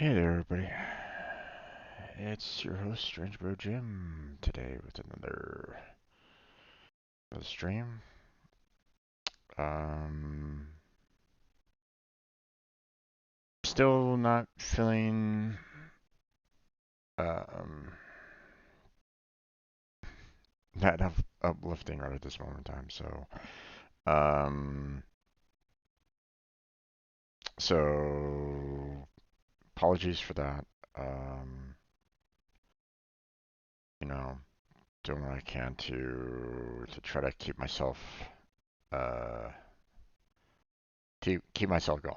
Hey there, everybody. It's your host, Strange Bro Jim, today with another stream. Um, Still not feeling um that uplifting right at this moment in time. Um, so apologies for that. Um, you know, doing what I can to try to keep myself uh keep myself going.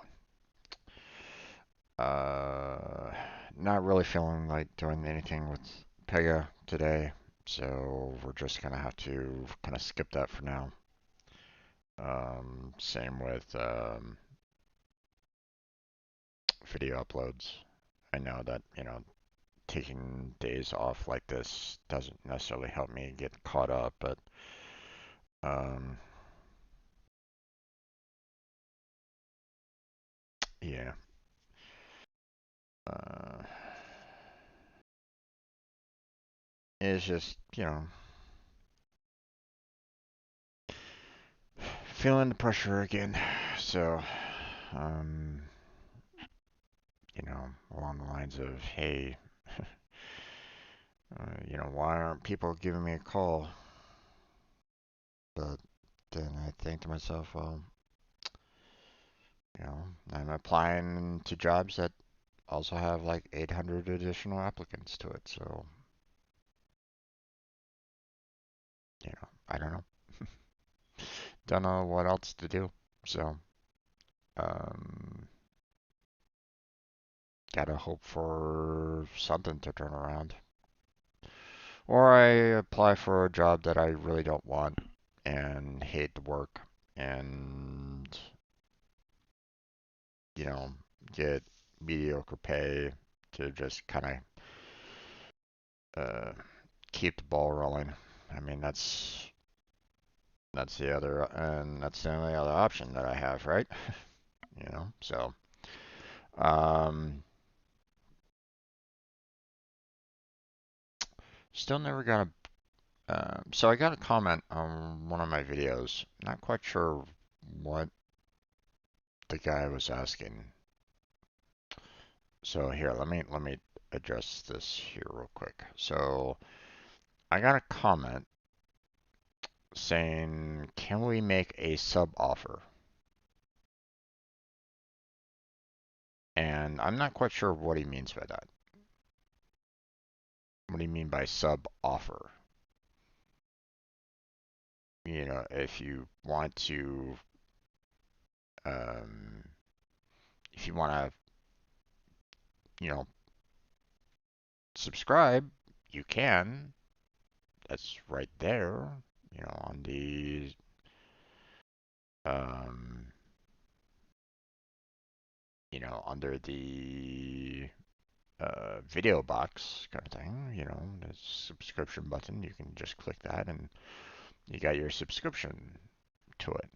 Uh, Not really feeling like doing anything with Pega today, so we're just gonna have to kind of skip that for now. Same with video uploads. I know that, taking days off like this doesn't necessarily help me get caught up, but um, yeah. Uh, it's just, feeling the pressure again. So, um, along the lines of, hey, why aren't people giving me a call? But then I think to myself, well, I'm applying to jobs that also have like 800 additional applicants to it. So, I don't know. Don't know what else to do. So, um, gotta hope for something to turn around. Or I apply for a job that I really don't want and hate the work and, you know, get mediocre pay to just kind of keep the ball rolling. I mean, that's the other, and that's the only other option that I have, right? So um, still never got a. So I got a comment on one of my videos. Not quite sure what the guy was asking. So here, let me address this here real quick. So I got a comment saying, "Can we make a sub offer?" And I'm not quite sure what he means by that. What do you mean by sub offer? If you want to, um, if you want to, you know, subscribe, you can. That's right there, on the, um, under the video box kind of thing, the subscription button. You can just click that and you got your subscription to it.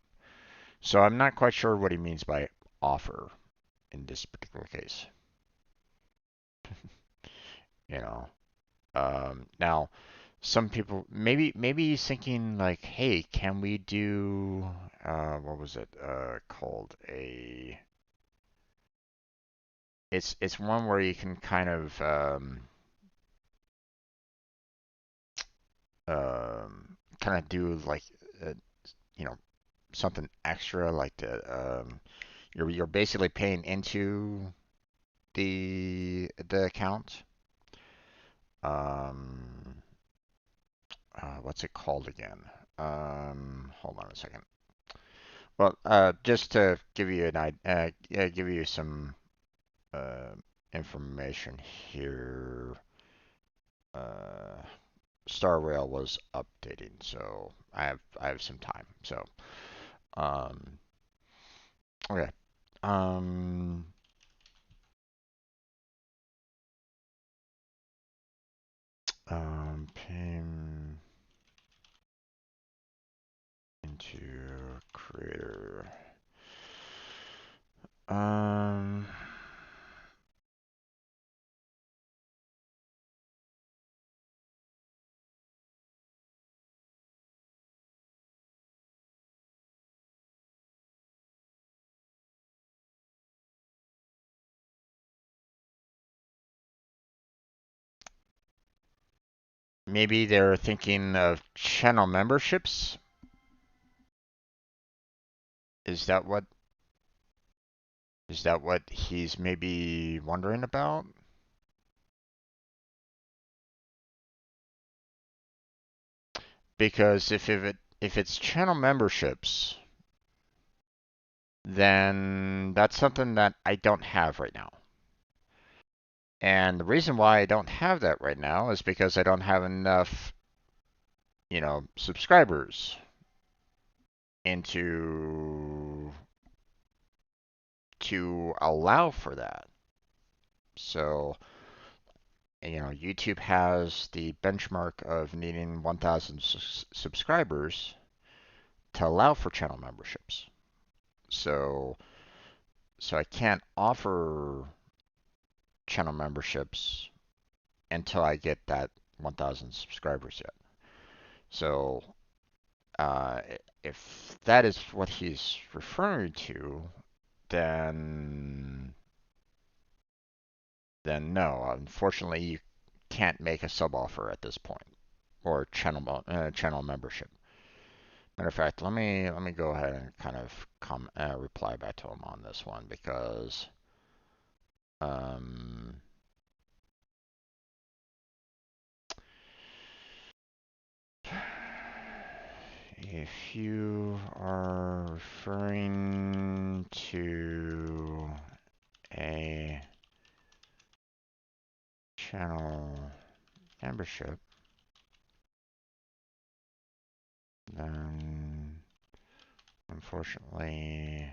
So I'm not quite sure what he means by offer in this particular case. You know, Now some people maybe he's thinking like, hey, can we do what was it called a? It's one where you can kind of kind of do like uh, you know something extra like you're basically paying into the account. Um, what's it called again? Hold on a second. Well, just to give you give you some uh, information here. Uh, Star Rail was updating, so I have some time. So, um, okay. Um, Paying into creator. Um, maybe they're thinking of channel memberships. Is that what he's maybe wondering about? Because if it's channel memberships, then that's something that I don't have right now. And the reason why I don't have that right now is because I don't have enough, subscribers into to allow for that. So, YouTube has the benchmark of needing 1,000 subscribers to allow for channel memberships. So, I can't offer channel memberships until I get that 1,000 subscribers yet. So, uh, if that is what he's referring to, then no. Unfortunately, you can't make a sub offer at this point or channel membership. Matter of fact, let me go ahead and kind of reply back to him on this one because um, if you are referring to a channel membership, then unfortunately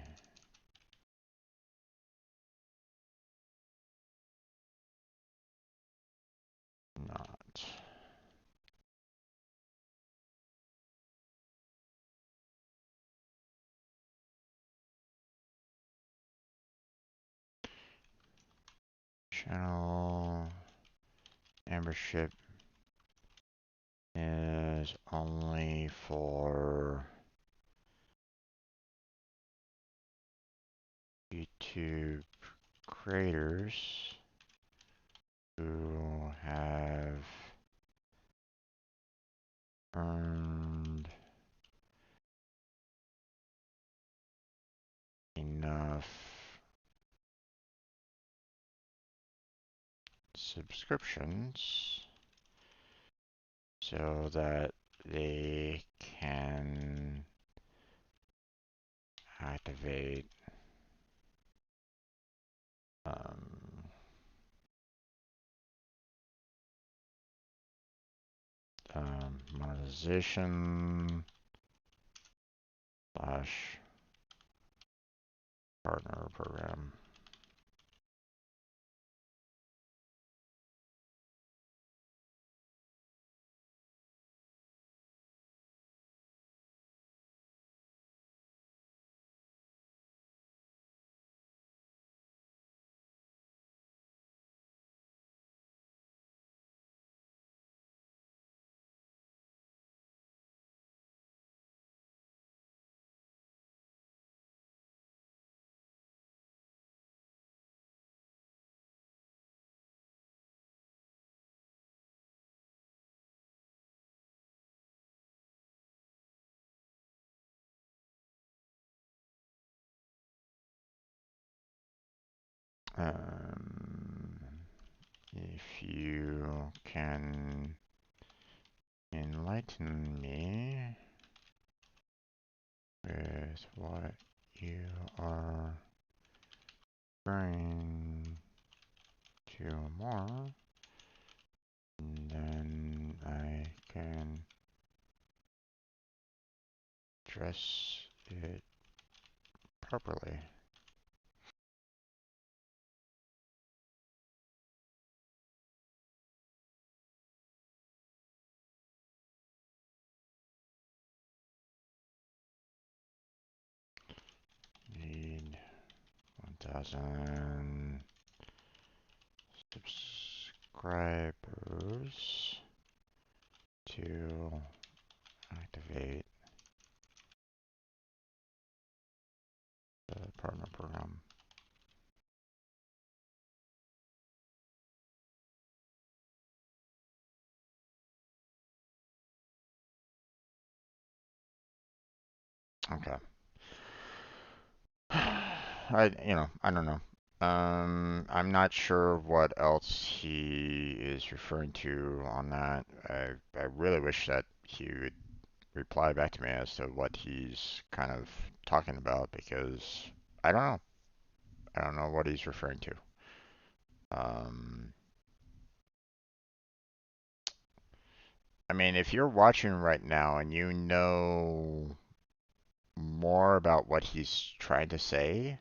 not. Channel membership is only for YouTube creators who have earned enough subscriptions so that they can activate um, monetization slash partner program. Um, if you can enlighten me with what you are referring to more, then I can address it properly. Need 1,000 subscribers to activate the partner program. Okay. I don't know. I'm not sure what else he is referring to on that. I really wish that he would reply back to me as to what he's kind of talking about because I don't know. I don't know what he's referring to. Um, I mean, if you're watching right now and you know more about what he's trying to say,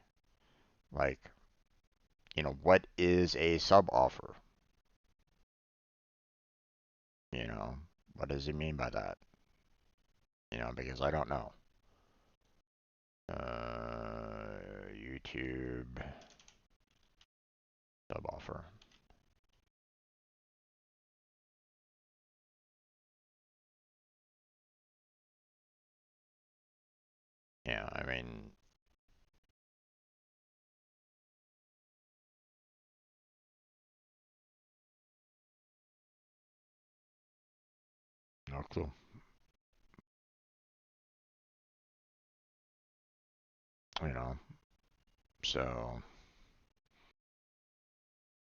like, what is a sub offer? You know, what does he mean by that? Because I don't know. YouTube sub offer. Yeah, I mean, no clue. You know, so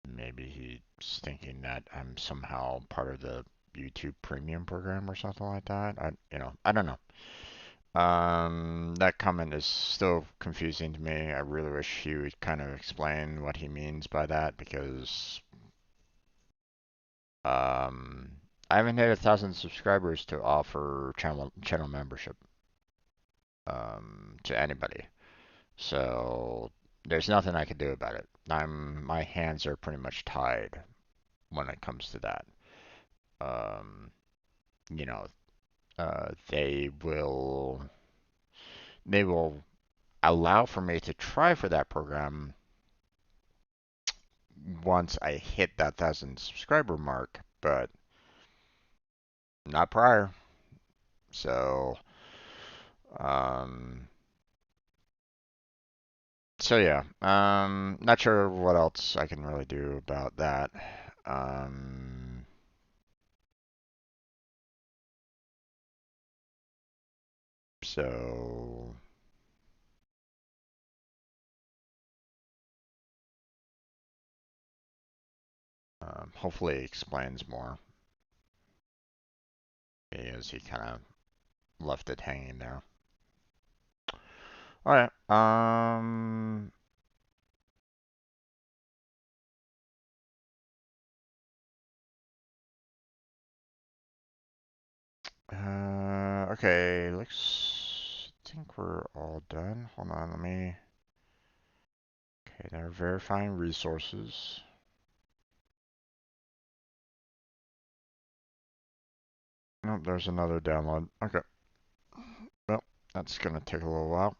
maybe he's thinking that I'm somehow part of the YouTube Premium program or something like that. I don't know. That comment is still confusing to me. I really wish he would kind of explain what he means by that because um, I haven't hit 1,000 subscribers to offer channel membership to anybody. So there's nothing I can do about it. My hands are pretty much tied when it comes to that. Um, you know, they will allow for me to try for that program once I hit that 1,000 subscriber mark, but not prior. So, um, so yeah, not sure what else I can really do about that. Um, so hopefully it explains more because he kind of left it hanging there. All right. Okay. Looks. I think we're all done. Hold on. Let me. Okay, they're verifying resources. Nope, there's another download. Okay. Well, that's gonna take a little while.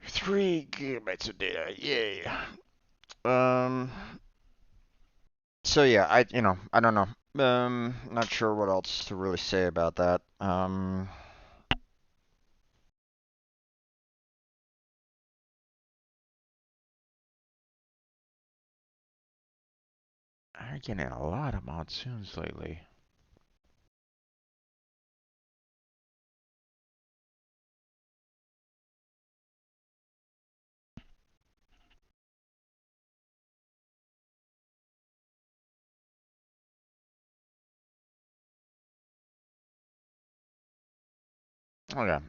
3 GB of data. Yay. Um. So yeah, I don't know. Not sure what else to really say about that. I'm getting a lot of monsoons lately. Okay.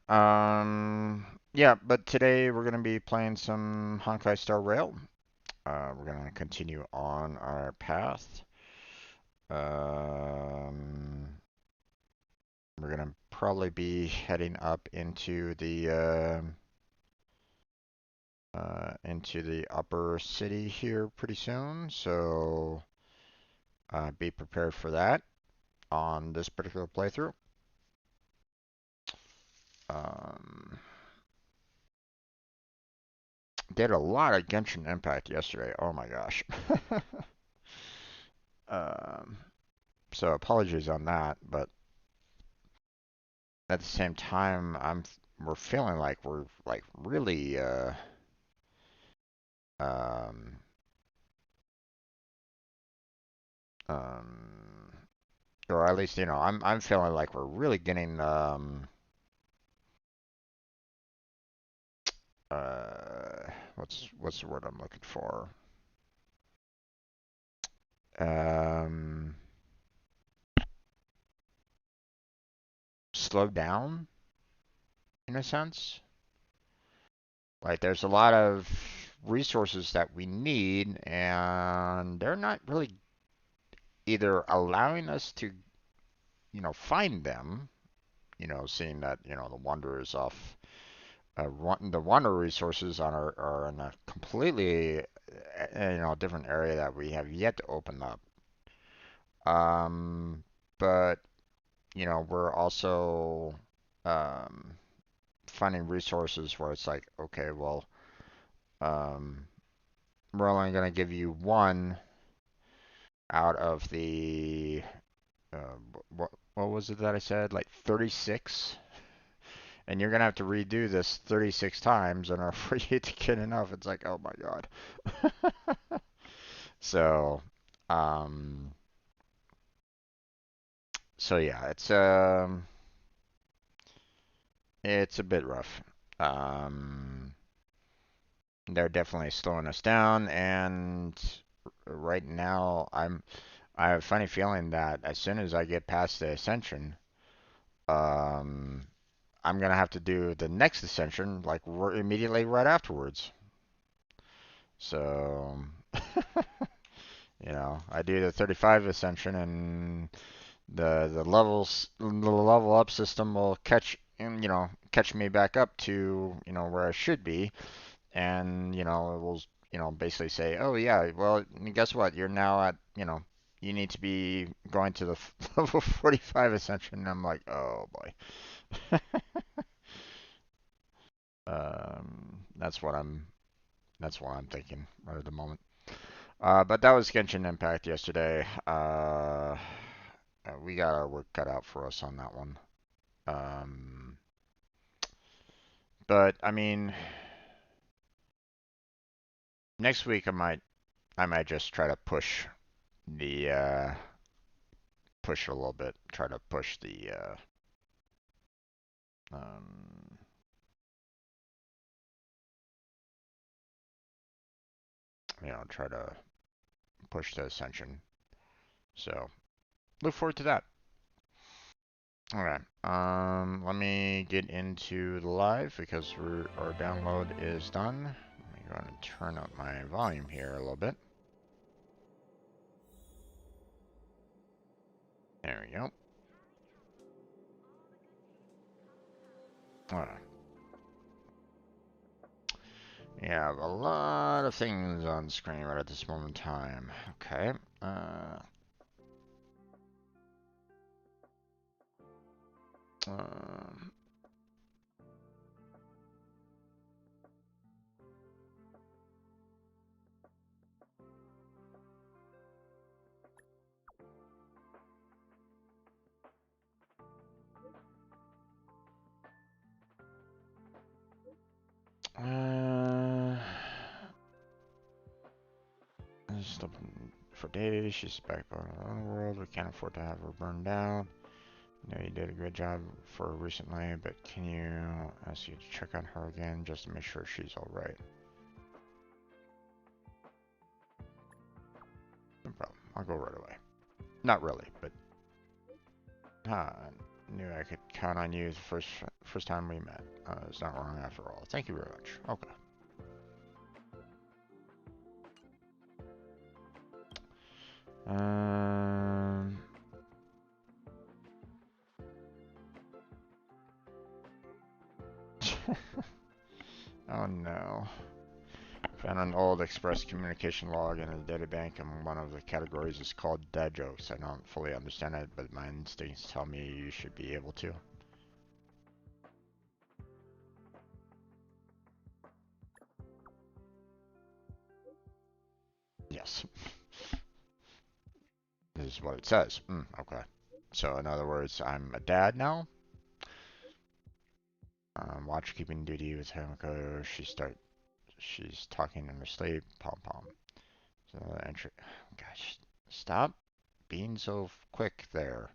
Yeah, but today we're gonna be playing some Honkai Star Rail. We're gonna continue on our path. Um, we're gonna probably be heading up into the upper city here pretty soon. So be prepared for that on this particular playthrough. Um, did a lot of Genshin Impact yesterday. Oh my gosh. um, so apologies on that, but at the same time, we're feeling like we're like really um, or at least, I'm feeling like we're really getting what's the word I'm looking for? Um, Slowed down in a sense. Like there's a lot of resources that we need, and they're not really either allowing us to, find them. Seeing that, the Wonder is off. The Wonder resources are in a completely, different area that we have yet to open up. Um, but we're also um, finding resources where it's like, okay, well, um, we're only going to give you one out of the what was it that I said? Like 36, and you're gonna have to redo this 36 times in order for you to get enough. It's like, oh my god. So, um, so yeah, it's a bit rough. Um, they're definitely slowing us down, and right now I have a funny feeling that as soon as I get past the ascension, um, I'm gonna have to do the next ascension like immediately right afterwards. So, I do the 35 ascension, and the level up system will catch me back up to where I should be, and it will basically say, oh yeah, well guess what, you're now at you need to be going to the level 45 ascension. And I'm like, oh boy. That's what I'm thinking right at the moment. But that was Genshin Impact yesterday. We got our work cut out for us on that one. Um, but I mean, next week I might just try to the push a little bit. Try to push um, try to push the Ascension. So look forward to that. All right. Let me get into the live because our download is done. Let me go ahead and turn up my volume here a little bit. There we go. All right. We have a lot of things on screen right at this moment in time. Okay. Um, uh, Still for days. She's back on her own world. We can't afford to have her burned down. I know you did a great job for her recently, but can you ask you to check on her again just to make sure she's alright? No problem. I'll go right away. Not really, but I knew I could count on you the first time we met. It's not wrong after all. Thank you very much. Okay. Um. Oh no. Found an old Express communication log in a data bank, and one of the categories is called dad jokes. I don't fully understand it, but my instincts tell me you should be able to. Yes. This is what it says. Okay. So in other words, I'm a dad now. Watch keeping duty with Hamiko. She's talking in her sleep. Pom pom. So entry. Gosh, stop being so quick there.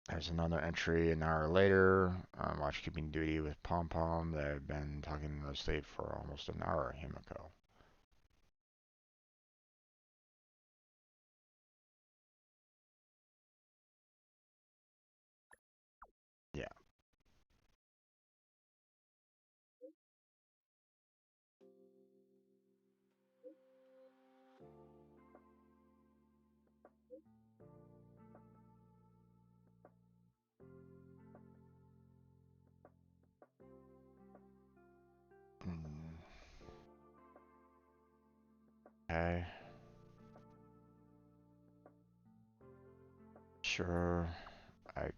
There's another entry an hour later. Watchkeeping duty with Pom Pom. They've been talking to the state for almost an hour, Himiko. Yeah. Mm, okay. Sure. I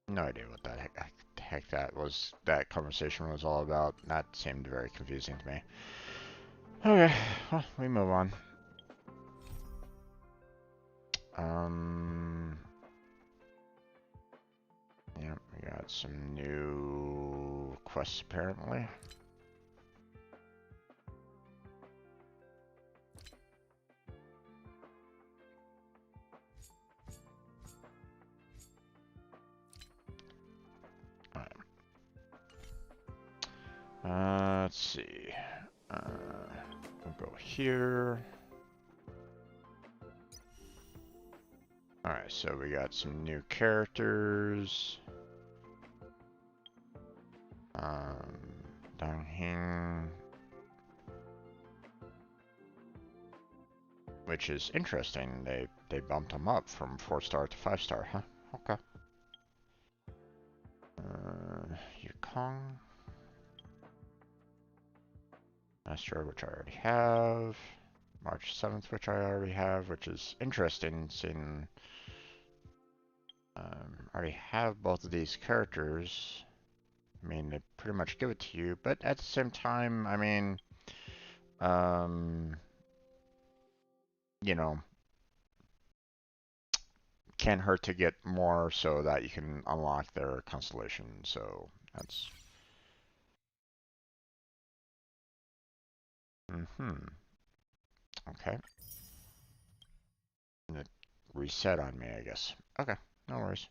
no idea what heck that conversation was all about. That seemed very confusing to me. Okay, well, we move on. Um, yeah, we got some new quests apparently. Let's see. Uh, we'll go here. Alright, so we got some new characters. Down here. Which is interesting. They bumped them up from 4-star to 5-star, huh? Okay. Yukong. Master, which I already have. March 7th, which I already have, which is interesting, seeing I already have both of these characters. I mean, they pretty much give it to you, but at the same time, I mean, um, you know, can't hurt to get more so that you can unlock their constellation. So that's. Mm-hmm. Okay. And it reset on me, I guess. Okay, no worries.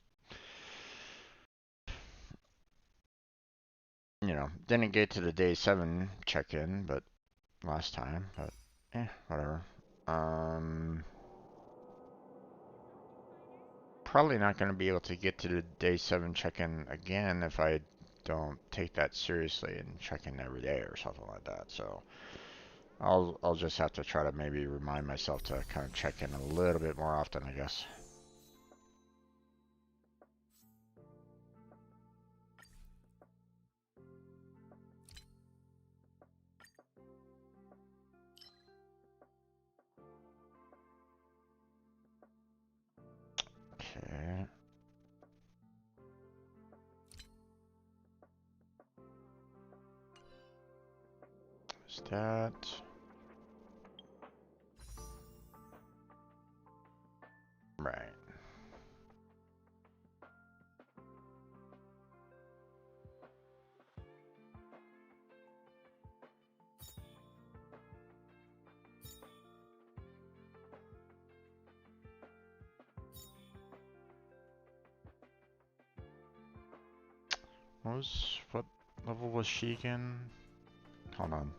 Didn't get to the day 7 check-in, but last time, but whatever. Um, Probably not going to be able to get to the day 7 check-in again if I don't take that seriously and check in every day or something like that. So I'll just have to try to maybe remind myself to kind of check in a little bit more often, I guess. Okay. Is that? Right. What level was she again? Hold on.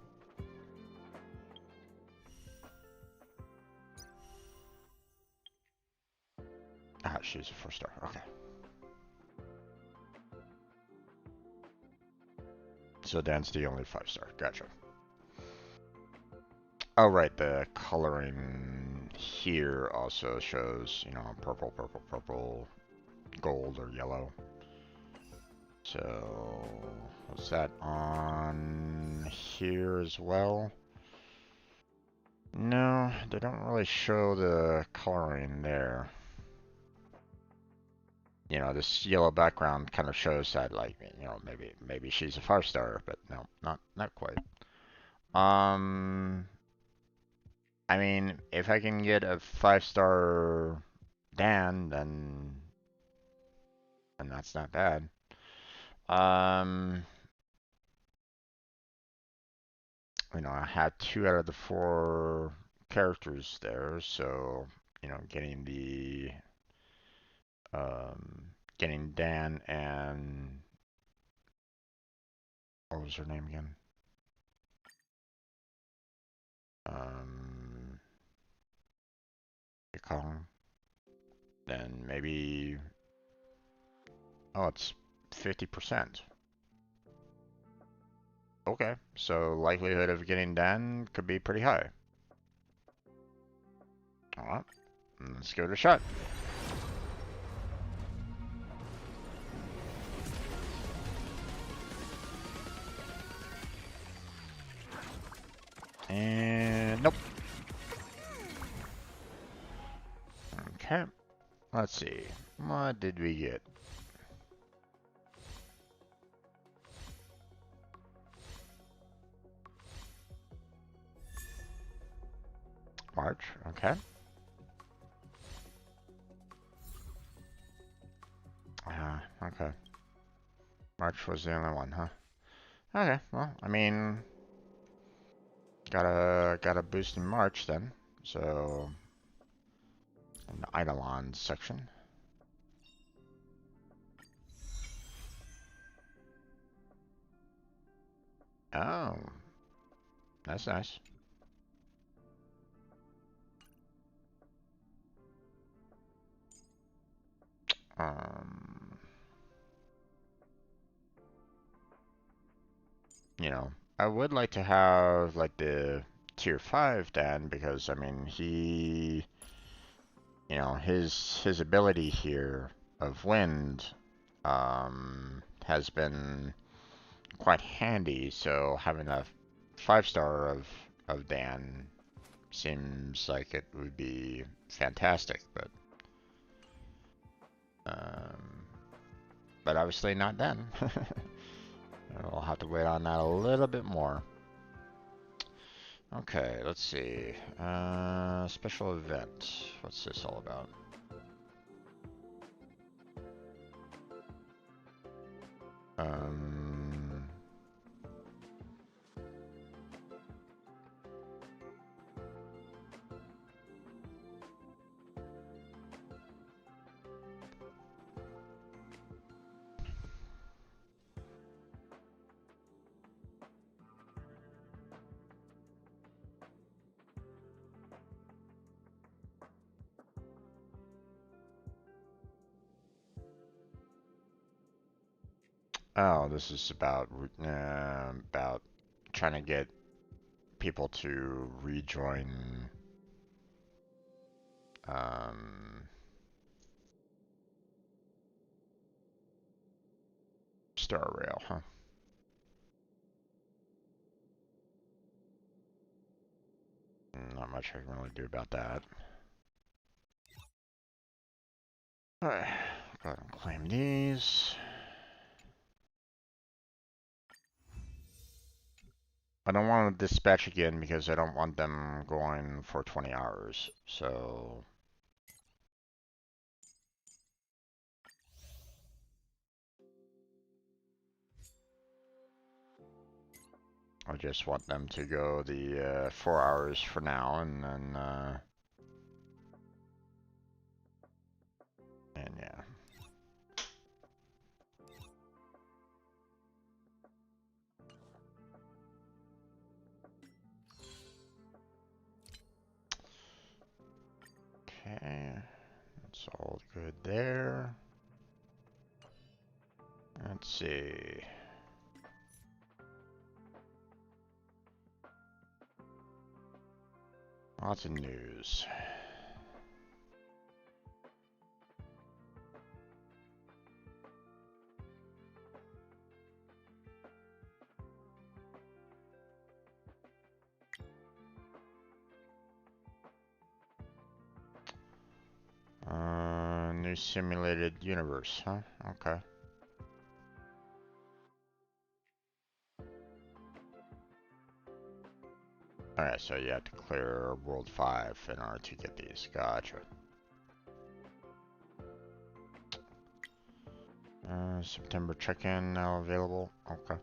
Ah, she's a 4-star. Okay. So Dan's the only 5-star. Gotcha. Oh, right. The coloring here also shows, purple, purple, purple, gold, or yellow. So, was that on here as well? No, they don't really show the coloring there. This yellow background kind of shows that, like, maybe she's a 5-star, but no, not quite. Um, I mean, if I can get a 5-star Dan, then that's not bad. Um, you know, I had 2 out of the 4 characters there, so, you know, getting Dan and what was her name again? Um, Kong. Then maybe, oh, it's 50%. Okay, so likelihood of getting Dan could be pretty high. Alright, let's give it a shot. And nope. Okay, let's see. What did we get? March, okay. Okay. March was the only one, huh? Okay, well, I mean, got a boost in March then. So, in the Eidolon section. Oh, that's nice. Um, you know, I would like to have like the tier 5 Dan because I mean you know, his ability here of wind has been quite handy, so having a 5-star of Dan seems like it would be fantastic, um, but obviously not then. We'll have to wait on that a little bit more. Okay, let's see. Special event. What's this all about? Um, oh, this is about trying to get people to rejoin um, Star Rail, huh? Not much I can really do about that. Alright, go ahead and claim these. I don't want to dispatch again because I don't want them going for 20 hours. So I just want them to go the 4 hours for now, and then and yeah. Okay, that's all good there. Let's see. Lots of news. New simulated universe, huh? Okay. Alright, so you have to clear World 5 in order to get these. Gotcha. September check-in now available. Okay.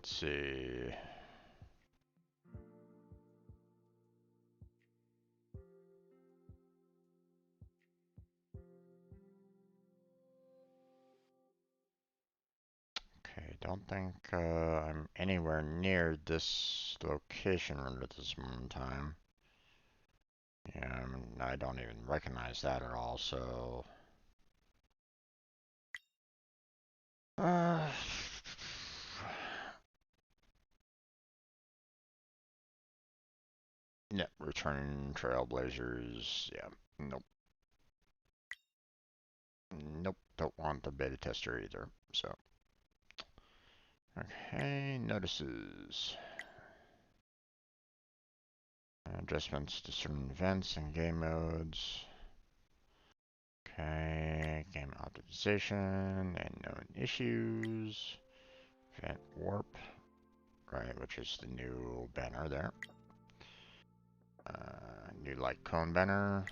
let's see. Okay, don't think I'm anywhere near this location at this moment in time. Yeah, I don't even recognize that at all, so... Uh, yeah, returning Trailblazers. Yeah, nope. Nope, don't want the beta tester either, so... Okay, notices. Adjustments to certain events and game modes. Okay, game optimization and known issues. Event warp, right, which is the new banner there. New light cone banner.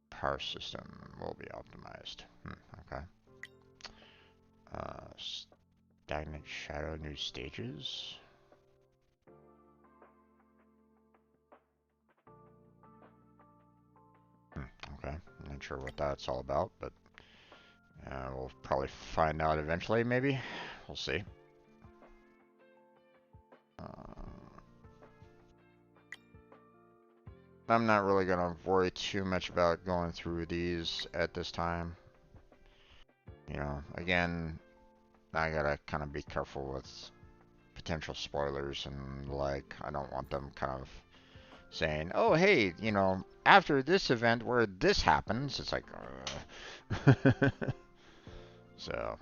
Power system will be optimized. Okay. Stagnant shadow, new stages. Okay, not sure what that's all about, but we'll probably find out eventually, maybe. We'll see. I'm not really going to worry too much about going through these at this time. You know, again, I gotta kind of be careful with potential spoilers and like, I don't want them kind of saying, oh, hey, you know, after this event where this happens, it's like, so.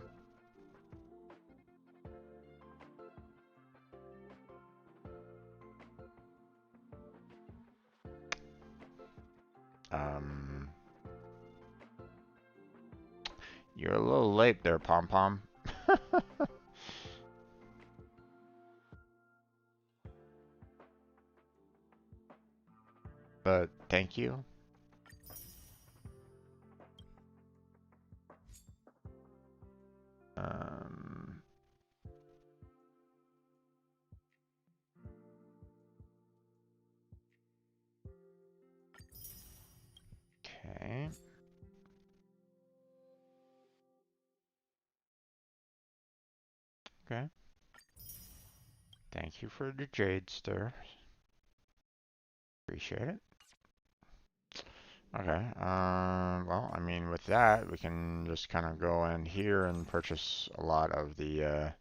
You're a little late there, Pom Pom. But thank you. Okay. Okay. Thank you for the jades there. Appreciate it. Okay. Well, I mean, with that, we can just kind of go in here and purchase a lot of the, you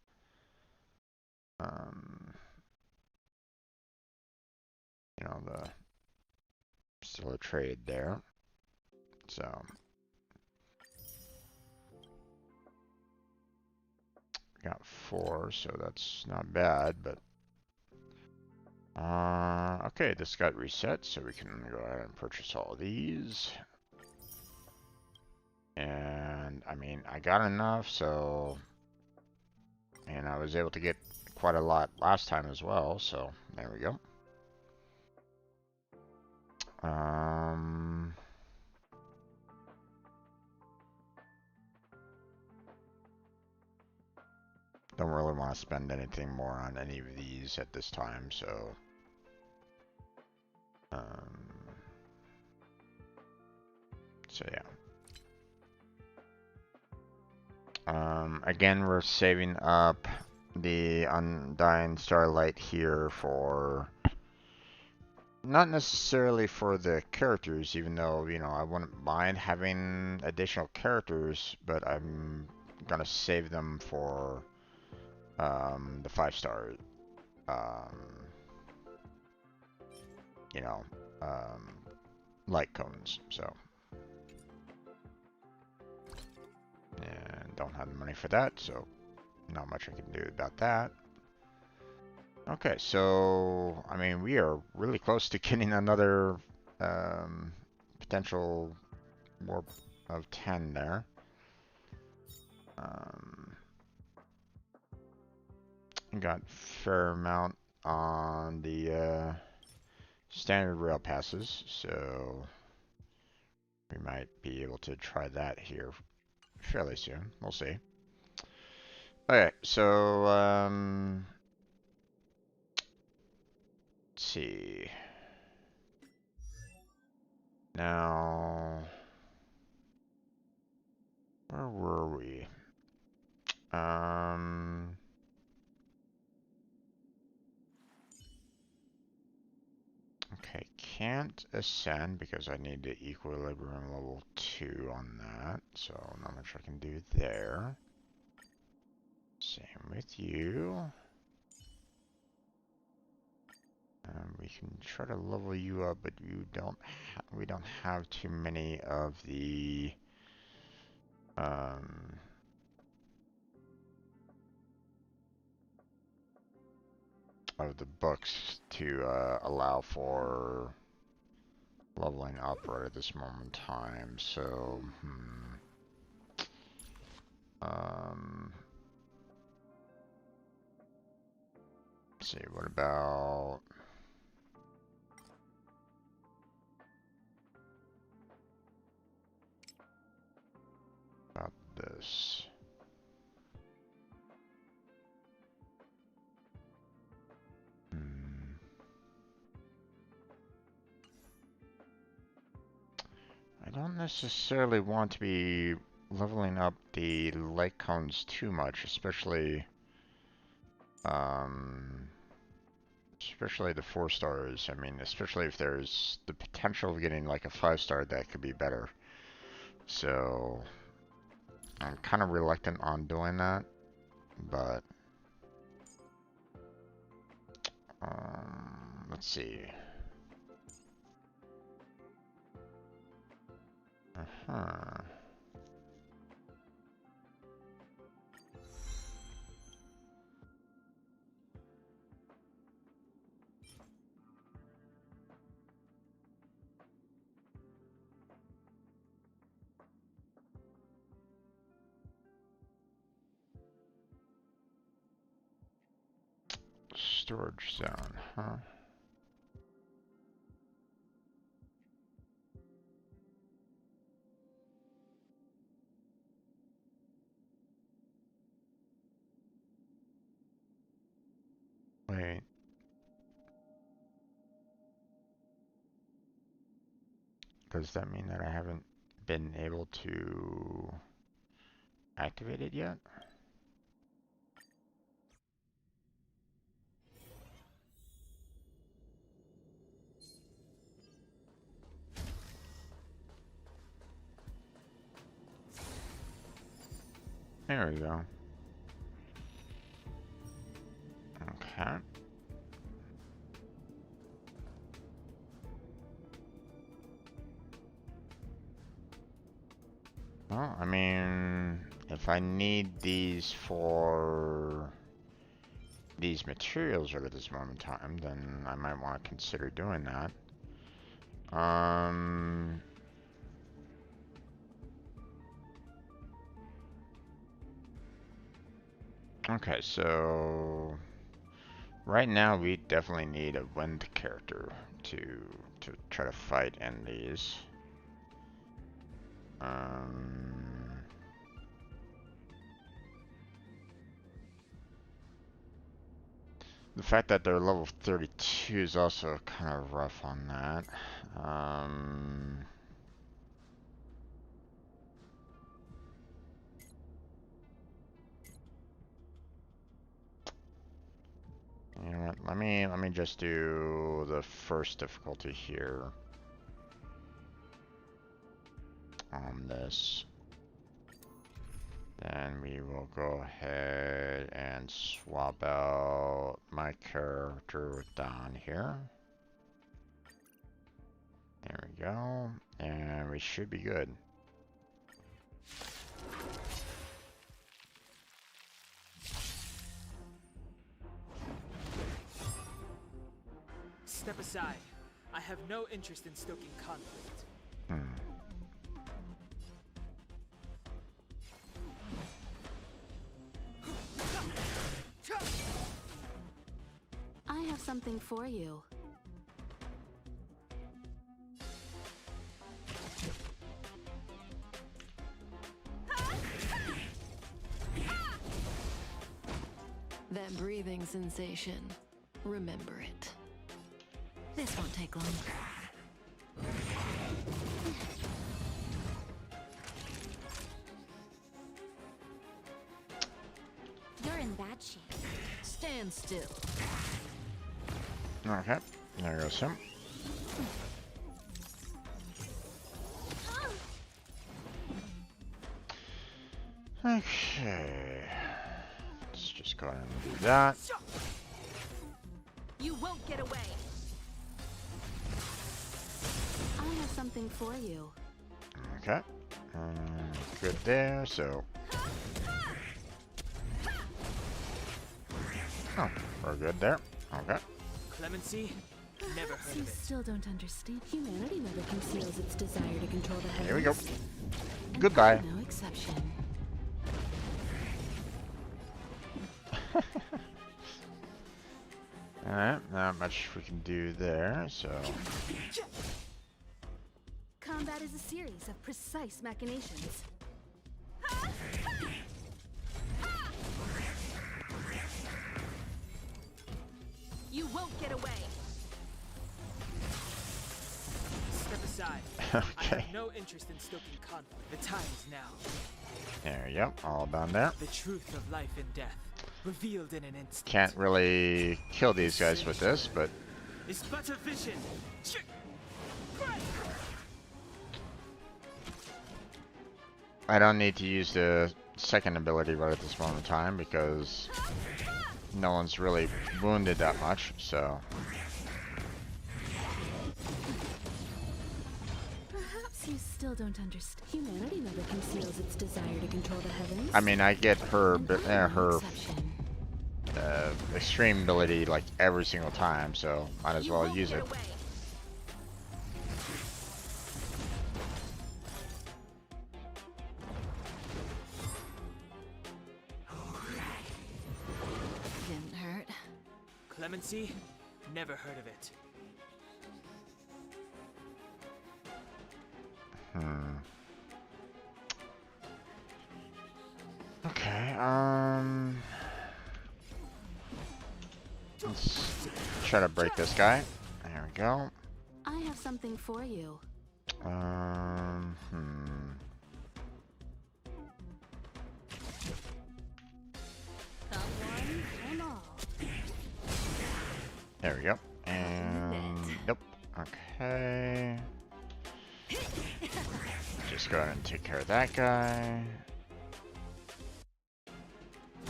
know, the still a trade there. So, got 4, so that's not bad, but okay, this got reset, so we can go ahead and purchase all these. And I mean, I got enough, so, and I was able to get quite a lot last time as well, so there we go. Don't really want to spend anything more on any of these at this time, so yeah. Again, we're saving up the Undying Starlight here for not necessarily for the characters, even though, you know, I wouldn't mind having additional characters, but I'm gonna save them for the 5-star, you know, light cones, so. And don't have the money for that, so not much I can do about that. Okay, so, I mean, we are really close to getting another potential warp of 10 there. Got fair amount on the standard rail passes, so we might be able to try that here fairly soon. We'll see. Okay, so let's see. Now, where were we? Okay, can't ascend because I need the equilibrium level 2 on that, so not much I can do there. Same with you. We can try to level you up, but we don't have too many of the books to allow for leveling up right at this moment in time. So, let's see, what about this? I don't necessarily want to be leveling up the light cones too much, especially the 4 stars. I mean, especially if there's the potential of getting like a 5-star that could be better. So I'm kind of reluctant on doing that, but let's see. Storage zone, huh? Wait. Does that mean that I haven't been able to activate it yet? There we go. Okay. Well, I mean, if I need these for these materials right at this moment in time, then I might want to consider doing that. Okay, so right now we definitely need a wind character to try to fight in these. The fact that they're level 32 is also kind of rough on that. You know what? Let me just do the first difficulty here on this. Then we will go ahead and swap out my character with Don here. There we go. And we should be good. Step aside. I have no interest in stoking conflict. I have something for you. That breathing sensation. Remember it. This won't take long. You're in bad shape. Stand still. Okay, there goes him. Okay, let's just go ahead and do that. You won't get away. I have something for you. Okay, good there. So, oh, we're good there. Okay. Clemency? Never heard You of it. still don't understand. Humanity never conceals its desire to control the heavens. Here we go. And Goodbye. I'm no exception. Alright, not much we can do there, so... Combat is a series of precise machinations. You won't get away. Step aside. I Okay. have no interest in stoking conflict. The time is now. There we go, all done there. The truth of life and death, revealed in an instant. Can't really kill these guys with this, but... It's but a vision. I don't need to use the second ability right at this moment in time, because... no one's really wounded that much, so... Perhaps you still don't understand. Humanity never conceals its desire to control the heavens. I mean, I get her, And I'm no her exception. extreme ability like every single time, so might as You well won't use get it. away. Didn't hurt. Clemency? Never heard of it. Okay, let's try to break this guy. There we go. I have something for you. Um, Come one, come all. There we go. And nope. Okay. Just go ahead and take care of that guy.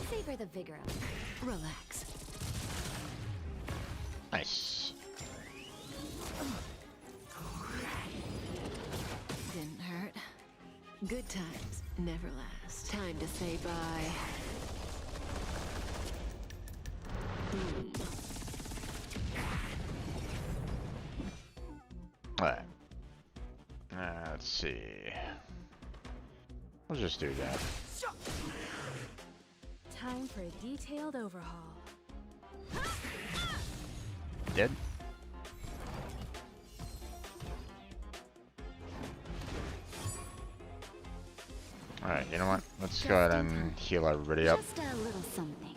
Savor the vigor of it. Relax. Nice. Didn't hurt. Good times never last. Time to say bye. Boom. Alright. Let's see. We'll just do that. Time for a detailed overhaul. Dead? Alright, you know what? Let's go ahead and heal everybody up. Just a little something.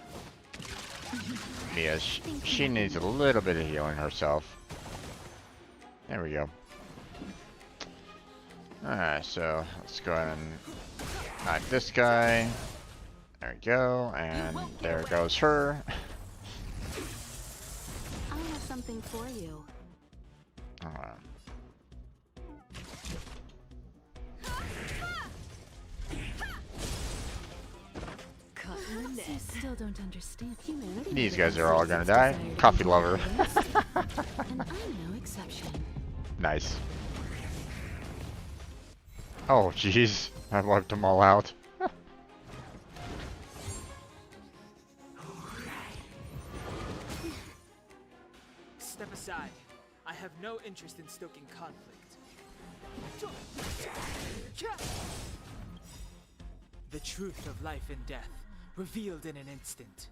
Mia, she needs a little bit of healing herself. There we go. Alright, so let's go ahead and knock this guy. There we go, and there goes her. I have something for you. Alright. Caught in the Perhaps you net. still don't understand. Humanity These never guys are all conceals gonna its die. desire to Coffee control lover. the heavens. And I'm no exception. Nice. Oh, jeez. I wiped them all out. Step aside. I have no interest in stoking conflict. The truth of life and death, revealed in an instant.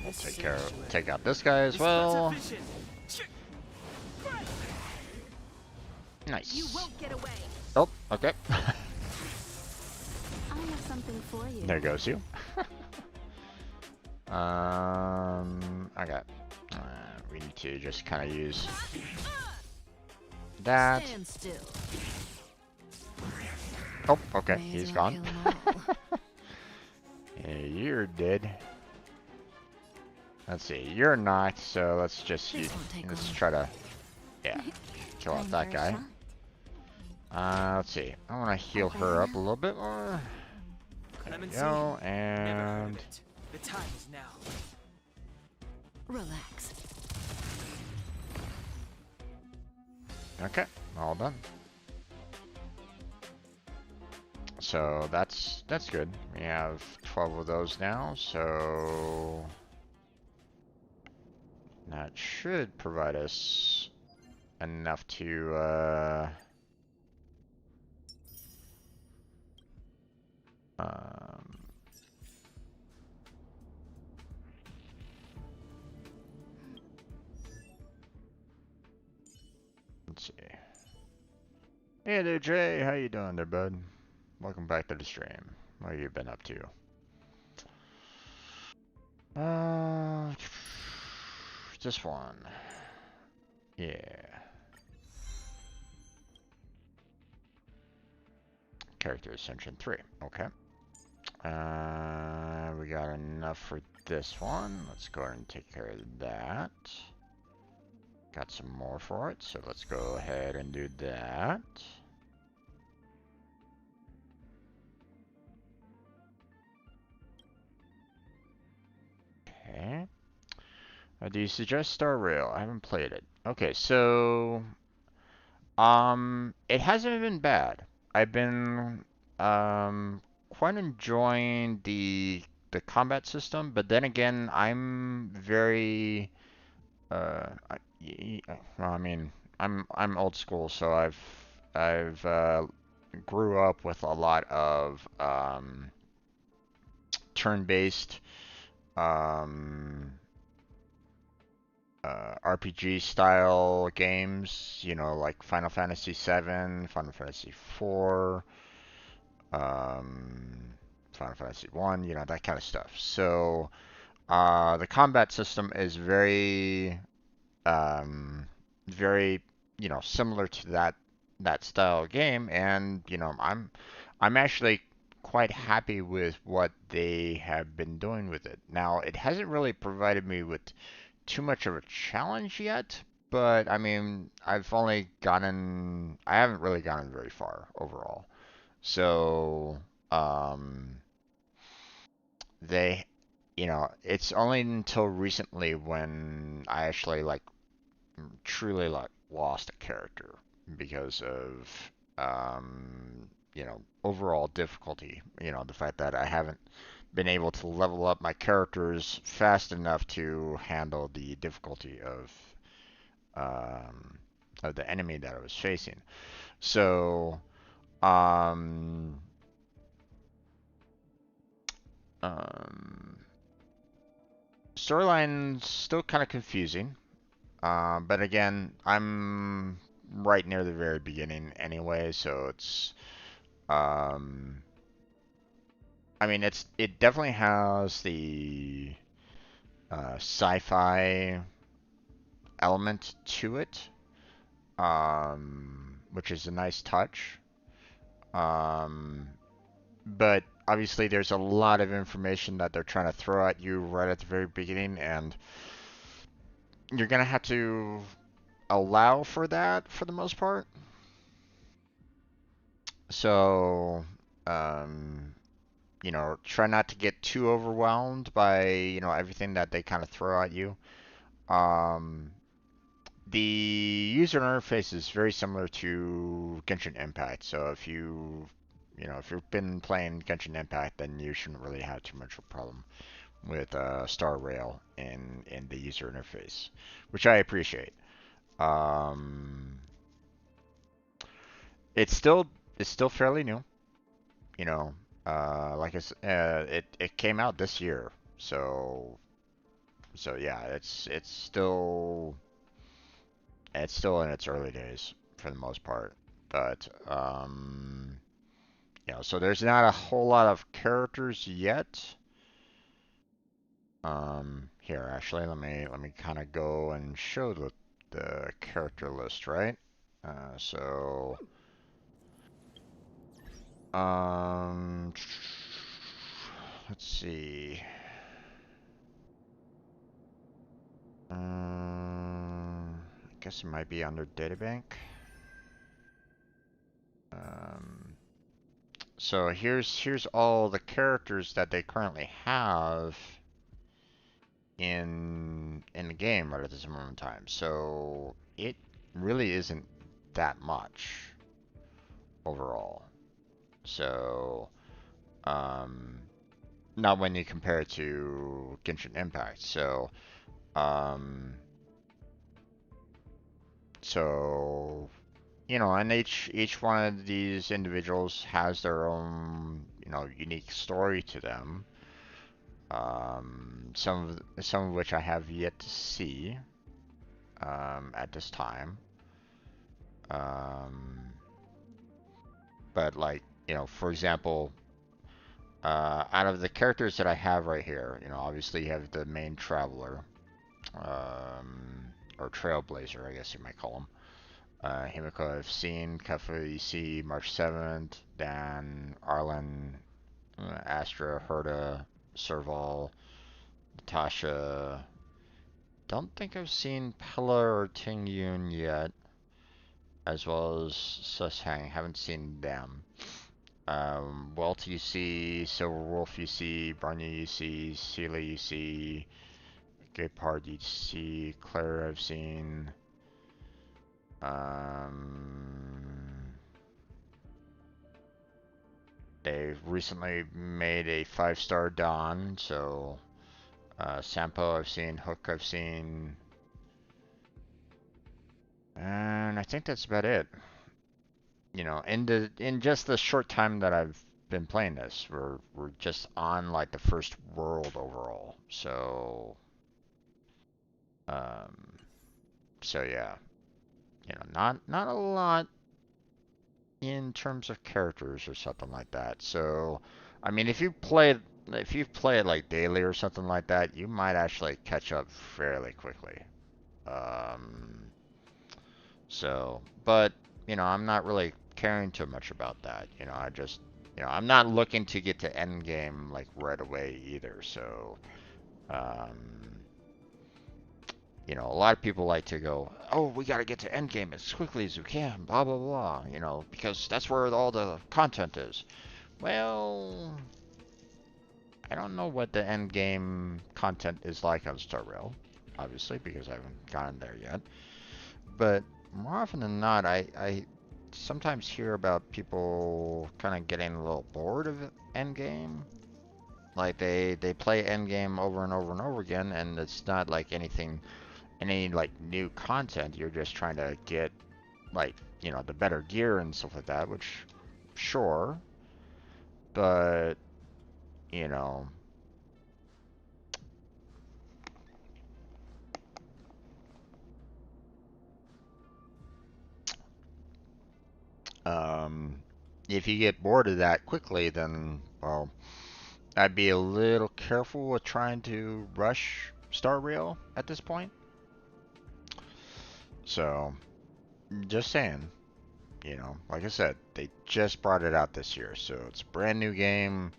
We'll This take care of, sanctuary take out this guy as is but a well. vision. You Nice. won't get away. Oh, okay. I have something for you. There goes you. Okay. We need to just kind of use that. Stand still. Oh, okay, May as he's well gone. kill 'em all. Yeah, you're dead. Let's see, you're not, so let's just This won't take let's long. try to, yeah, kill off Time that for a guy. shot. Let's see, I want to heal her up a little bit more. There we Clemency? go, Never heard and of it. The time is now. Relax. okay, all done. So that's good. We have 12 of those now, so that should provide us enough to um, let's see. Hey there, Jay. How you doing there, bud? Welcome back to the stream. What have you been up to? Uh, this one. Yeah. Character Ascension 3. Okay. We got enough for this one. Let's go ahead and take care of that. Got some more for it, so let's go ahead and do that. Okay. Do you suggest Star Rail? I haven't played it. Okay, so it hasn't been bad. I've been quite enjoying the combat system, but then again, I'm very well, I mean, I'm old school, so I've grew up with a lot of turn-based um RPG style games, you know, like Final Fantasy VII, Final Fantasy IV, um, Final Fantasy One, you know, that kind of stuff. So the combat system is um, very, you know, similar to that style of game, and you know, I'm actually quite happy with what they have been doing with it. Now, it hasn't really provided me with too much of a challenge yet, but I mean, I haven't really gotten very far overall. So, um, they, you know, it's only until recently when I actually like truly like lost a character because of, you know, overall difficulty. You know, the fact that I haven't been able to level up my characters fast enough to handle the difficulty um, of the enemy that I was facing. So, um, um, storyline's still kind of confusing. But again, I'm right near the very beginning anyway, so um, I mean, it definitely has the sci-fi element to it, which is a nice touch. Um, but obviously, there's a lot of information that they're trying to throw at you right at the very beginning, and you're gonna have to allow for that for the most part. So, um, you know, try not to get too overwhelmed by, you know, everything that they kind of throw at you. Um, the user interface is very similar to Genshin Impact. So you know, if you've been playing Genshin Impact, then you shouldn't really have too much of a problem with Star Rail in the user interface, which I appreciate. Um, it's still it's still fairly new, you know. Like it came out this year, so yeah, it's still in its early days for the most part, but you know, so there's not a whole lot of characters yet. Here actually, let me kind of go and show the character list, right? So um, let's see. I guess it might be under databank. Um, so here's all the characters that they currently have in the game right at this moment in time. So it really isn't that much overall. So um, not when you compare it to Genshin Impact. Um, so and each one of these individuals has their own, unique story to them. Some of which I have yet to see at this time. Um, but like, for example, out of the characters that I have right here, obviously you have the main traveler, or trailblazer, I guess you might call him. Himiko I've seen, Kafu you see March 7th, Dan, Arlen, Astra, Herta, Serval, Natasha. Don't think I've seen Pella or Tingyun yet, as well as Sushang. Haven't seen them. Welt you see, Silverwolf you see, Barney you see, Seela you see, Gaypard you see, Claire I've seen. They've recently made a 5-star Dawn, so Sampo I've seen, Hook I've seen, and I think that's about it. In just the short time that I've been playing this, we're just on like the first world overall. Um, so yeah, not a lot in terms of characters or something like that. So, I mean, if you play it like daily or something like that, you might actually catch up fairly quickly. Um, but I'm not really caring too much about that. I just, I'm not looking to get to end game like right away either. So, um, a lot of people like to go, oh, we got to get to end game as quickly as we can, blah blah blah. Because that's where all the content is. Well, I don't know what the end game content is like on Star Rail, obviously, because I haven't gotten there yet. But more often than not, I sometimes hear about people kind of getting a little bored of Endgame. Like they play Endgame over and over and over again, and it's not like any like new content. You're just trying to get like the better gear and stuff like that, which sure, but you know, um, if you get bored of that quickly, then well, I'd be a little careful with trying to rush Star Rail at this point. So, just saying, like I said, they just brought it out this year, so it's a brand new game.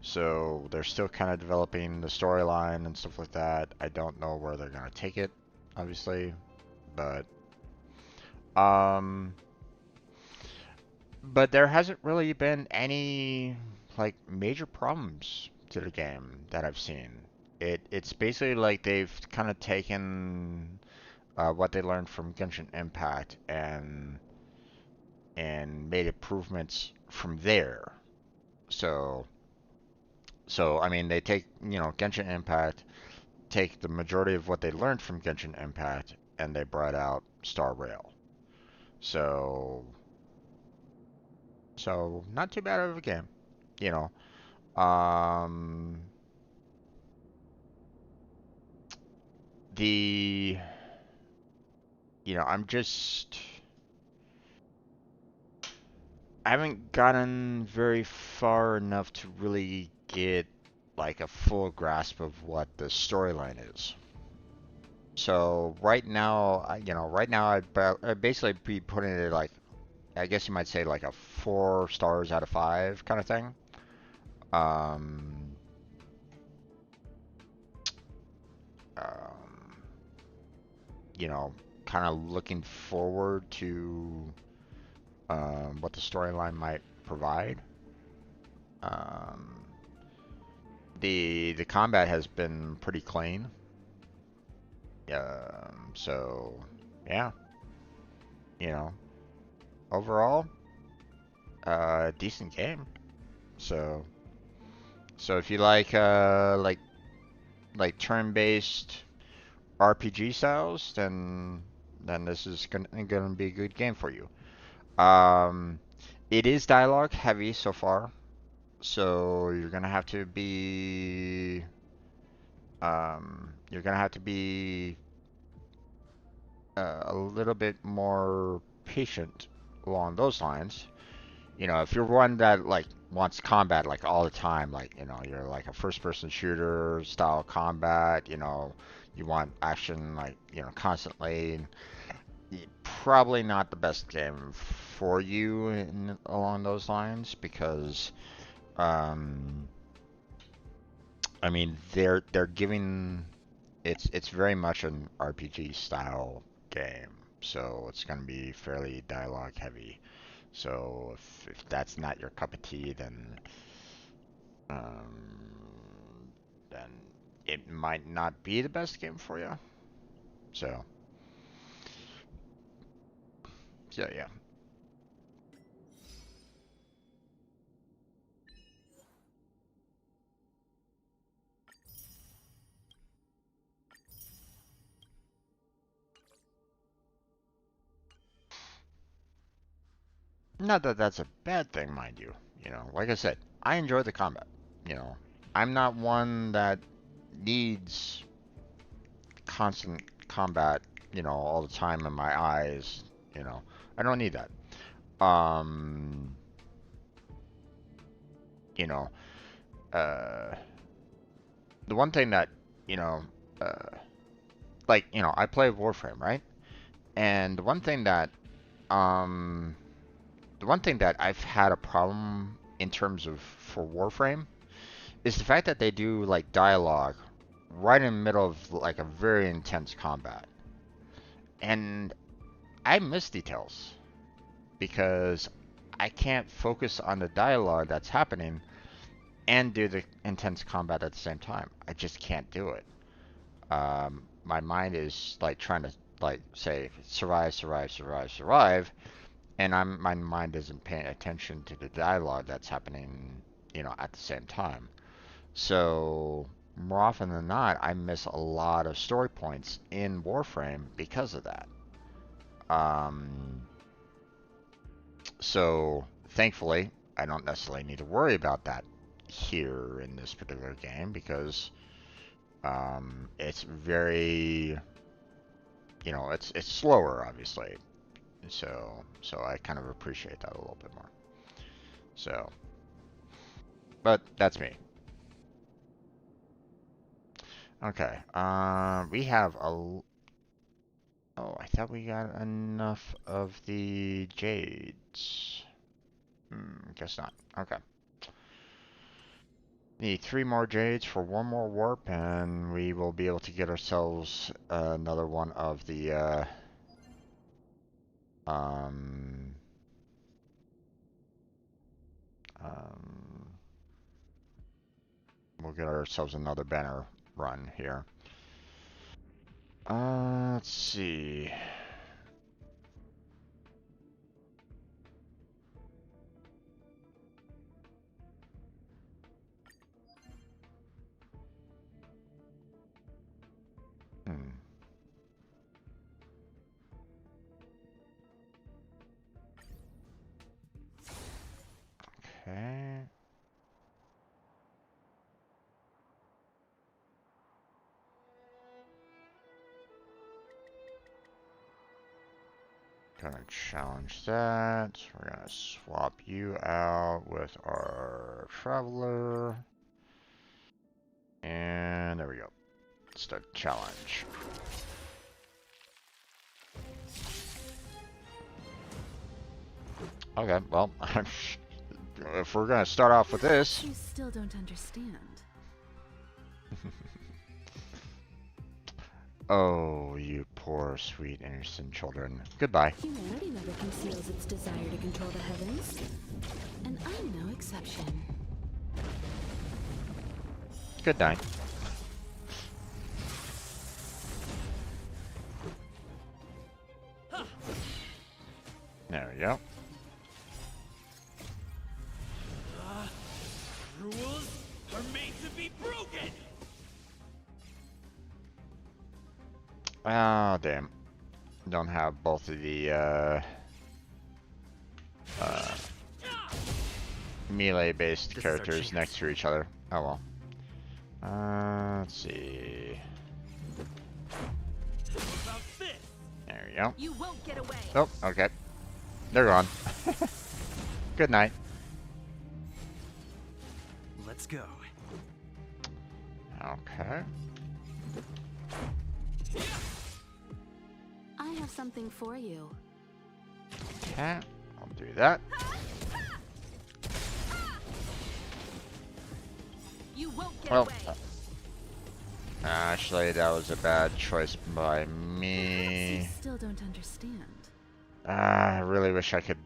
So they're still kind of developing the storyline and stuff like that. I don't know where they're gonna take it, obviously, but um, but there hasn't really been any like major problems to the game that I've seen. It's basically like they've kind of taken what they learned from Genshin Impact and made improvements from there. So I mean they take Genshin Impact, take the majority of what they learned from Genshin Impact, and they brought out Star Rail. So not too bad of a game, you know. Um, the I'm just I haven't gotten very far enough to really get like a full grasp of what the storyline is. So right now, right now I'd basically be putting it like, I guess you might say like a 4 stars out of 5 kind of thing. Um, um, you know, kind of looking forward to what the storyline might provide. Um, the combat has been pretty clean. So yeah, you know, overall, decent game. So if you like turn-based RPG styles, then this is gonna be a good game for you. Um, it is dialogue heavy so far, so you're gonna have to be a little bit more patient along those lines. You know, if you're one that like wants combat like all the time, like you're like a first-person shooter style combat, you want action like constantly. Probably not the best game for you along those lines because um, I mean they're giving it's very much an RPG style game, so it's going to be fairly dialogue heavy. So if that's not your cup of tea, then it might not be the best game for you. So yeah. Not that that's a bad thing, mind you. Like I said, I enjoy the combat. You know, I'm not one that needs constant combat, all the time in my eyes. You know, I don't need that. Um, you know, uh, the one thing that, you know, uh, I play Warframe, right? And um, the one thing that I've had a problem in terms of for Warframe is the fact that they do like dialogue right in the middle of like a very intense combat. And I miss details because I can't focus on the dialogue that's happening and do the intense combat at the same time. I just can't do it. My mind is like trying to like say survive, survive, survive, survive, and my mind isn't paying attention to the dialogue that's happening, at the same time. So more often than not, I miss a lot of story points in Warframe because of that. Um, so thankfully, I don't necessarily need to worry about that here in this particular game because it's very, it's slower, obviously. So I kind of appreciate that a little bit more. So, but that's me. Okay. We have a. Oh, I thought we got enough of the jades. Guess not. Okay. Need 3 more jades for 1 more warp, and we will be able to get ourselves another one of the um um. We'll get ourselves another banner run here. Let's see. Hmm. Okay. Gonna challenge that. We're gonna swap you out with our traveler. And there we go. Start challenge. Okay, well, if we're gonna start off with this. You still don't understand. Oh, you poor, sweet, innocent children. Goodbye. Humanity never conceals its desire to control the heavens. And I'm no exception. Good night. There we go. Rules are made to be broken! Oh, damn. Don't have both of the, melee-based characters next to each other. Oh, well. Let's see. About this? There we go. You won't get away. Oh, okay. They're gone. Good night. Let's go. Okay. I have something for you. Okay. I'll do that. You won't get Well, away. actually, that was a bad choice by You me. still don't understand. I really wish I could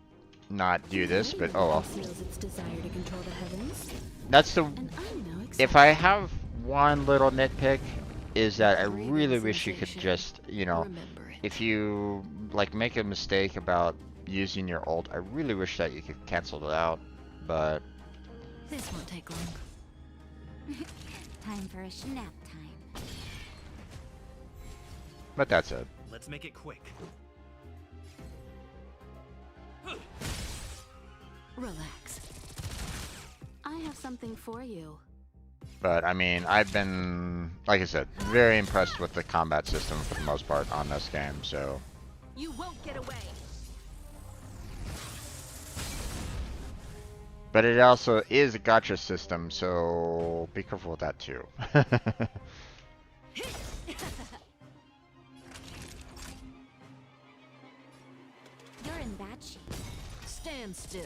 not do this, but oh well. Conceals its desire to control the heavens. That's the... And I'm no exception. If I have one little nitpick, is that I really wish you could just, you know, Remember it. if you, like, make a mistake about using your ult, I really wish that you could cancel it out, but... This won't take long. Time for a snap time. But that's it. Let's make it quick. Relax. I have something for you. But, I mean, I've been, like I said, very impressed with the combat system for the most part on this game, so... You won't get away. But it also is a gacha system, so be careful with that too. You're in bad shape. Stand still.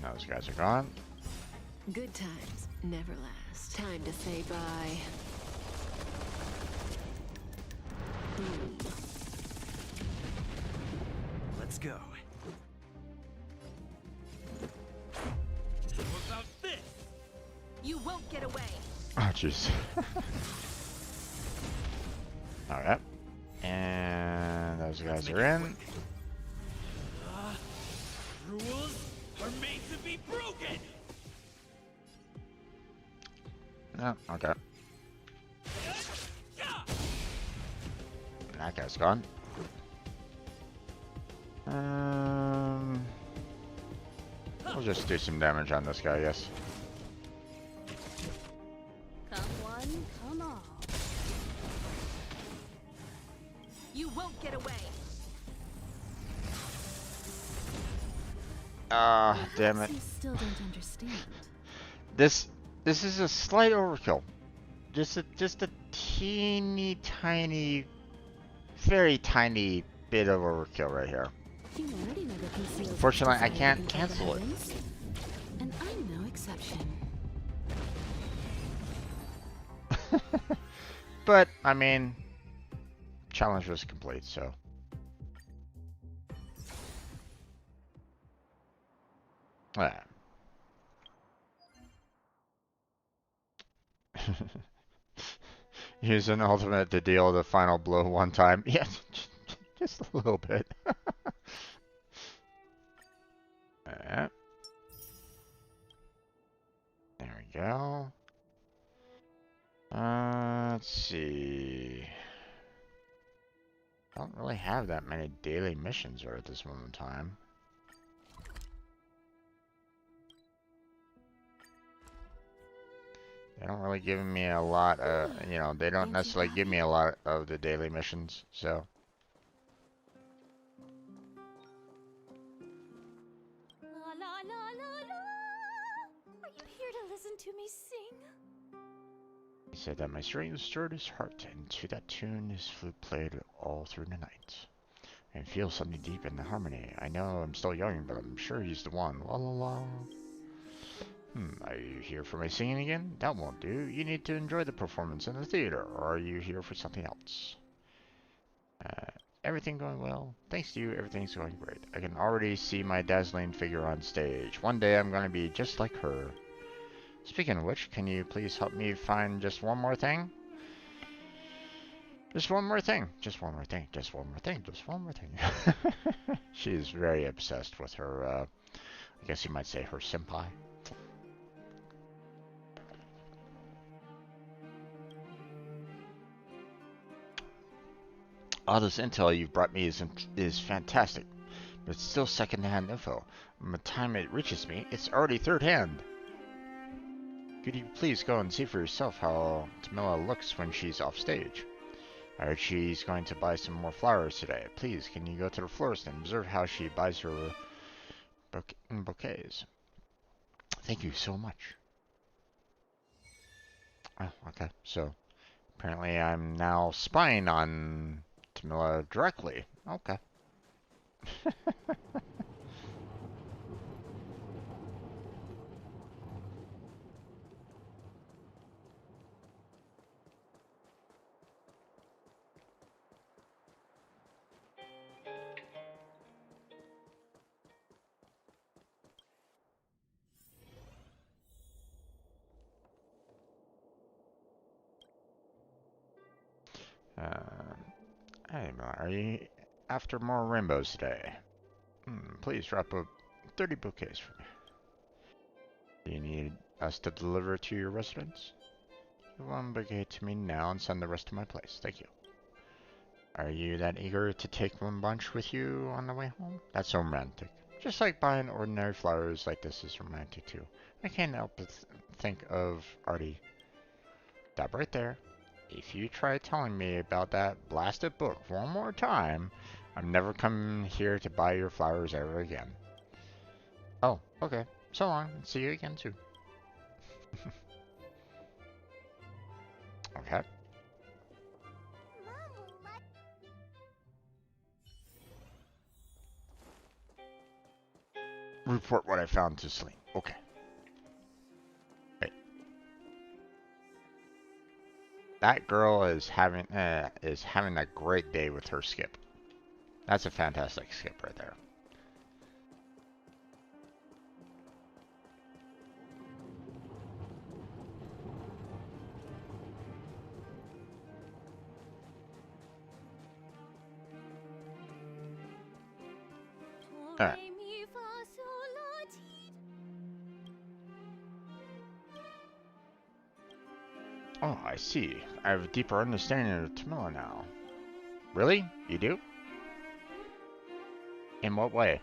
Now those guys are gone. Good times never last. Time to say bye. Let's go. How about this? You won't get away. Oh, jeez. Alright. And those guys are in. Rules are made to be broken! No, okay. That guy's gone. We'll just do some damage on this guy, I guess. Come one, come all. You won't get away. Ah, damn it. You still don't understand. This is a slight overkill. Just a teeny tiny, very tiny bit of overkill right here. Humanity never conceals its Fortunately, I desire to can't control the cancel it. heavens. And I'm no exception. But I mean, challenge was complete, so. Ah. Use an ultimate to deal the final blow one time. Yeah, just a little bit. Alright. There we go. Let's see. I don't really have that many daily missions right at this moment in time. They don't really give me a lot of, you know, they don't necessarily give me a lot of the daily missions, so. La la la la la. Are Here to listen to me sing. He said that my strings stirred his heart, and to that tune his flute played all through the night. And feel something deep in the harmony. I know I'm still young, but I'm sure he's the one. La la la. Are you here for my singing again? That won't do. You need to enjoy the performance in the theater, or are you here for something else? Everything going well? Thanks to you, everything's going great. I can already see my dazzling figure on stage. One day I'm going to be just like her. Speaking of which, can you please help me find just one more thing? Just one more thing. Just one more thing. Just one more thing. Just one more thing. She's very obsessed with her, I guess you might say her senpai. All this intel you've brought me is fantastic, but it's still second-hand info. By the time it reaches me, it's already third-hand. Could you please go and see for yourself how Tamila looks when she's off stage? I heard she's going to buy some more flowers today. Please, can you go to the florist and observe how she buys her bouquets? Thank you so much. Oh, okay. So, apparently I'm now spying on Tamila directly. Okay. Hey, are you after more rainbows today? Please drop a 30 bouquets for me. Do you need us to deliver to your residence? Give one bouquet to me now and send the rest to my place. Thank you. Are you that eager to take one bunch with you on the way home? That's so romantic. Just like buying ordinary flowers like this is romantic too. I can't help but think of Artie. Stop right there. If you try telling me about that blasted book one more time, I'm never coming here to buy your flowers ever again. Oh, okay. So long. See you again soon. Okay. Report what I found to Celine. Okay. Wait. That girl is having a great day with her skip. That's a fantastic skip right there. Alright. Oh, I see. I have a deeper understanding of Tamila now. Really? You do? In what way?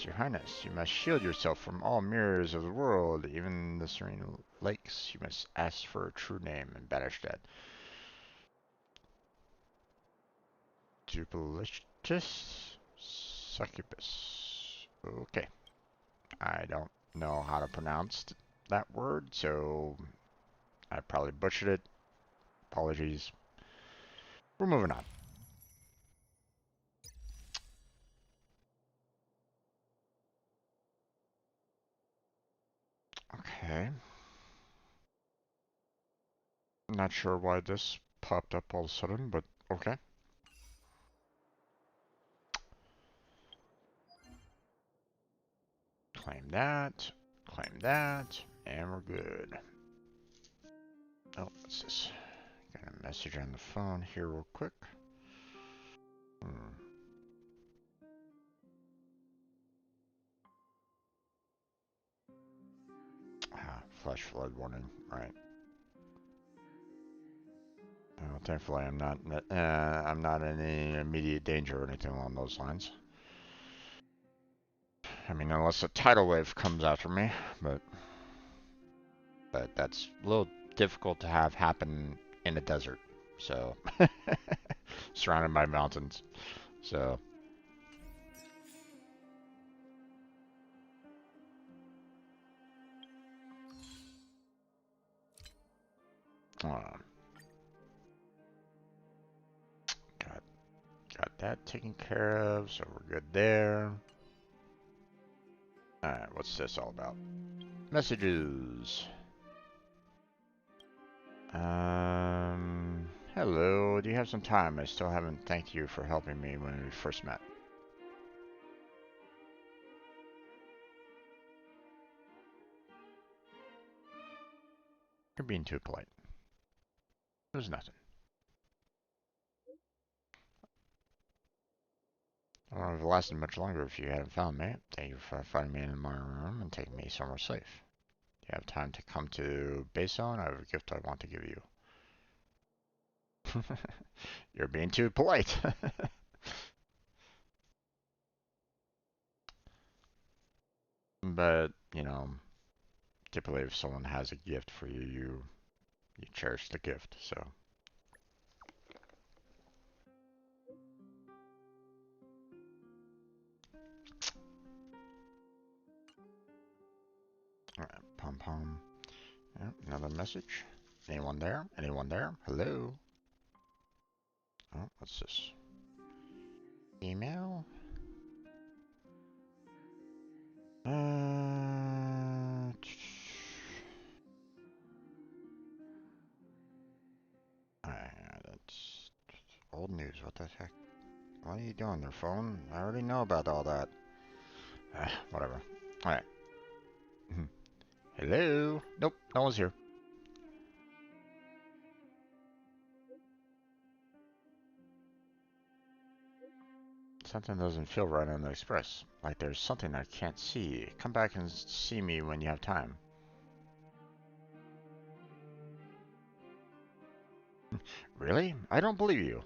Your Highness, you must shield yourself from all mirrors of the world, even the serene lakes. You must ask for a true name and banish that. Duplicitous succubus. Okay. I don't know how to pronounce that word, so I probably butchered it. Apologies. We're moving on. Okay. Not sure why this popped up all of a sudden, but okay. Claim that, and we're good. Oh, what's this? Got a message on the phone here real quick. Flash flood warning, right. Thankfully I'm not in any immediate danger or anything along those lines. I mean, unless a tidal wave comes after me, but that's a little difficult to have happen in a desert. So, surrounded by mountains. So, Uh, got that taken care of, so we're good there. Alright, what's this all about? Messages. Hello, do you have some time? I still haven't thanked you for helping me when we first met. You're being too polite. There's nothing. I wouldn't have lasted much longer if you hadn't found me. Thank you for finding me in my room and taking me somewhere safe. Do you have time to come to Base Zone? I have a gift I want to give you. You're being too polite. But, you know, typically if someone has a gift for you, you cherish the gift, so. Alright, pom pom. Yep, another message. Anyone there? Anyone there? Hello? Oh, what's this? Email? That's old news. What the heck? What are you doing there, phone? I already know about all that. Whatever. Alright. Hello? Nope, no one's here. Something doesn't feel right on the express. Like there's something I can't see. Come back and see me when you have time. Really? I don't believe you.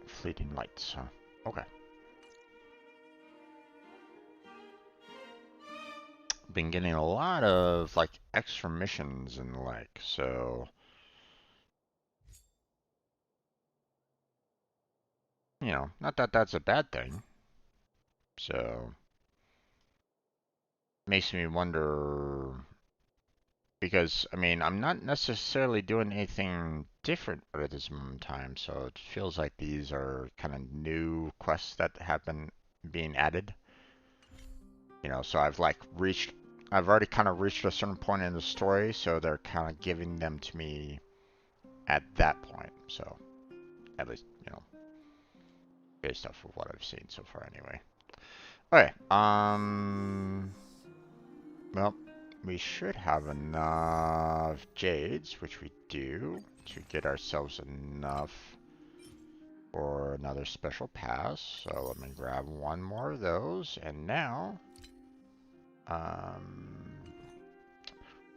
Fleeting lights, huh? Okay. Been getting a lot of like extra missions and like, so you know, not that that's a bad thing. So makes me wonder because I mean I'm not necessarily doing anything different at this moment in time, so it feels like these are kind of new quests that have been being added. You know, so I've already kind of reached a certain point in the story, so they're kind of giving them to me at that point. So at least, you know, based off of what I've seen so far anyway. Okay, well, we should have enough jades, which we do, to get ourselves enough for another special pass. So let me grab one more of those, and now,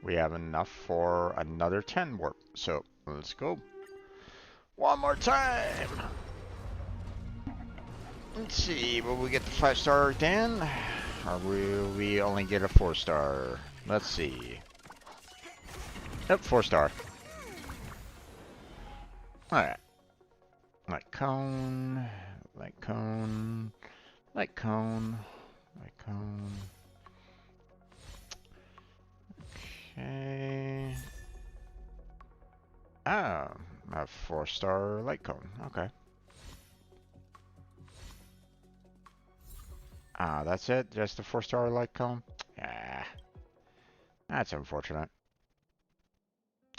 we have enough for another 10 warp. So let's go. One more time. Let's see, will we get the 5-star again? Or will we only get a 4-star? Let's see. Yep, 4-star. Alright. Light cone. Light cone. Light cone. Light cone. Okay. Ah, a 4-star light cone. Okay. Ah, that's it? Just a 4-star light cone? Yeah. That's unfortunate.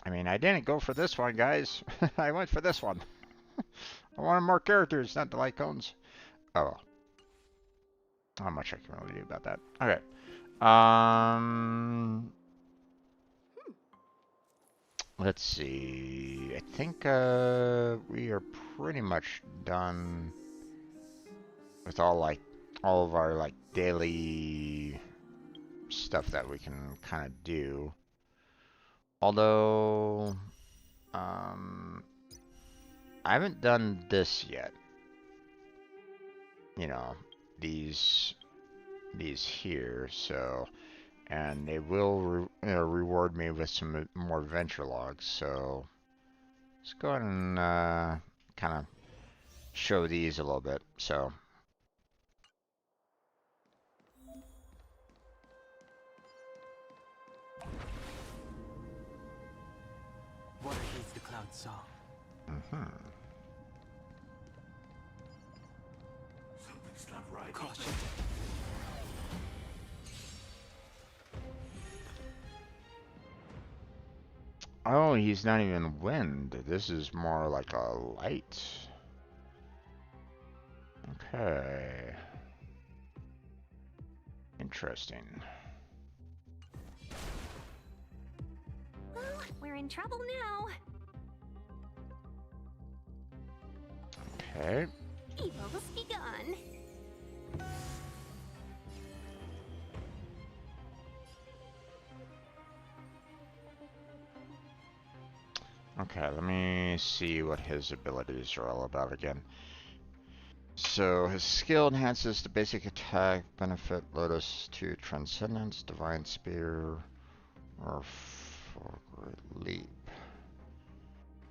I mean, I didn't go for this one, guys. I went for this one. I wanted more characters, not the light cones. Oh well. Not much I can really do about that. Okay. Let's see. I think we are pretty much done with all of our like daily stuff that we can kind of do. Although I haven't done this yet. You know, these here, so and they will reward me with some more venture logs. So let's go ahead and kind of show these a little bit. So Water heeds the cloud's song. mhm. Something's not right. Caution. Oh, he's not even wind. This is more like a light. Okay. Interesting. Well, we're in trouble now. Okay. Evil's begun. Okay, let me see what his abilities are all about again. So his skill enhances the basic attack benefit Lotus to Transcendence, Divine Spear, or Forward Leap.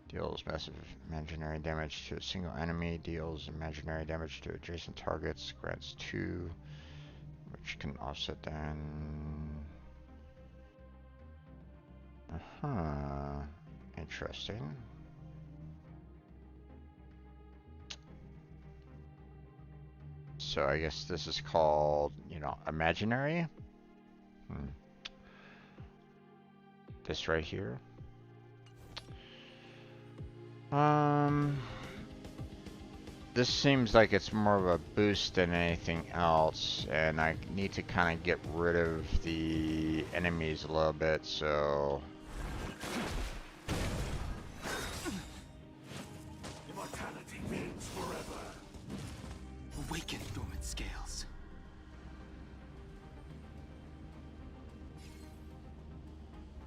Deals massive imaginary damage to a single enemy, deals imaginary damage to adjacent targets, grants 2, which can offset then. Uh-huh. Interesting. So I guess this is called, imaginary. This right here. This seems like it's more of a boost than anything else, and I need to kind of get rid of the enemies a little bit, so... Immortality means forever. Awaken dormant scales.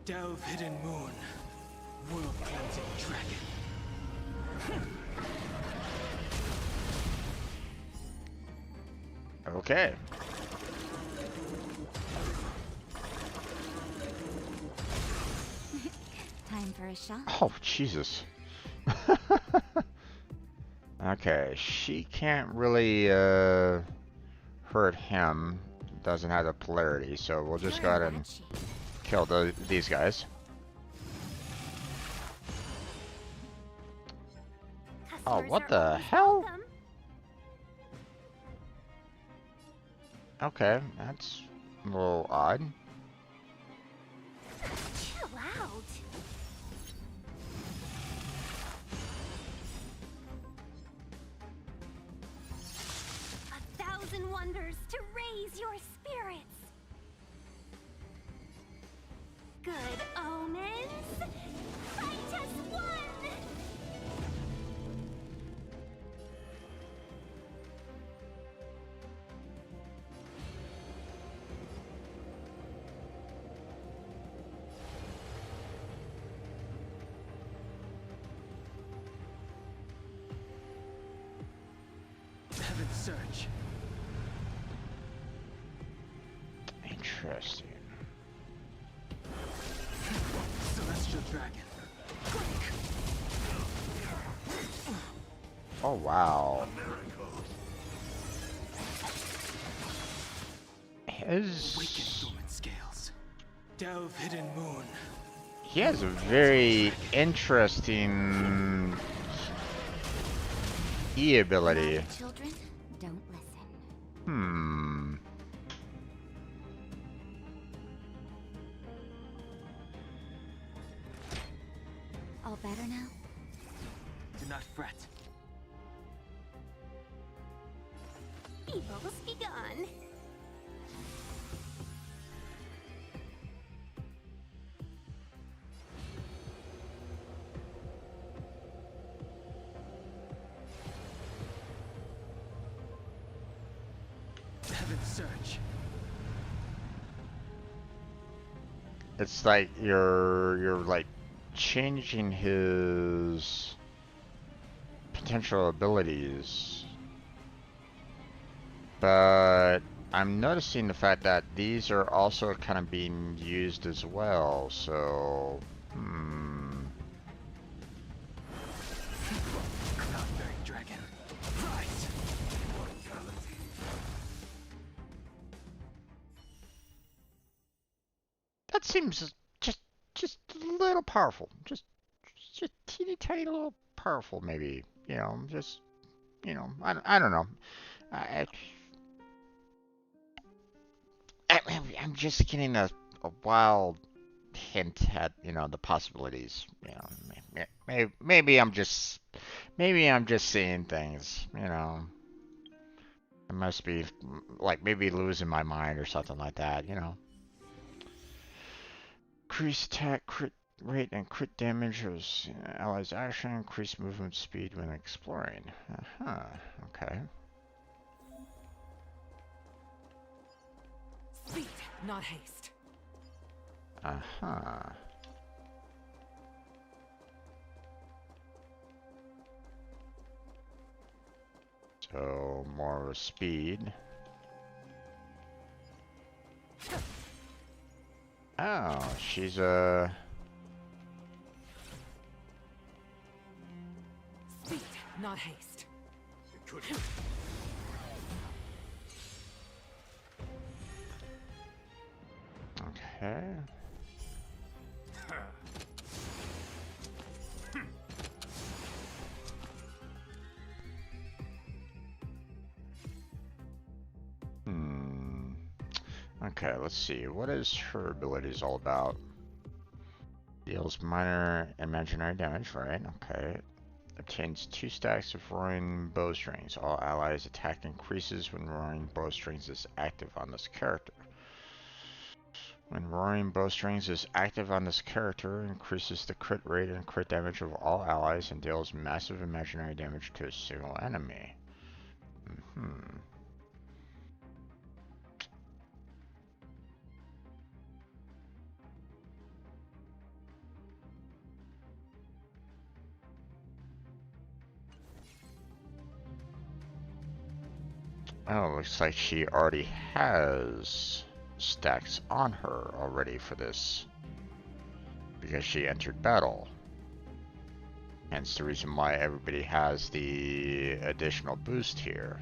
Delve hidden moon. World cleansing dragon. Okay. Time for a shot. Oh, Jesus. Okay, she can't really, hurt him. Doesn't have the polarity, so we'll just go ahead and kill these guys. Oh, what the hell? Okay, that's a little odd. Chill out. A thousand wonders to raise your spirits. Good omens. Fight as one. Heaven's Search. Interesting. Celestial dragon. Oh, wow. Awaken His... dormant scales. Delve hidden moon. He has a very interesting E ability. Children, don't listen. Hmm. All better now? Do not fret. Evil's begun. Heaven's Search. It's like you're like changing his potential abilities. But I'm noticing the fact that these are also kind of being used as well, so Cloud-bearing dragon. that seems just a little powerful. Just teeny tiny little powerful, maybe. Just I don't know. I, I'm just getting a wild hint at the possibilities. Maybe I'm just seeing things. I must be like maybe losing my mind or something like that. Increase attack, crit rate, and crit damage as allies' action. Increase movement speed when exploring. Uh-huh. Okay. Speed, not haste. Uh-huh. So more speed. Oh, she's a... Speed, not haste. It could Okay. Okay, let's see. What is her abilities all about? Deals minor imaginary damage, right? Okay. Obtains 2 stacks of roaring bowstrings. All allies' attack increases when roaring bowstrings is active on this character. When roaring bowstrings is active on this character, increases the crit rate and crit damage of all allies and deals massive imaginary damage to a single enemy. Oh, looks like she already has stacks on her already for this. Because she entered battle. Hence the reason why everybody has the additional boost here.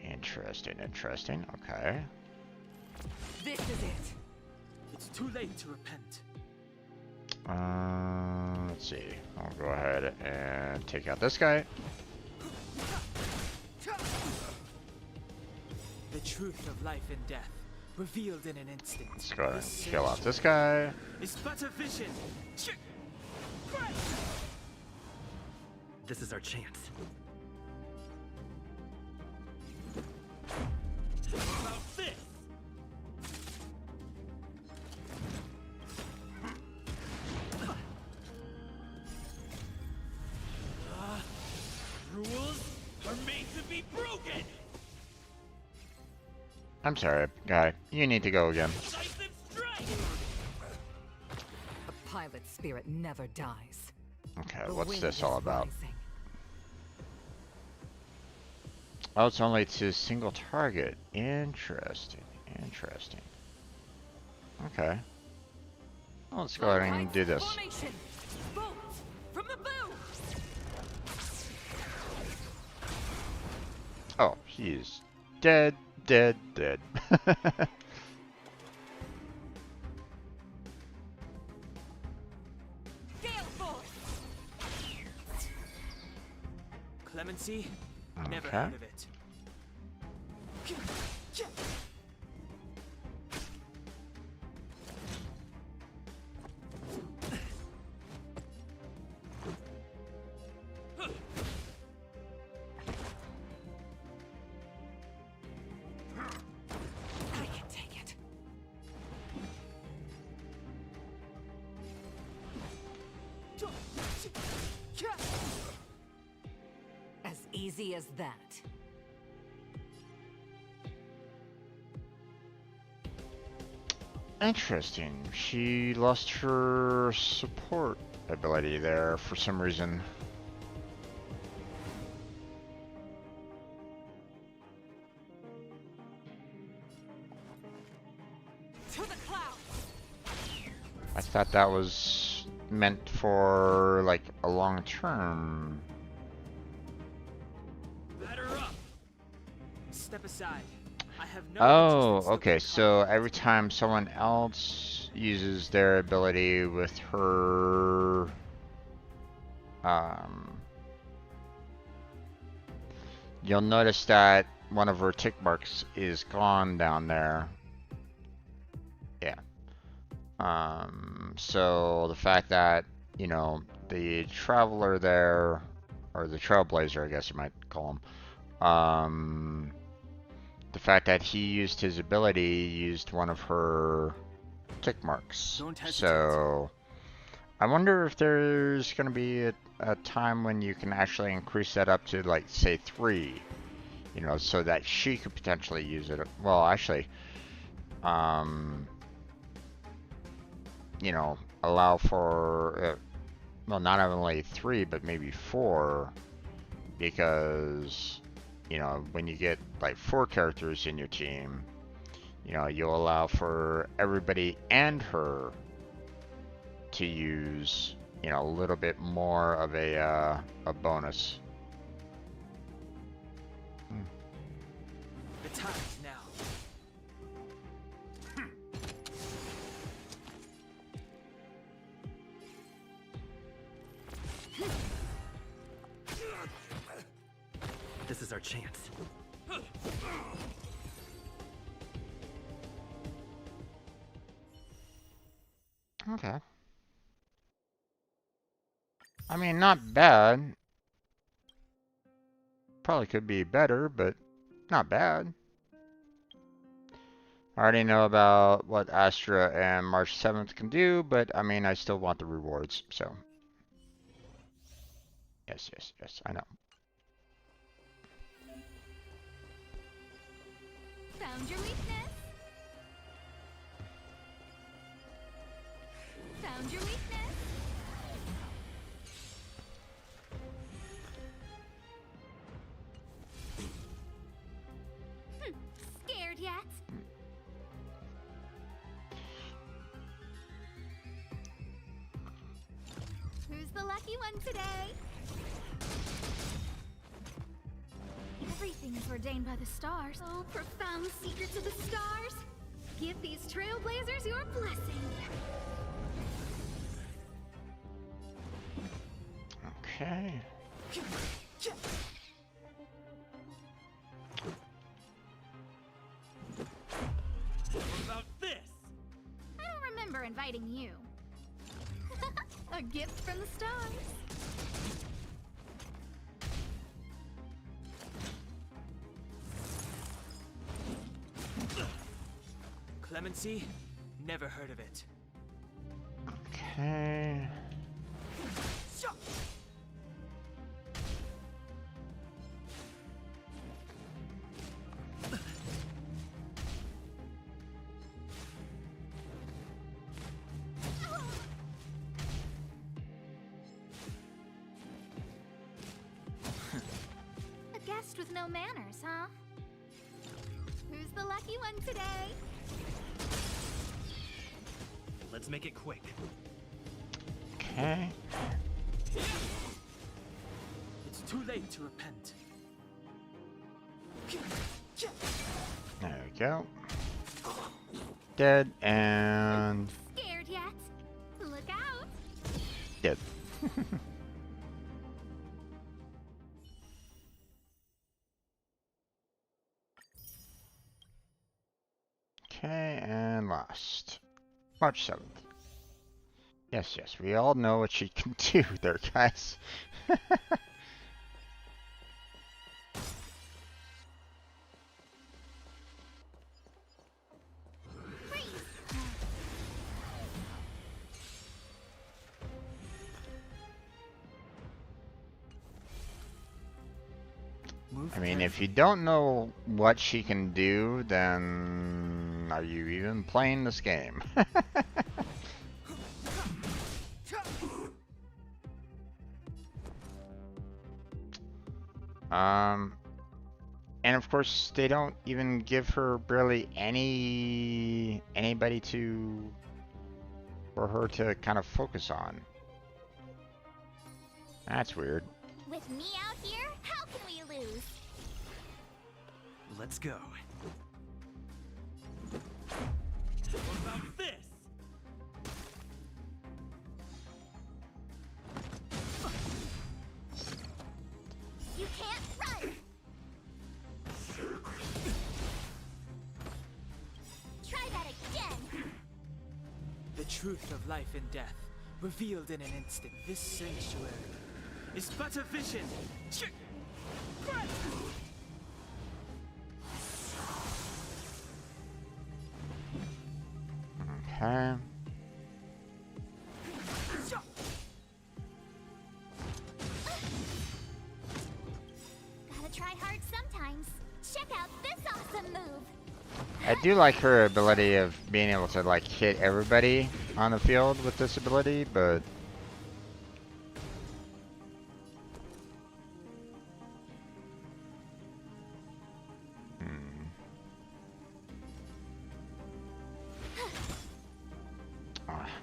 Interesting, interesting. Okay. This is it. It's too late to repent. Let's see. I'll go ahead and take out this guy. The truth of life and death, revealed in an instant. Let's go ahead and kill off this guy. It's but a vision. This is our chance. How about this? Rules are made to be broken. I'm sorry, guy. You need to go again. Decisive strike. A pilot's spirit never dies. Okay, The what's wind this is all about? rising. Oh, it's only to single target. Interesting. Interesting. Okay. Well, let's go ahead and do this. Formation. Bolt from the boom. Oh, he's dead, dead, dead. Gale force. Clemency? Never Okay. heard of it. I can take it. As easy as that. Interesting. She lost her support ability there for some reason. To the clouds. I thought that was meant for like a long term. Batter up. Step aside. I have no Oh, interest in okay. looking So every time someone else uses their ability with her you'll notice that one of her tick marks is gone down there. Yeah. So the fact that, you know, the traveler there, or the trailblazer, I guess you might call him, the fact that he used his ability used one of her tick marks. Don't hesitate. So I wonder if there's going to be a time when you can actually increase that up to, like, say 3, you know, so that she could potentially use it. Well, actually, you know, allow for, well, not only 3, but maybe 4, because, you know, when you get like 4 characters in your team, you know, you'll allow for everybody and her to use, you know, a little bit more of a bonus. The time is now. This is our chance. Okay. I mean, not bad. Probably could be better, but not bad. I already know about what Astra and March 7th can do, but I mean, I still want the rewards, so. Yes, yes, yes, I know. Found your weakness. Found your weakness. Scared yet? Who's the lucky one today? Everything is ordained by the stars. Oh, profound secrets of the stars. Give these trailblazers your blessing. Okay. What about this? I don't remember inviting you. A gift from the stars. Clemency? Never heard of it. Okay. A guest with no manners, huh? Who's the lucky one today? Let's make it quick. Okay. It's too late to repent. There we go. Dead and Scared yet? Look out! dead. Okay, and last. March 7th. Yes, yes, we all know what she can do there, guys. Freeze! Move I mean, carefully. if you don't know what she can do, then are you even playing this game? And of course, they don't even give her barely anybody for her to kind of focus on. That's weird. With me out here, how can we lose? Let's go. What about this? The truth of life and death, revealed in an instant. This sanctuary is but a vision. Okay. Gotta try hard sometimes. Check out this awesome move. I do like her ability of being able to like hit everybody on the field with this ability, but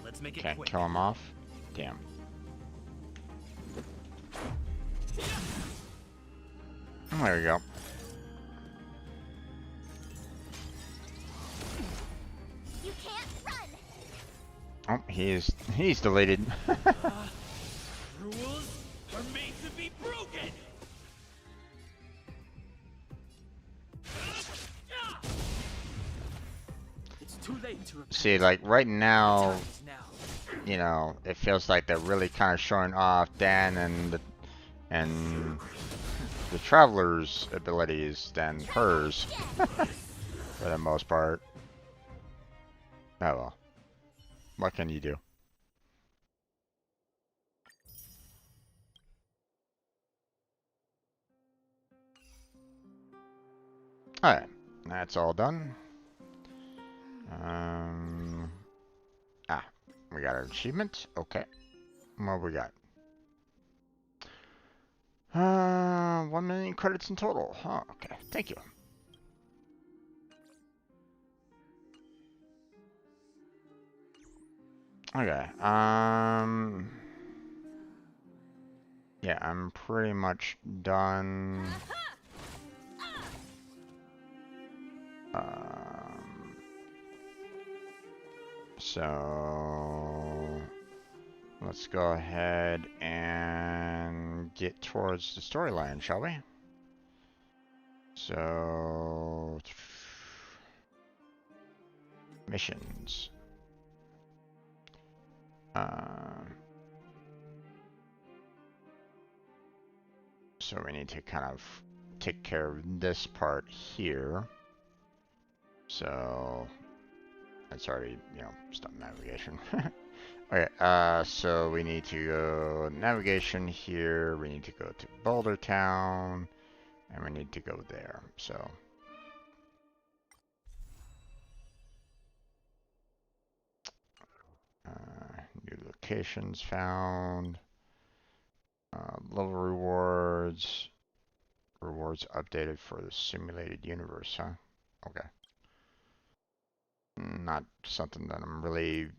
Let's make it can't quick. kill him off. Damn. There we go. You can't run. Oh, he's deleted. Rules are made to be broken. It's too late to repent. See, like right now, Time is now. you know, it feels like they're really kind of showing off Dan and the Traveler's abilities than hers, for the most part. Oh well. What can you do? Alright, that's all done. We got our achievement. Okay. What we got? 1 million credits in total. Huh, okay. Thank you. Okay. Yeah, I'm pretty much done. So let's go ahead and get towards the storyline, shall we? So missions. So we need to kind of take care of this part here. So it's already, you know, stop navigation. Okay, so we need to go navigation here. We need to go to Boulder Town, and we need to go there. So new locations found. Level rewards. Rewards updated for the simulated universe, huh? Okay. Not something that I'm really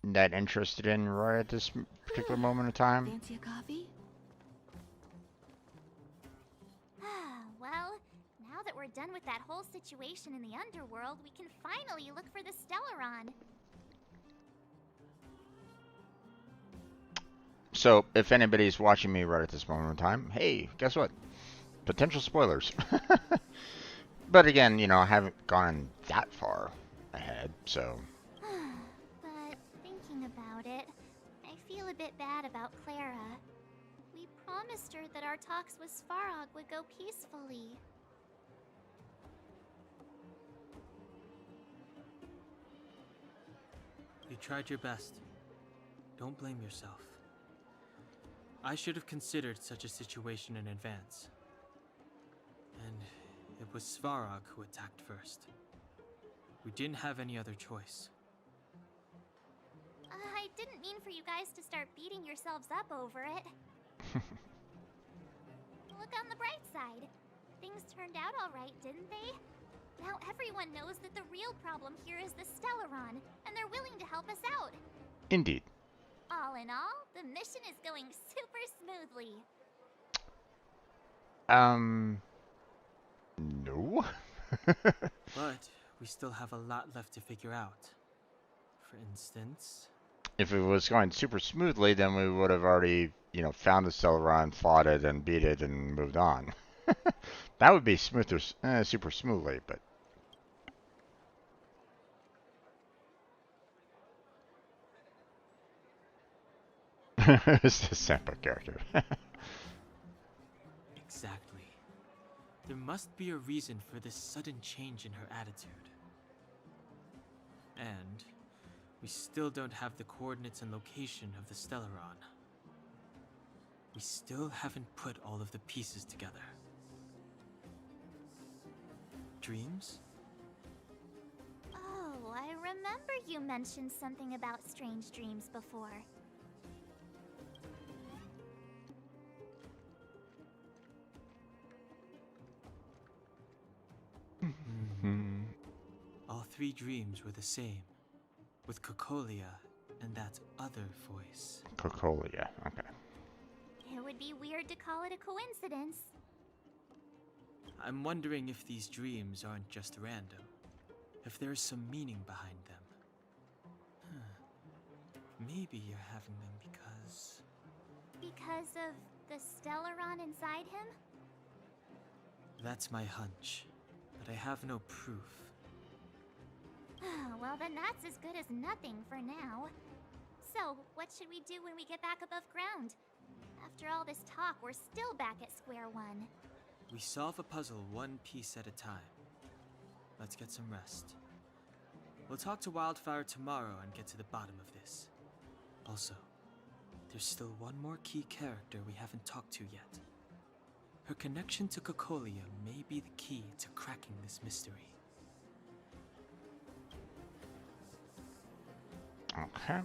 that interested in right at this particular moment in time. Fancy a coffee? Well, now that we're done with that whole situation in the underworld, we can finally look for the Stellaron. So, if anybody's watching me right at this moment in time, hey, guess what? Potential spoilers. But again, you know, I haven't gone that far ahead, so. But thinking about it, I feel a bit bad about Clara. We promised her that our talks with Svarog would go peacefully. You tried your best. Don't blame yourself. I should have considered such a situation in advance. And it was Svarog who attacked first. We didn't have any other choice. I didn't mean for you guys to start beating yourselves up over it. Look on the bright side. Things turned out all right, didn't they? Now everyone knows that the real problem here is the Stellaron, and they're willing to help us out. Indeed. All in all, the mission is going super smoothly. No. But we still have a lot left to figure out. For instance... If it was going super smoothly, then we would have already, you know, found the Stellaron, fought it, and beat it, and moved on. That would be smoother, super smoothly, but... Who's the sample character? Exactly. There must be a reason for this sudden change in her attitude. And we still don't have the coordinates and location of the Stellaron. We still haven't put all of the pieces together. Dreams? Oh, I remember you mentioned something about strange dreams before. Hmm. All three dreams were the same, with Cocolia and that other voice. Cocolia. Okay. It would be weird to call it a coincidence. I'm wondering if these dreams aren't just random, if there's some meaning behind them. Maybe you're having them because... Because of the Stellaron inside him? That's my hunch, but I have no proof. Well, then that's as good as nothing for now. So, what should we do when we get back above ground? After all this talk, we're still back at square one. We solve a puzzle one piece at a time. Let's get some rest. We'll talk to Wildfire tomorrow and get to the bottom of this. Also, there's still one more key character we haven't talked to yet. Her connection to Cocolia may be the key to cracking this mystery. Okay.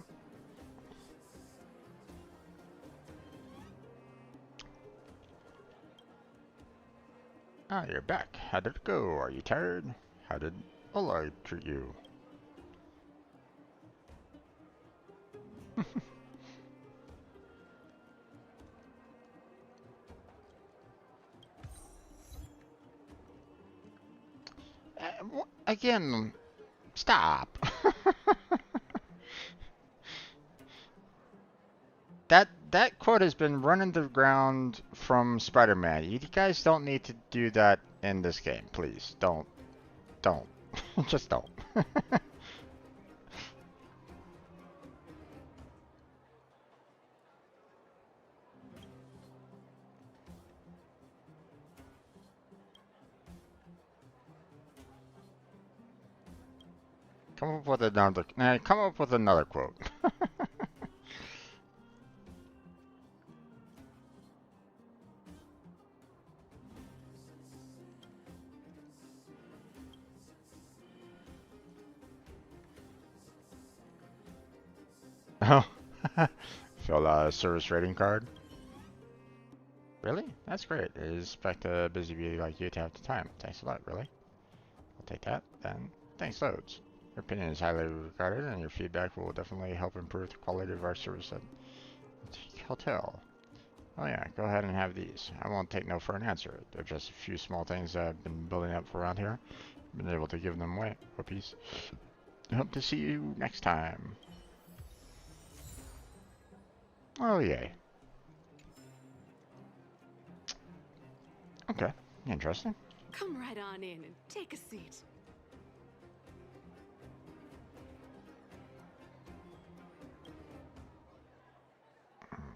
Ah, you're back. How did it go? Are you tired? How did Ola treat you? Again, stop. That quote has been running the ground from Spider-Man. You guys don't need to do that in this game, please. Don't. Just don't. Come up with another. Come up with another quote. Oh, fill out a service rating card. Really? That's great. I expect a busy bee like you to have the time. Thanks a lot, really. I'll take that, then. Thanks loads. Your opinion is highly regarded, and your feedback will definitely help improve the quality of our service at the hotel. Oh yeah, go ahead and have these. I won't take no for an answer. They're just a few small things that I've been building up around here. Been able to give them away. Whoopies. Hope to see you next time. Oh yay. Okay, interesting. Come right on in and take a seat.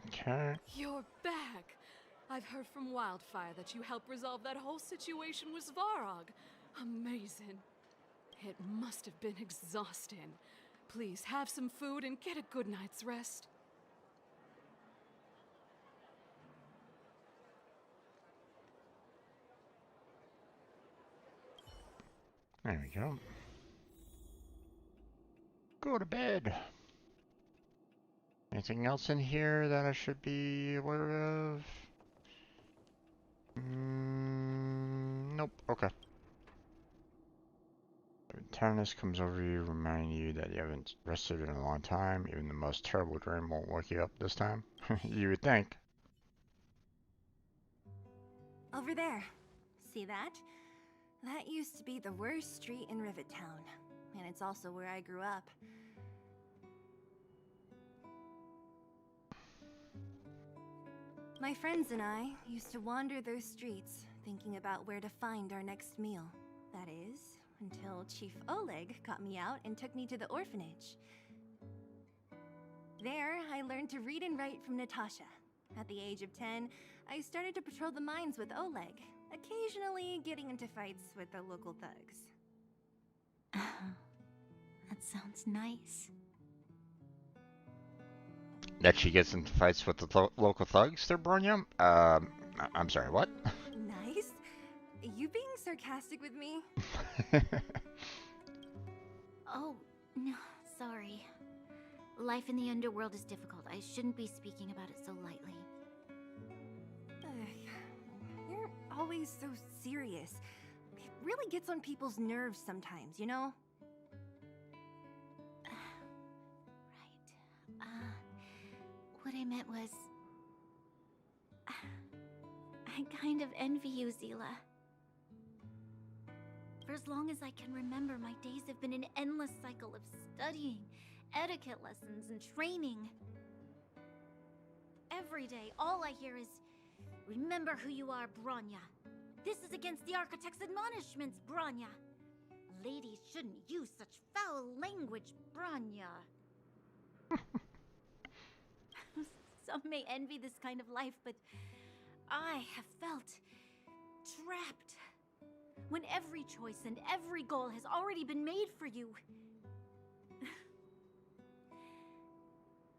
Okay. You're back. I've heard from Wildfire that you helped resolve that whole situation with Svarog. Amazing. It must have been exhausting. Please have some food and get a good night's rest. There we go. Go to bed. Anything else in here that I should be aware of? Nope. Okay. Tiredness comes over you, reminding you that you haven't rested in a long time. Even the most terrible dream won't wake you up this time. You would think. Over there. See that? That used to be the worst street in Rivet Town. And it's also where I grew up. My friends and I used to wander those streets, thinking about where to find our next meal. That is, until Chief Oleg got me out and took me to the orphanage. There, I learned to read and write from Natasha. At the age of 10, I started to patrol the mines with Oleg, occasionally getting into fights with the local thugs. That sounds nice. That she gets into fights with the local thugs there, Bronya? I'm sorry, what? Nice? You being sarcastic with me? Oh, no, sorry. Life in the underworld is difficult. I shouldn't be speaking about it so lightly. You're always so serious. It really gets on people's nerves sometimes, you know? Right. What I meant was... I kind of envy you, Zila. For as long as I can remember, my days have been an endless cycle of studying, etiquette lessons, and training. Every day, all I hear is, "Remember who you are, Bronya. This is against the Architect's admonishments, Bronya. Ladies shouldn't use such foul language, Bronya." Some may envy this kind of life, but I have felt trapped. When every choice and every goal has already been made for you. You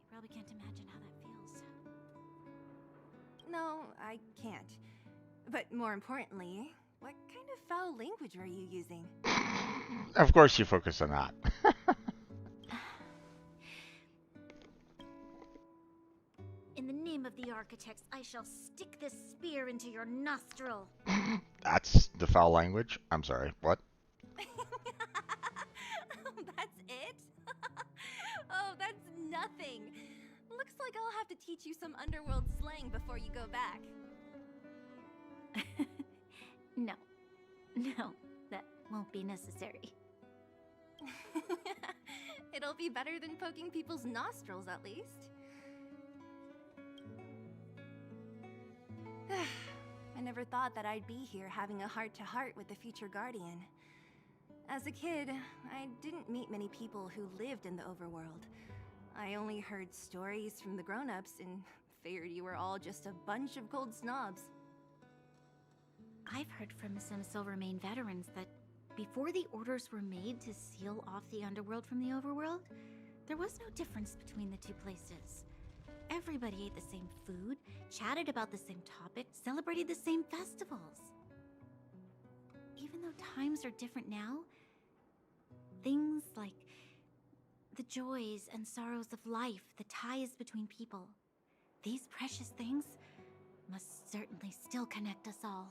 probably can't imagine how that feels. No, I can't. But more importantly, what kind of foul language are you using? Of course you focus on that. In the name of the Architects, I shall stick this spear into your nostril. That's the foul language? I'm sorry, what? That's it? Oh, that's nothing. Looks like I'll have to teach you some underworld slang before you go back. No, that won't be necessary. It'll be better than poking people's nostrils, at least. I never thought that I'd be here having a heart-to-heart with the future Guardian. As a kid, I didn't meet many people who lived in the overworld. I only heard stories from the grown-ups and figured you were all just a bunch of cold snobs. I've heard from some Silvermane veterans that before the orders were made to seal off the underworld from the overworld, there was no difference between the two places. Everybody ate the same food, chatted about the same topics, celebrated the same festivals. Even though times are different now, things like the joys and sorrows of life, the ties between people, these precious things must certainly still connect us all.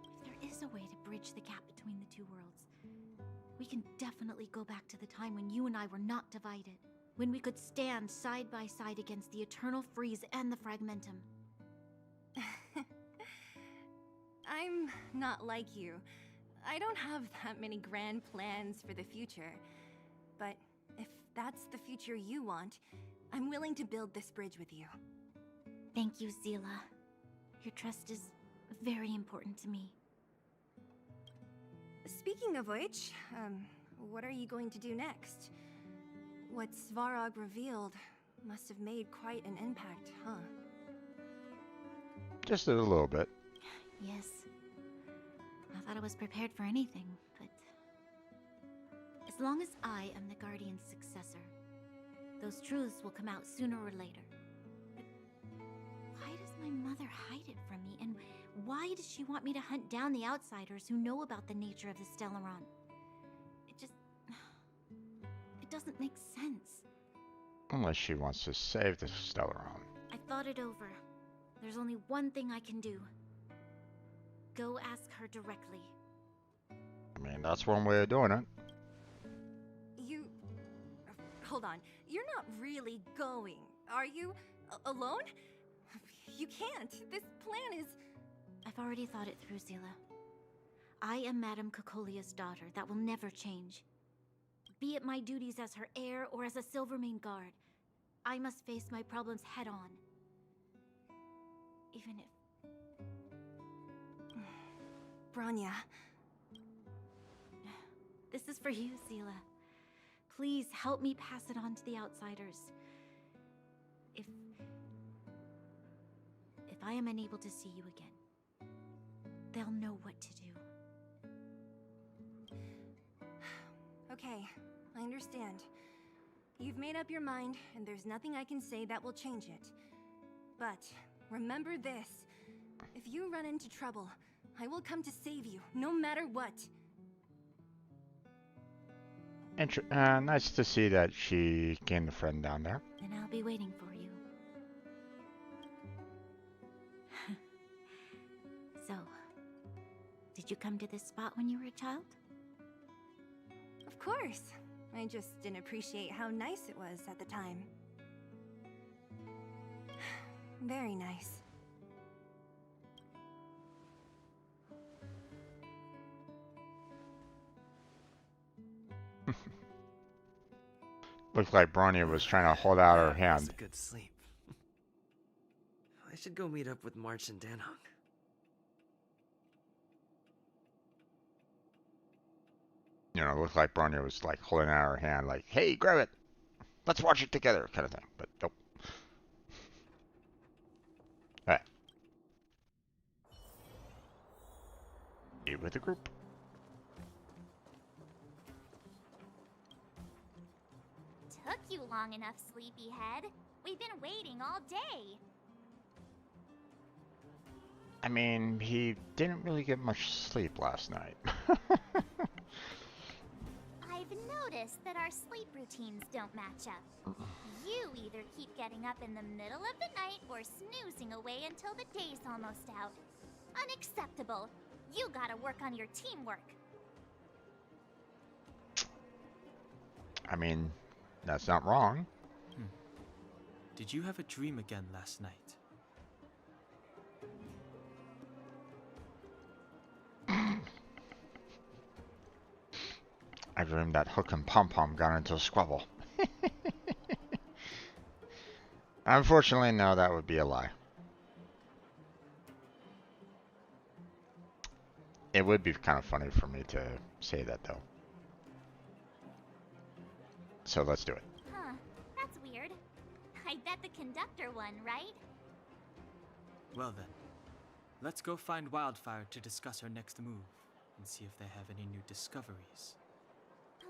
If there is a way to bridge the gap between the two worlds, we can definitely go back to the time when you and I were not divided. When we could stand side by side against the Eternal Freeze and the Fragmentum. I'm not like you. I don't have that many grand plans for the future. But if that's the future you want, I'm willing to build this bridge with you. Thank you, Zila. Your trust is very important to me. Speaking of which, what are you going to do next? What Svarog revealed must have made quite an impact, huh? Just a little bit. Yes. I thought I was prepared for anything, but... as long as I am the Guardian's successor, those truths will come out sooner or later. But why does my mother hide it from me? And why does she want me to hunt down the outsiders who know about the nature of the Stellaron? It doesn't make sense. Unless she wants to save the Stellaron. I thought it over. There's only one thing I can do. Go ask her directly. I mean, that's one way of doing it. Hold on. You're not really going, are you? Alone? You can't. This plan is... I've already thought it through, Zila. I am Madame Cocolia's daughter. That will never change. Be it my duties as her heir or as a Silvermane guard, I must face my problems head on. Even if... Bronya. This is for you, Zila. Please help me pass it on to the outsiders. If I am unable to see you again, they'll know what to do. Okay, I understand. You've made up your mind, and there's nothing I can say that will change it. But remember this. If you run into trouble, I will come to save you, no matter what. Nice to see that she gained a friend down there. Then I'll be waiting for you. So, did you come to this spot when you were a child? Of course. I just didn't appreciate how nice it was at the time. Very nice. Looked like Bronya was trying to hold out her hand. That's a good sleep. I should go meet up with March and Danhong. You know, it looked like Bronya was like holding out her hand, like, "Hey, grab it, let's watch it together," kind of thing. But nope. All right. Eat with the group. Took you long enough, sleepyhead. We've been waiting all day. I mean, he didn't really get much sleep last night. I've noticed that our sleep routines don't match up. You either keep getting up in the middle of the night or snoozing away until the day's almost out. Unacceptable. You gotta work on your teamwork. I mean, that's not wrong. Did you have a dream again last night? I dreamed that Hook and Pom Pom got into a squabble. Unfortunately, no, that would be a lie. It would be kind of funny for me to say that, though. So let's do it. Huh, that's weird. I bet the conductor won, right? Well then, let's go find Wildfire to discuss our next move and see if they have any new discoveries.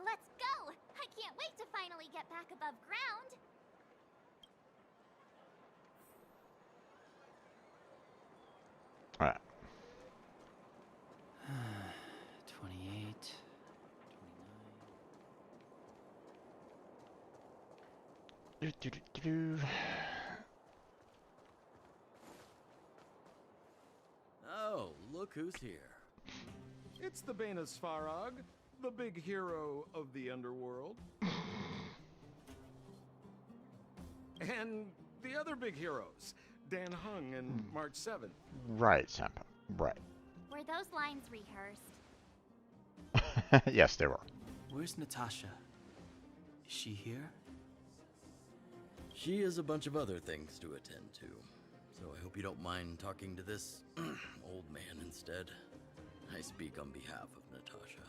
Let's go! I can't wait to finally get back above ground! Alright. 28, 29. Oh, look who's here. It's the Bane of Svarog, the big hero of the underworld. And the other big heroes, Dan Hung and March 7th. Right, Sampa. Right. Were those lines rehearsed? Yes, they were. Where's Natasha? Is she here? She has a bunch of other things to attend to, so I hope you don't mind talking to this old man instead. I speak on behalf of Natasha.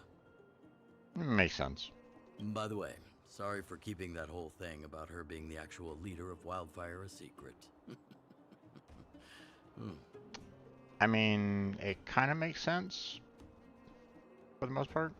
Makes sense. By the way, sorry for keeping that whole thing about her being the actual leader of Wildfire a secret. I mean, it kind of makes sense for the most part.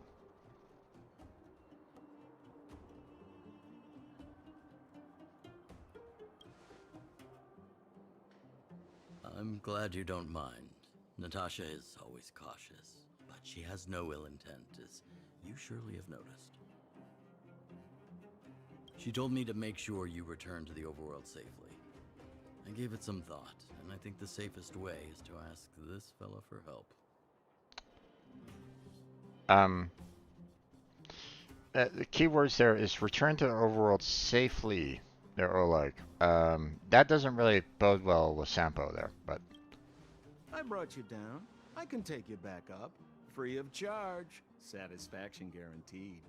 I'm glad you don't mind. Natasha is always cautious, but she has no ill intent, as you surely have noticed. She told me to make sure you return to the overworld safely. I gave it some thought, and I think the safest way is to ask this fella for help. The key words there is return to the overworld safely. There, or like, that doesn't really bode well with Sampo there, but. I brought you down. I can take you back up. Free of charge. Satisfaction guaranteed.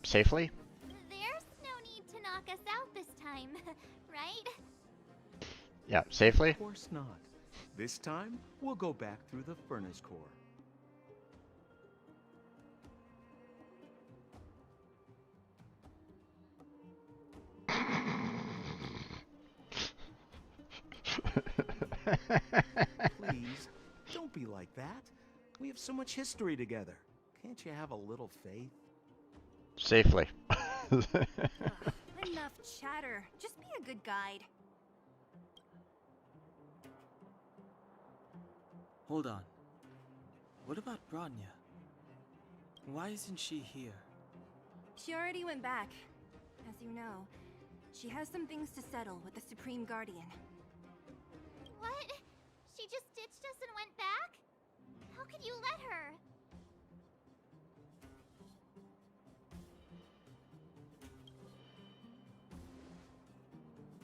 Safely? There's no need to knock us out this time, right? Yeah, safely? Of course not. This time, we'll go back through the furnace core. Please, don't be like that. We have so much history together. Can't you have a little faith? Safely. Ugh, enough chatter. Just be a good guide. Hold on. What about Bronya? Why isn't she here? She already went back. As you know, she has some things to settle with the Supreme Guardian. What? She just ditched us and went back? How could you let her?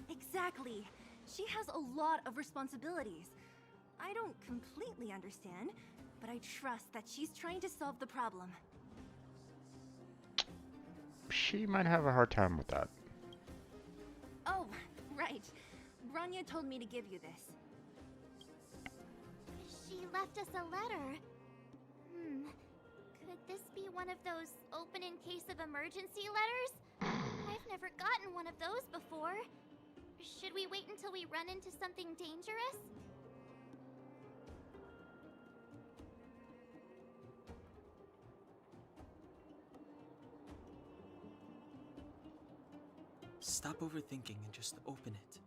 Exactly. She has a lot of responsibilities. I don't completely understand, but I trust that she's trying to solve the problem. She might have a hard time with that. Oh, right. Bronya told me to give you this. She left us a letter. Could this be one of those open in case of emergency letters? I've never gotten one of those before. Should we wait until we run into something dangerous? Stop overthinking and just open it.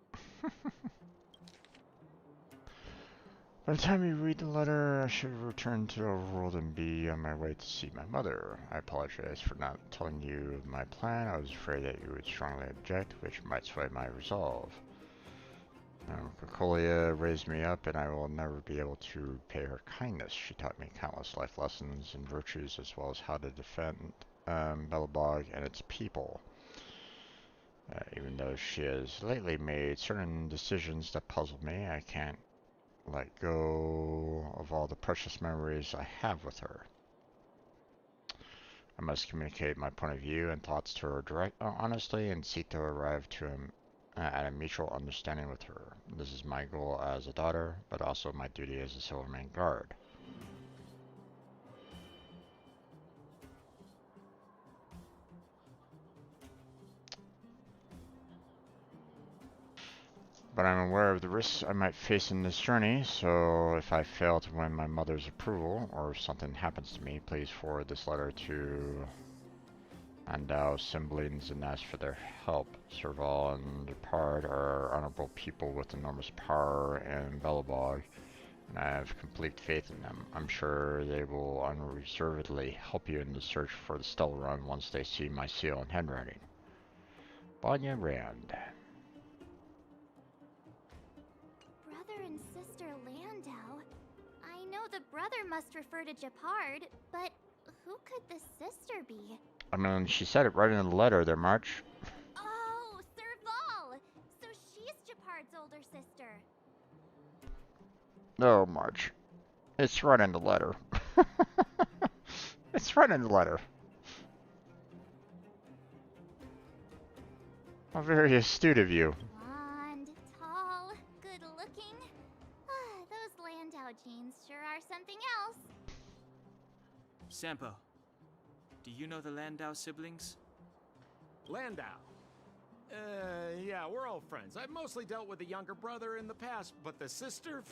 By the time you read the letter, I should return to the overworld and be on my way to see my mother. I apologize for not telling you of my plan. I was afraid that you would strongly object, which might sway my resolve. Cocolia raised me up, and I will never be able to pay her kindness. She taught me countless life lessons and virtues, as well as how to defend Belobog and its people. Even though she has lately made certain decisions that puzzle me, I can't let go of all the precious memories I have with her. I must communicate my point of view and thoughts to her honestly and seek to arrive at a mutual understanding with her. This is my goal as a daughter, but also my duty as a Silverman guard. But I'm aware of the risks I might face in this journey, so if I fail to win my mother's approval, or if something happens to me, please forward this letter to Andal's siblings and ask for their help. Serval and Depard are honorable people with enormous power in Belobog, and I have complete faith in them. I'm sure they will unreservedly help you in the search for the Stellar Run once they see my seal and handwriting. Bronya Rand. Brother and sister Landau. I know the brother must refer to Japard, but who could the sister be? I mean, she said it right in the letter there, March. Oh, Serval! So she's Japard's older sister. No, March. It's right in the letter. It's right in the letter. How very astute of you. Blonde, tall, good looking. Those Landau genes sure are something else. Sampo, do you know the Landau siblings? Landau. Yeah, we're old friends. I've mostly dealt with the younger brother in the past, but the sister,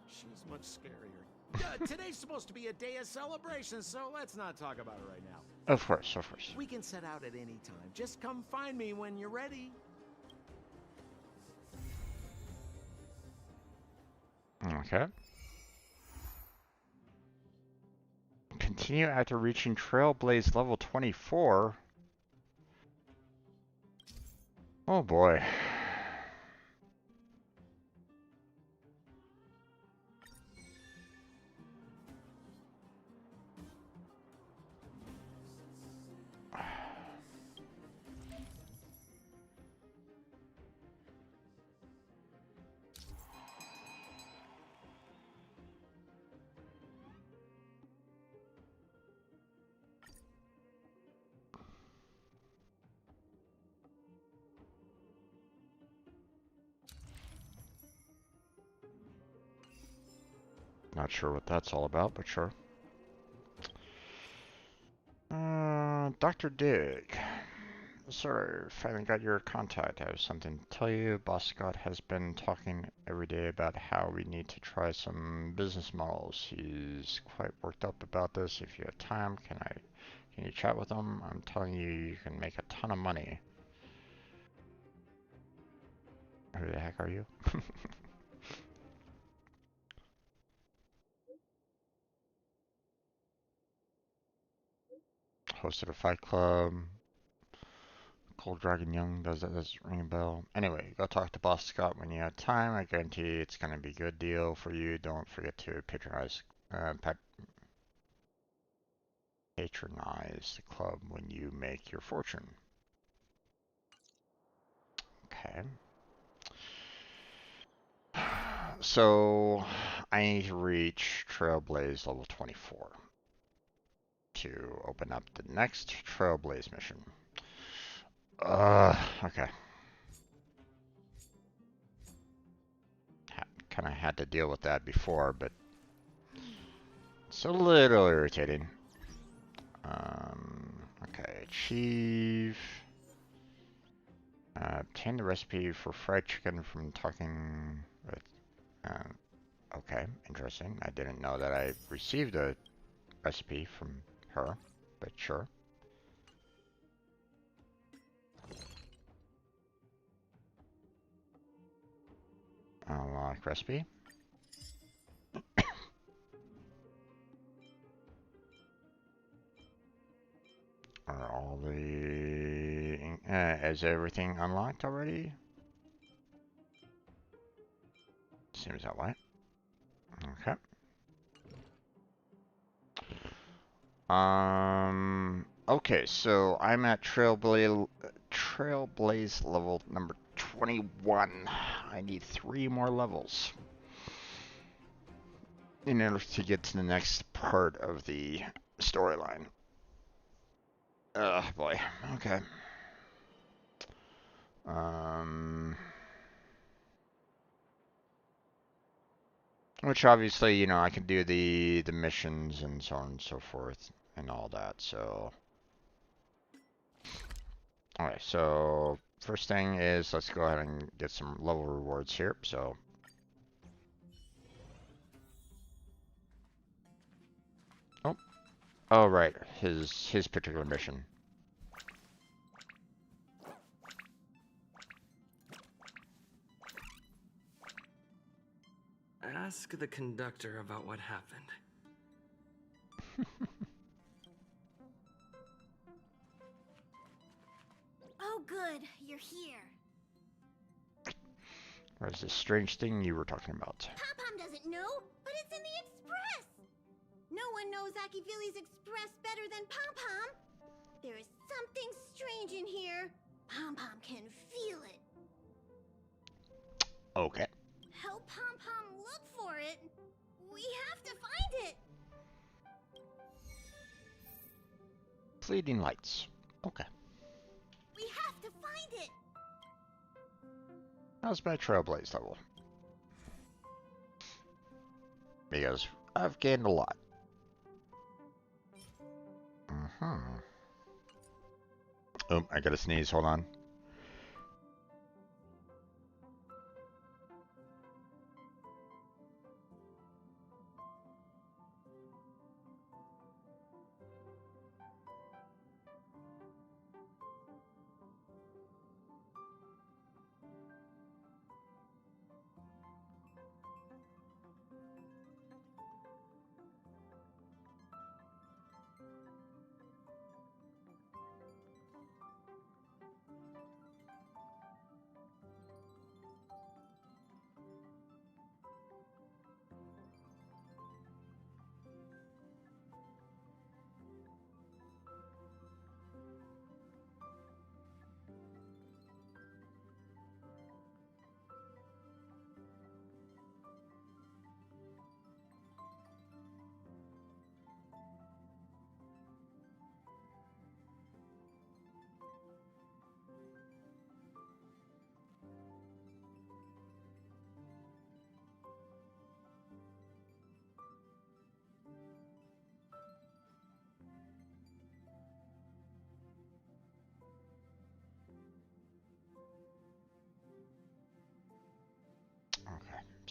she's much scarier. Today's supposed to be a day of celebration, so let's not talk about it right now. Of course, of course. We can set out at any time. Just come find me when you're ready. Okay. Continue after reaching Trailblaze level 24. Oh boy. Not sure what that's all about, but sure. Dr. Dig. Sir, finally got your contact. I have something to tell you. Boss Scott has been talking every day about how we need to try some business models. He's quite worked up about this. If you have time, can you chat with him? I'm telling you, you can make a ton of money. Who the heck are you? Hosted a fight club. Cold Dragon Young, does ring a bell? Anyway, go talk to Boss Scott when you have time. I guarantee it's gonna be a good deal for you. Don't forget to patronize the club when you make your fortune. Okay. So I need to reach Trailblaze level 24 to open up the next Trailblaze mission. Okay. Kind of had to deal with that before, but it's a little irritating. Okay, achieve. Obtain the recipe for fried chicken from talking with. Okay, interesting. I didn't know that I received a recipe from her, but sure. Unlock recipe. Are all the... is everything unlocked already? Seems that way. Okay. Okay, so I'm at Trailblaze level number 21. I need 3 more levels in order to get to the next part of the storyline. Boy. Okay. Which obviously, you know, I can do the missions and so on and so forth and all that, so. Alright, so first thing is let's go ahead and get some level rewards here, so. Oh, right, his particular mission. Ask the conductor about what happened. Oh, good, you're here. What is this strange thing you were talking about? Pom-Pom doesn't know, but it's in the Express. No one knows Akivili's Express better than Pom-Pom. There is something strange in here. Pom-Pom can feel it. Okay. Help Pom-Pom look for it. We have to find it. Fleeting lights. Okay. We have to find it. How's my Trailblaze level? Because I've gained a lot. Oh, I gotta sneeze, hold on.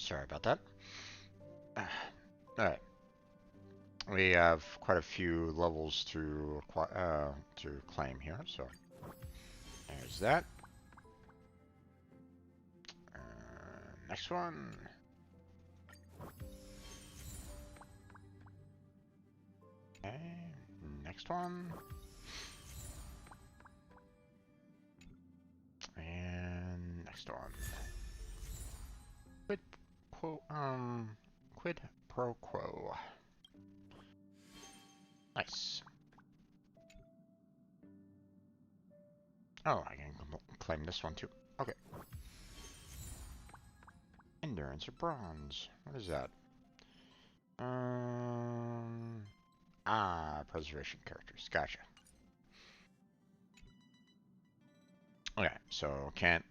Sorry about that. Alright. We have quite a few levels to claim here, so there's that. Next one. Okay, next one. And next one. Quid pro quo. Nice. Oh, I can claim this one too. Okay. Endurance or bronze. What is that? Preservation characters. Gotcha. Okay, so can't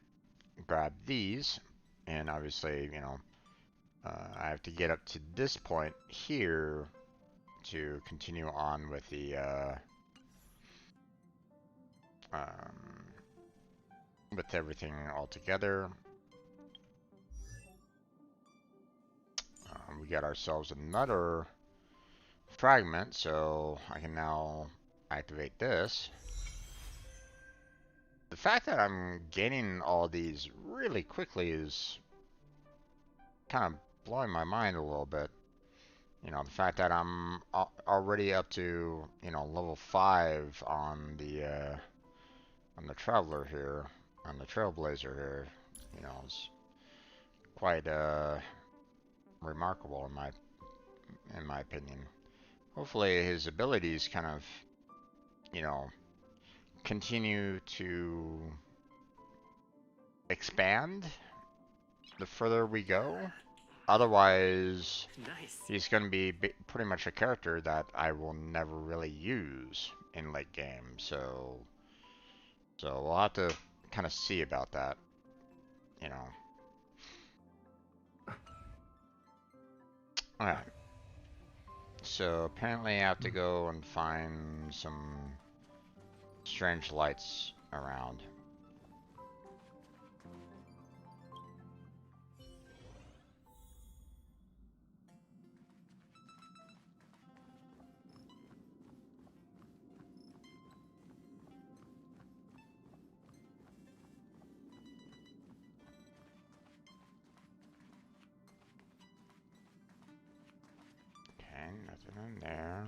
grab these, and obviously, you know, I have to get up to this point here to continue on with the with everything all together. We got ourselves another fragment, so I can now activate this. The fact that I'm gaining all these really quickly is kind of blowing my mind a little bit. You know, the fact that I'm already up to, you know, level 5 on the Traveler here, on the Trailblazer here, you know, is quite remarkable in my opinion. Hopefully his abilities kind of, you know, continue to expand the further we go. Otherwise, he's going to be pretty much a character that I will never really use in late game. So we'll have to kind of see about that, you know. Alright. So apparently I have to go and find some strange lights around. Okay, nothing in there.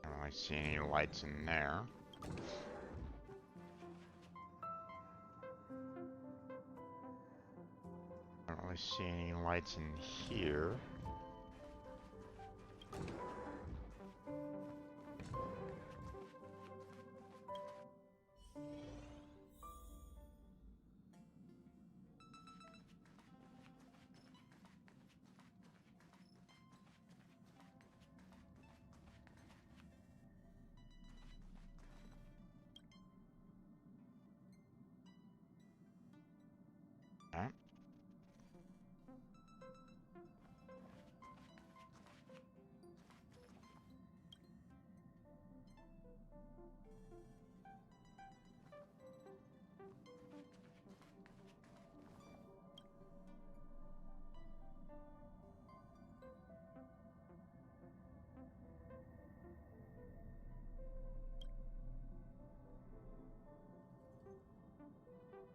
I don't really see any lights in there. I don't really see any lights in here. Okay.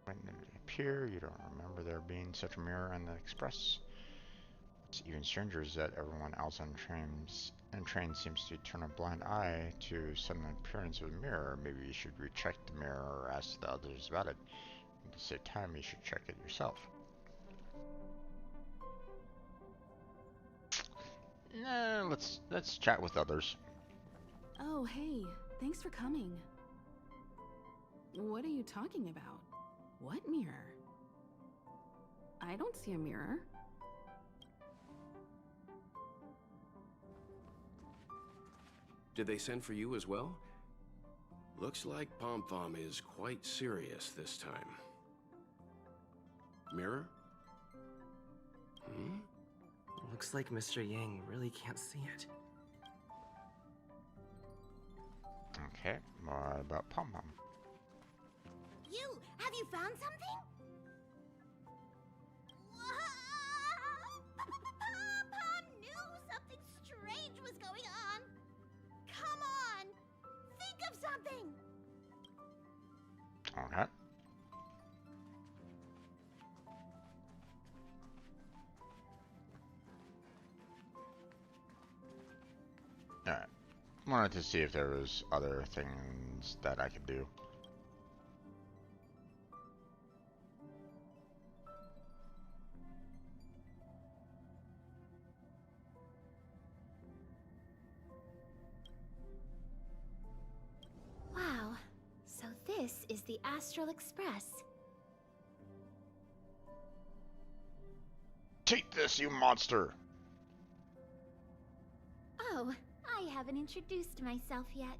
When did it appear? You don't remember there being such a mirror on the Express? What's even stranger is that everyone else on train seems to turn a blind eye to sudden appearance of a mirror. Maybe you should recheck the mirror or ask the others about it. And to save time, you should check it yourself. Nah, let's chat with others. Oh, hey. Thanks for coming. What are you talking about? What mirror? I don't see a mirror. Did they send for you as well? Looks like Pom Pom is quite serious this time. Mirror? Hmm? Looks like Mr. Yang really can't see it. Okay, more about Pom Pom. Have you found something? Pom knew something strange was going on. Come on, think of something. Okay. Alright. Wanted to see if there was other things that I could do. Wow, so this is the Astral Express. Take this, you monster! Oh, I haven't introduced myself yet.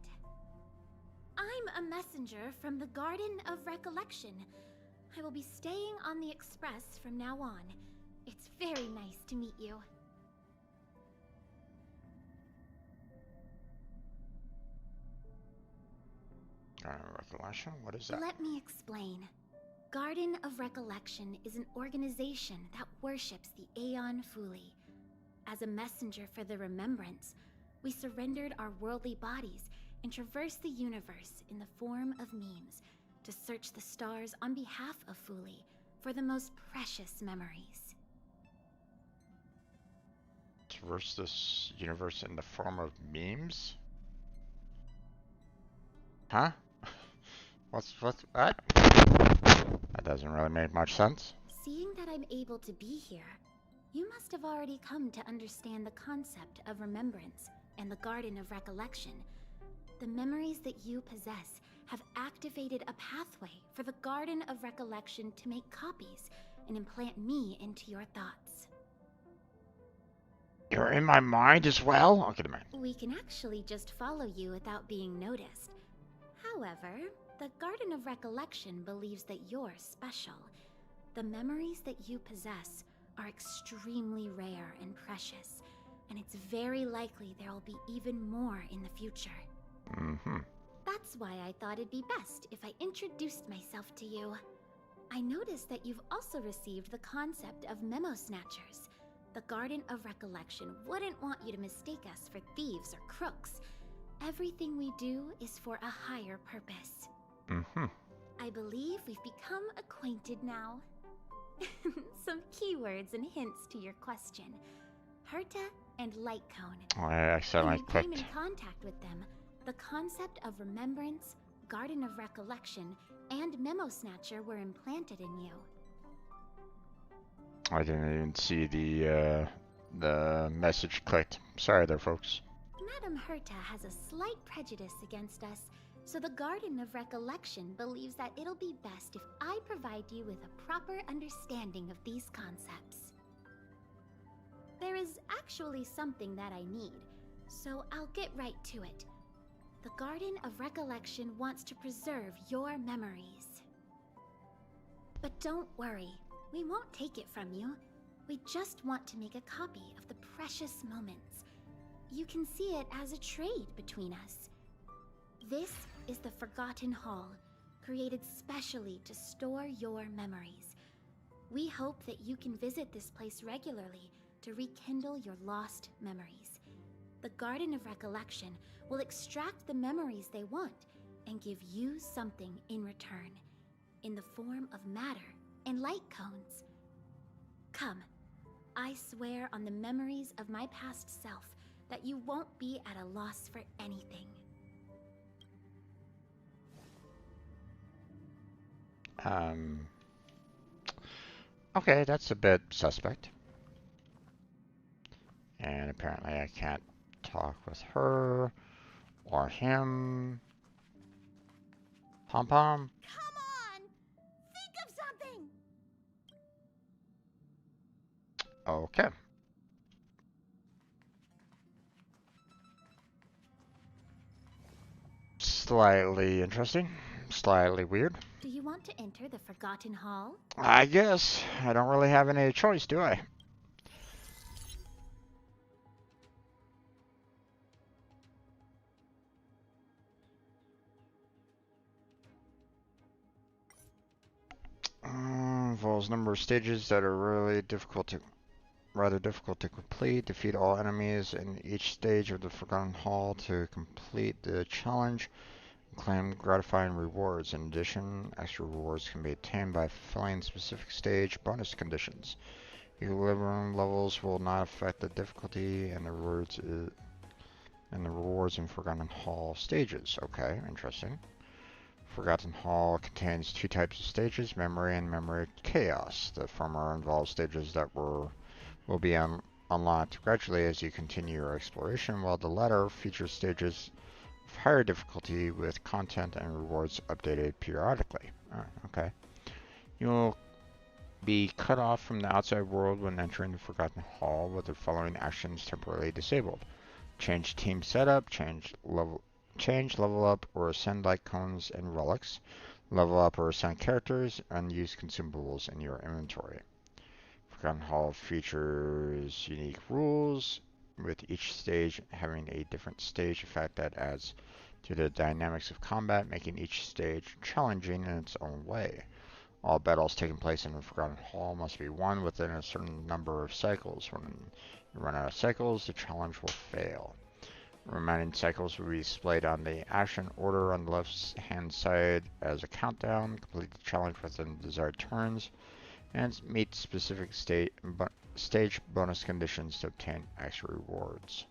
I'm a messenger from the Garden of Recollection. I will be staying on the Express from now on. It's very nice to meet you. Recollection? What is that? Let me explain. Garden of Recollection is an organization that worships the Aeon Fuli. As a messenger for the remembrance, we surrendered our worldly bodies and traversed the universe in the form of memes to search the stars on behalf of Fuli for the most precious memories. Traverse this universe in the form of memes? Huh? What? That doesn't really make much sense. Seeing that I'm able to be here, you must have already come to understand the concept of remembrance and the Garden of Recollection. The memories that you possess have activated a pathway for the Garden of Recollection to make copies and implant me into your thoughts. You're in my mind as well? Okay, man. We can actually just follow you without being noticed. However, the Garden of Recollection believes that you're special. The memories that you possess are extremely rare and precious, and it's very likely there will be even more in the future. Mm-hmm. That's why I thought it'd be best if I introduced myself to you. I noticed that you've also received the concept of memo snatchers. The Garden of Recollection wouldn't want you to mistake us for thieves or crooks. Everything we do is for a higher purpose. Mm-hmm. I believe we've become acquainted now. Some keywords and hints to your question. Herta and Light Cone. Oh, I accidentally When you came clicked. in contact with them, the concept of remembrance, Garden of Recollection, and Memo Snatcher were implanted in you. I didn't even see the message clicked. Sorry there, folks. Madame Herta has a slight prejudice against us, so the Garden of Recollection believes that it'll be best if I provide you with a proper understanding of these concepts. There is actually something that I need, so I'll get right to it. The Garden of Recollection wants to preserve your memories. But don't worry, we won't take it from you. We just want to make a copy of the precious moments. You can see it as a trade between us. This is the Forgotten Hall, created specially to store your memories. We hope that you can visit this place regularly to rekindle your lost memories. The Garden of Recollection will extract the memories they want and give you something in return, in the form of matter and light cones. Come, I swear on the memories of my past self that you won't be at a loss for anything. Okay, that's a bit suspect. And apparently I can't talk with her or him. Pom Pom? Come on! Think of something! Okay. Slightly interesting. Slightly weird. Do you want to enter the Forgotten Hall? I guess. I don't really have any choice, do I? Involves a number of stages that are rather difficult to complete. Defeat all enemies in each stage of the Forgotten Hall to complete the challenge. Claim gratifying rewards. In addition, extra rewards can be attained by fulfilling specific stage bonus conditions. Equilibrium levels will not affect the difficulty and the rewards in Forgotten Hall stages. Okay, interesting. Forgotten Hall contains two types of stages, memory and memory chaos. The former involves stages that will be unlocked gradually as you continue your exploration, while the latter features stages of higher difficulty with content and rewards updated periodically. Okay. You'll be cut off from the outside world when entering the Forgotten Hall with the following actions temporarily disabled. Change team setup, change, level up, or ascend light cones and relics. Level up or ascend characters, and use consumables in your inventory. Forgotten Hall features unique rules, with each stage having a different stage effect that adds to the dynamics of combat, making each stage challenging in its own way. All battles taking place in the Forgotten Hall must be won within a certain number of cycles. When you run out of cycles, the challenge will fail. Remaining cycles will be displayed on the action order on the left-hand side as a countdown. Complete the challenge within desired turns, and meet specific stage bonus conditions to obtain extra rewards.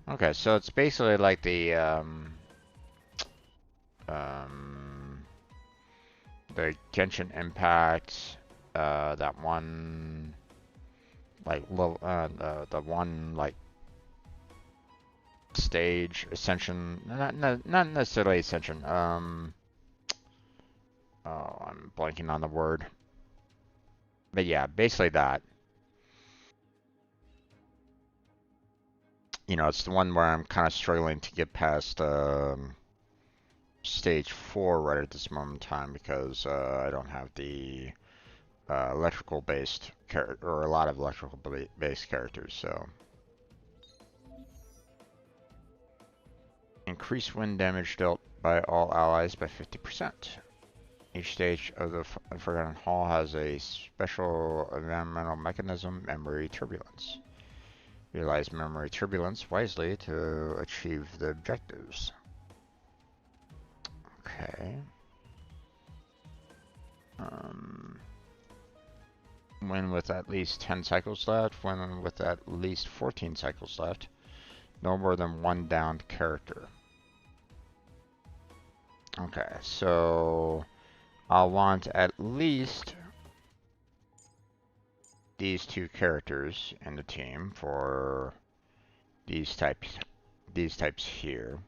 Okay, so it's basically like the Genshin Impact, that one, like, the one, like, stage ascension, not necessarily ascension, oh, I'm blanking on the word. But yeah, basically that. You know, it's the one where I'm kind of struggling to get past stage 4 right at this moment in time because I don't have the electrical based character, or a lot of electrical based characters, so. Increase wind damage dealt by all allies by 50%. Each stage of the Forgotten Hall has a special environmental mechanism, memory turbulence. Utilize memory turbulence wisely to achieve the objectives. Okay. When with at least 10 cycles left, when with at least 14 cycles left, no more than one downed character. Okay, so I'll want at least these two characters in the team for these types here.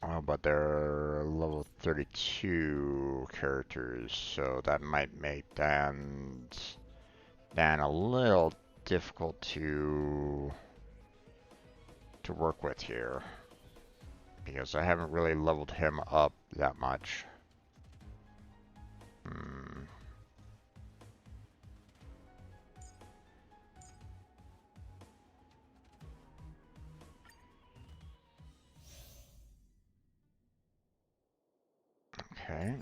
Oh, but they're level 32 characters, so that might make Dan a little difficult to work with here, because I haven't really leveled him up that much. Okay.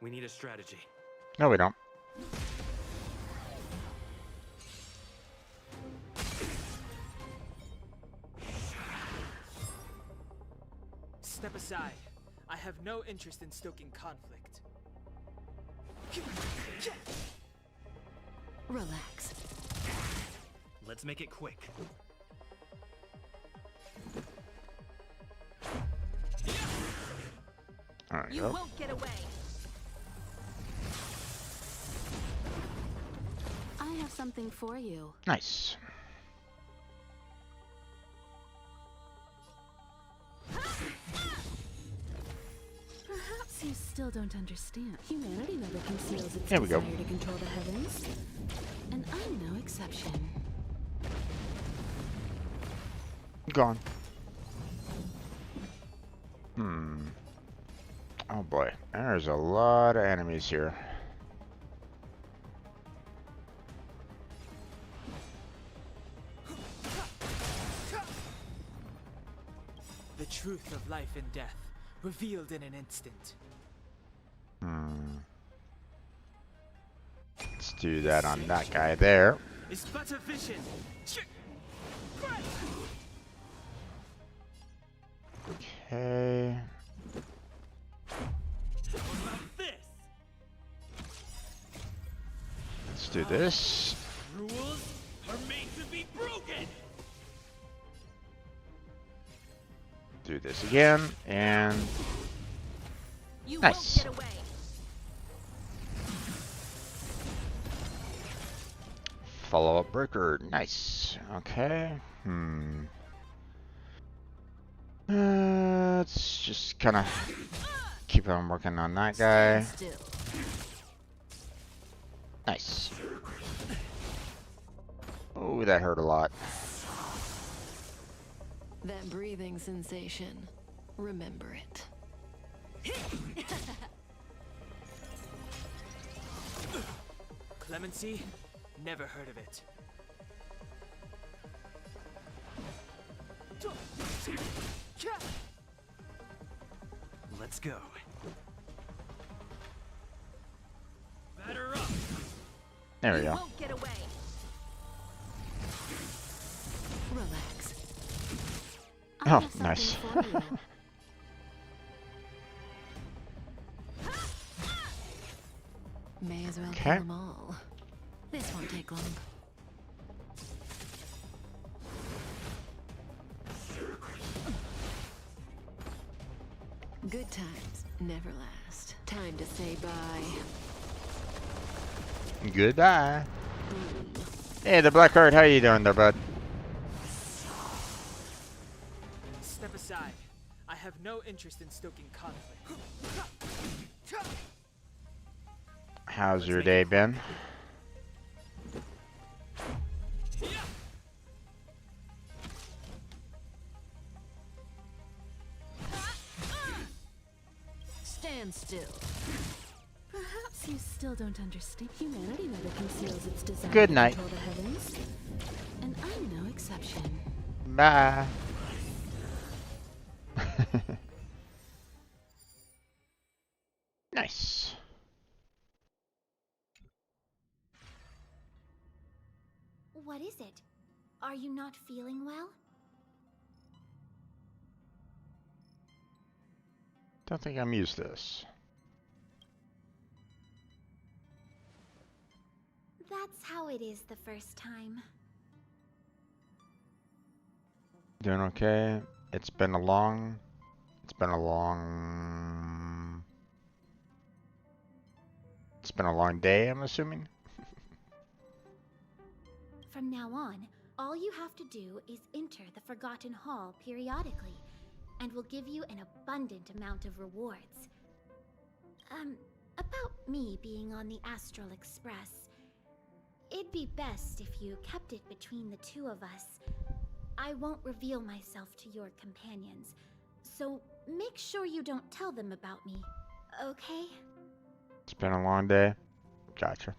We need a strategy. No, we don't. Step aside. I have no interest in stoking conflict. Relax. Let's make it quick. There you You go. won't get away. I have something for you. Nice. don't understand. Humanity never conceals its There we go. desire to control the heavens. And I'm no exception. Gone. Oh boy, there's a lot of enemies here. The truth of life and death, revealed in an instant. Let's do that on that guy there. It's but a vision. Okay. Let's do this. Rules are made to be broken. Do this again, and You nice. won't get away. Follow-up breaker, nice. Okay. Let's just kind of keep on working on that guy. Still. Nice. Oh, that hurt a lot. That breathing sensation. Remember it. Clemency? Never heard of it. Let's go. Batter up. There we You go. won't get away. Relax. I Oh, have something nice. for you. May as well Okay. kill them all. This won't take long. Good times never last. Time to say bye. Goodbye. Hey, the Black Heart, how you doing there, bud? Step aside. I have no interest in stoking conflict. How's your day been? Stand still. Perhaps you still don't understand. Humanity never conceals its desire Good to night. control the heavens. And I'm no exception. Bye. Nice. What is it? Are you not feeling well? Don't think I'm used to this. That's how it is the first time. Doing okay. It's been a long day, I'm assuming. From now on, all you have to do is enter the Forgotten Hall periodically, and we'll give you an abundant amount of rewards. About me being on the Astral Express. It'd be best if you kept it between the two of us. I won't reveal myself to your companions, so make sure you don't tell them about me, okay? It's been a long day. Gotcha.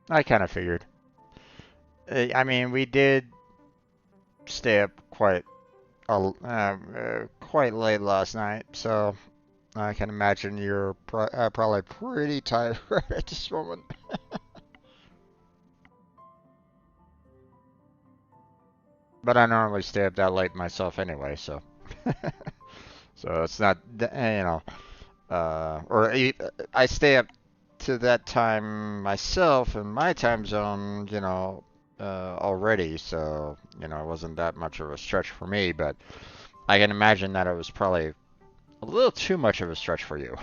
I kind of figured. I mean, we did stay up quite late last night, so I can imagine you're probably pretty tired at this moment. But I normally stay up that late myself anyway, so so it's not, I stay up to that time myself in my time zone, already, so it wasn't that much of a stretch for me, but I can imagine that it was probably a little too much of a stretch for you.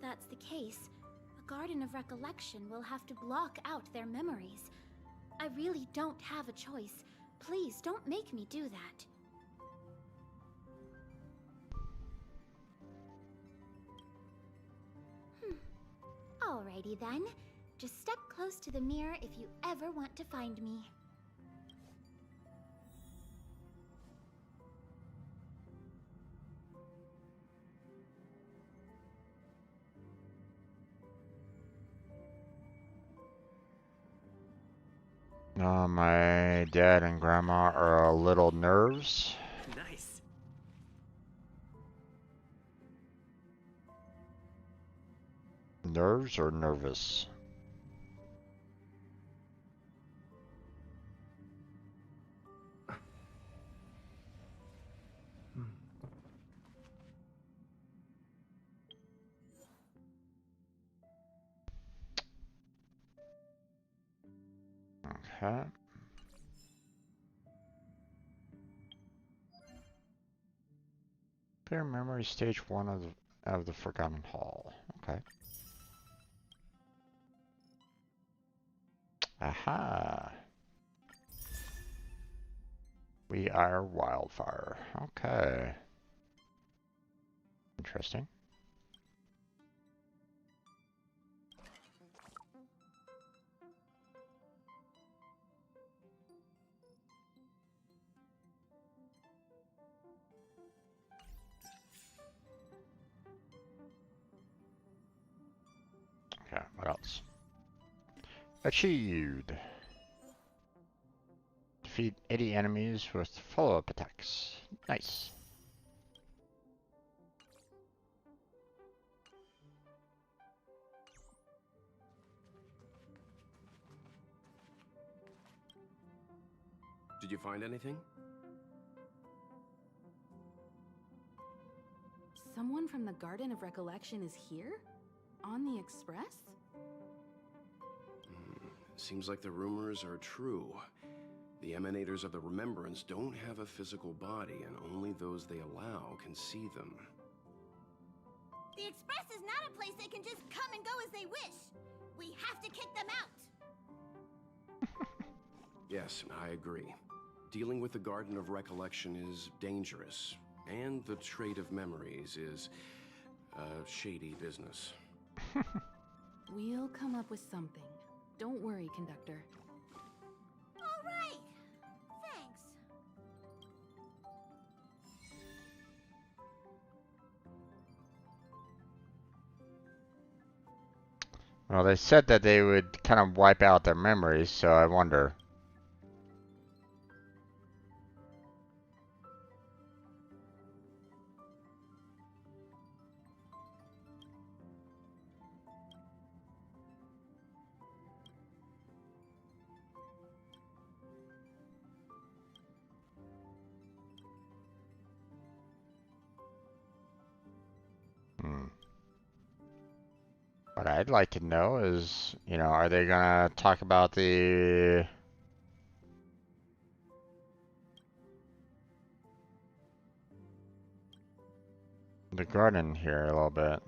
that's the case, a Garden of Recollection will have to block out their memories. I really don't have a choice. Please don't make me do that. Alrighty then. Just step close to the mirror if you ever want to find me. My dad and grandma are a little nerves. Nice. Nerves or nervous? Okay. Clear memory stage 1 of the Forgotten Hall. Okay. Aha. We are Wildfire. Okay. Interesting. Okay, what else? Achieved. Defeat 80 enemies with follow-up attacks. Nice. Did you find anything? Someone from the Garden of Recollection is here? On the Express? Seems like the rumors are true. The emanators of the Remembrance don't have a physical body, and only those they allow can see them. The Express is not a place they can just come and go as they wish. We have to kick them out. Yes, I agree. Dealing with the Garden of Recollection is dangerous, and the Trade of Memories is shady business. We'll come up with something. Don't worry, Conductor. All right. Thanks. Well, they said that they would kind of wipe out their memories, so I wonder. What I'd like to know is, you know, are they gonna talk about the garden here a little bit?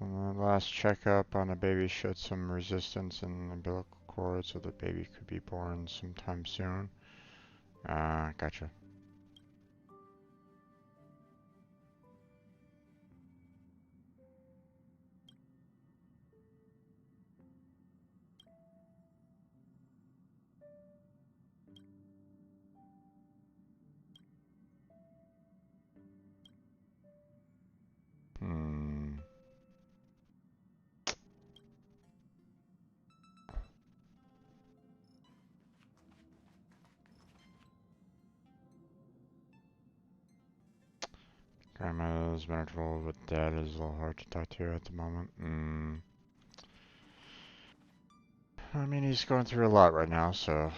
Last checkup on the baby showed some resistance in the umbilical cord, so the baby could be born sometime soon. Gotcha. Grandma's been involved with dad is a little hard to talk to at the moment. I mean, he's going through a lot right now, so.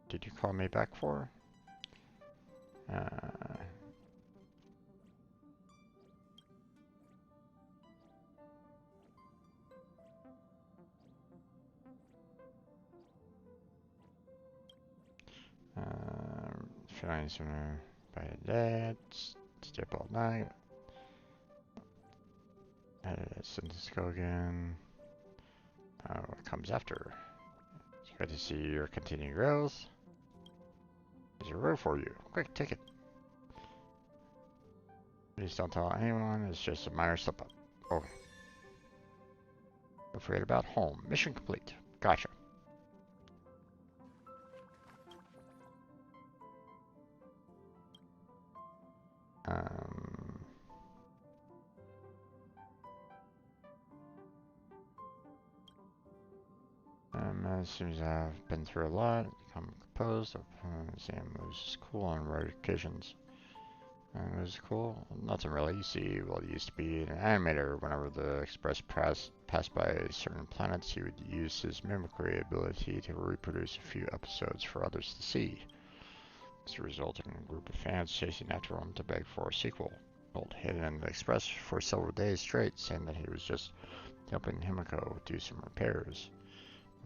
Did you call me back for? Uh, Feeling sooner by dad. Stay up all night. Let's go again. What comes after? It's good to see your continued growth. There's a row for you. Quick, take it. Please don't tell anyone. It's just a minor slip up. Okay. Don't forget about home. Mission complete. Gotcha. It seems I've been through a lot. I'm composed. Sam was cool on rare occasions. And it was cool. Nothing really. You see, well, he used to be an animator. Whenever the Express passed by certain planets, he would use his mimicry ability to reproduce a few episodes for others to see. This resulted in a group of fans chasing after him to beg for a sequel. Old hidden in the Express for several days straight, saying that he was just helping Himiko do some repairs.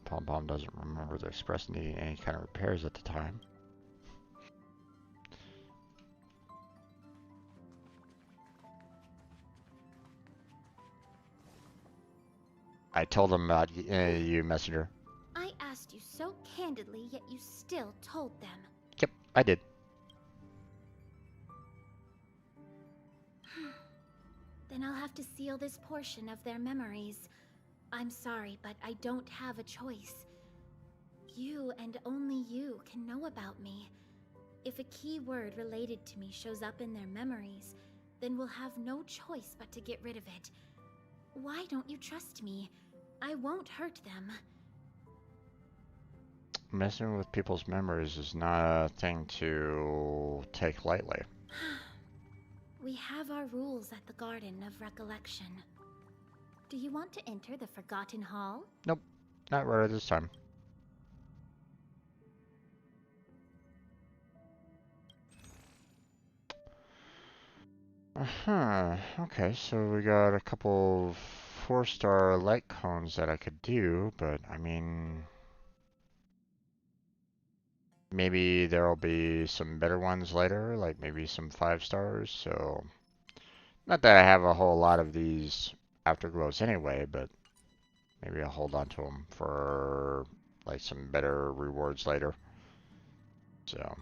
Pom Pom doesn't remember the Express needing any kind of repairs at the time. I told him about you, Messenger. I asked you so candidly, yet you still told them. Yep, I did. Then I'll have to seal this portion of their memories. I'm sorry, but I don't have a choice. You and only you can know about me. If a key word related to me shows up in their memories, then we'll have no choice but to get rid of it. Why don't you trust me? I won't hurt them. Messing with people's memories is not a thing to take lightly. We have our rules at the Garden of Recollection. Do you want to enter the Forgotten Hall? Nope, not right this time. Okay, so we got a couple of 4-star light cones that I could do, but I mean, maybe there'll be some better ones later, like maybe some 5 stars. So, not that I have a whole lot of these afterglows anyway, but maybe I'll hold on to them for like some better rewards later. So.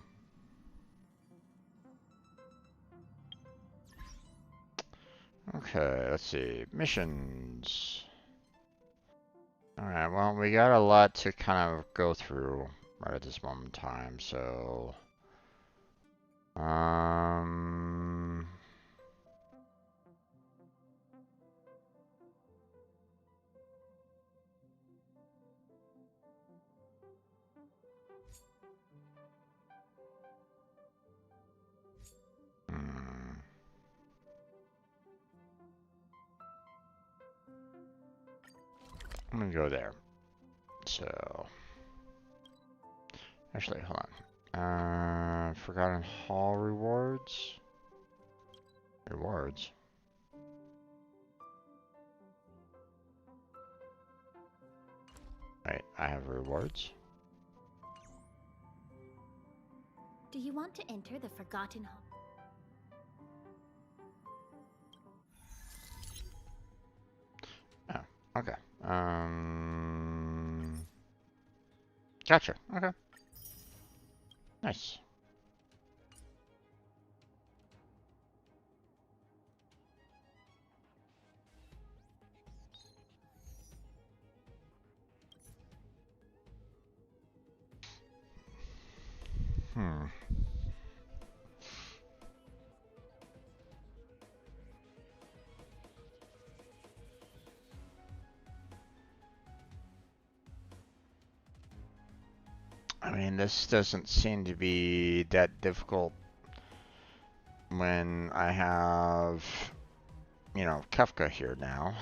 Okay, let's see. Missions. Alright, well, we got a lot to kind of go through right at this moment in time, so... I'm gonna go there. So... Actually, hold on. Forgotten Hall rewards? Rewards? Right, I have rewards. Do you want to enter the Forgotten Hall? Oh, okay. Gotcha. Okay. Nice. I mean, this doesn't seem to be that difficult when I have, you know, Kafka here now.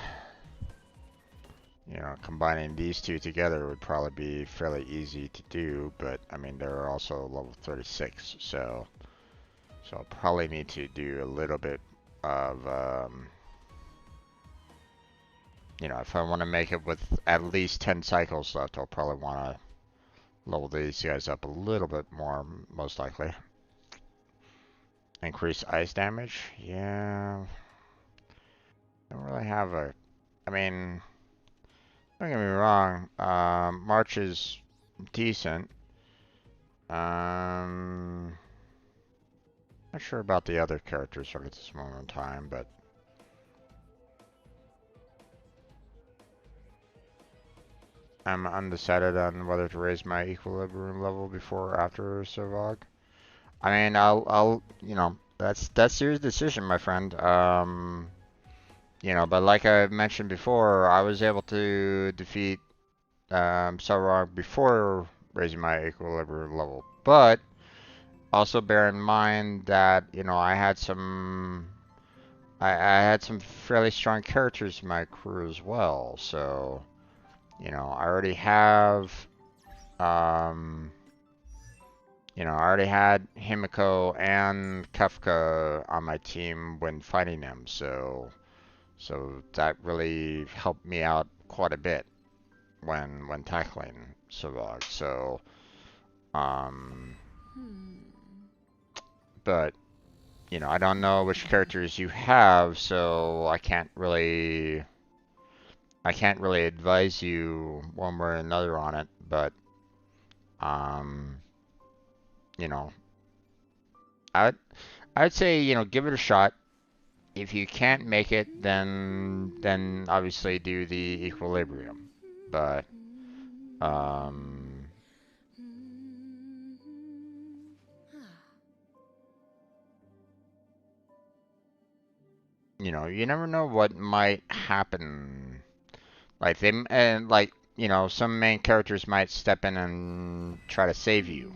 You know, combining these two together would probably be fairly easy to do, but I mean, they're also level 36, so I'll probably need to do a little bit of, you know, if I want to make it with at least 10 cycles left, I'll probably want to level these guys up a little bit more, most likely. Increase ice damage? Yeah. Don't really have a... I mean, don't get me wrong. March is decent. Not sure about the other characters right at this moment in time, but... I'm undecided on whether to raise my equilibrium level before or after Savog. I mean, you know, that's your decision, my friend. You know, but like I mentioned before, I was able to defeat Savog before raising my equilibrium level. But also bear in mind that, you know, I had some fairly strong characters in my crew as well. So, you know, you know, I already had Himiko and Kefka on my team when fighting them, so that really helped me out quite a bit when tackling Savog. So, but you know, I don't know which characters you have, so I can't really advise you one way or another on it. But um, you know, I I'd say, you know, give it a shot. If you can't make it, then obviously do the equilibrium. But you know, you never know what might happen. Like you know, some main characters might step in and try to save you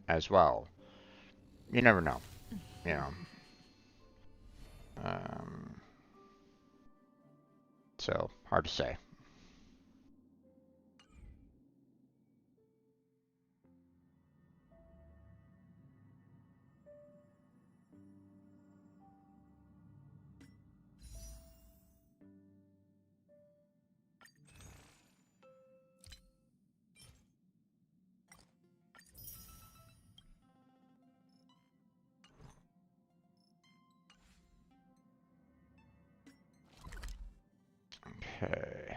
as well. You never know, you know. Um, so hard to say. Okay.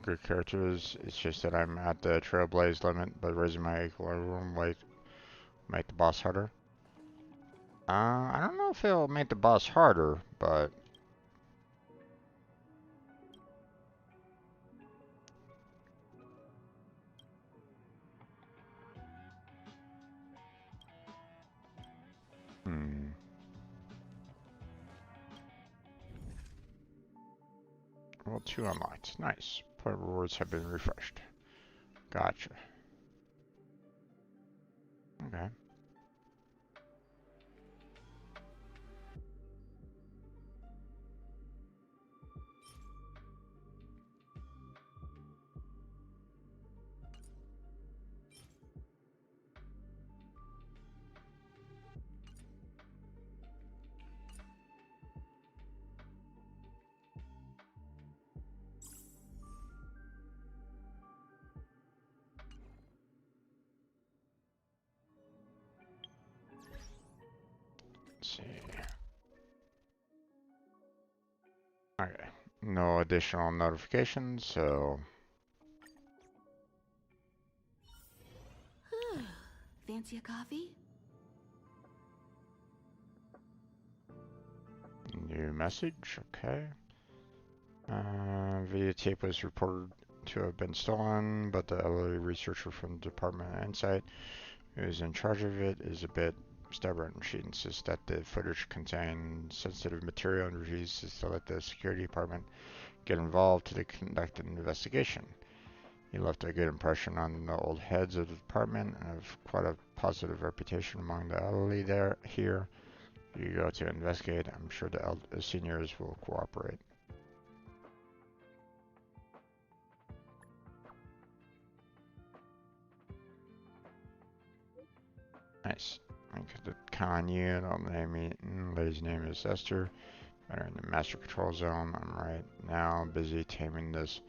Good characters. It's just that I'm at the Trailblaze limit, but raising my equilibrium might make the boss harder. I don't know if it'll make the boss harder, but hmm. Well, 2 unlocked. Nice. Point rewards have been refreshed. Gotcha. Okay. Let's see. Okay. No additional notifications, so Fancy a coffee? new message. Okay. Videotape was reported to have been stolen, but the elderly researcher from the Department of Insight who is in charge of it is a bit stubborn. She insists that the footage contains sensitive material and refuses to let the security department get involved to conduct an investigation. He left a good impression on the old heads of the department and have quite a positive reputation among the elderly here. If you go to investigate, I'm sure the seniors will cooperate. count on you. Lady's name is Esther. Better in the master control zone. I'm right now busy taming this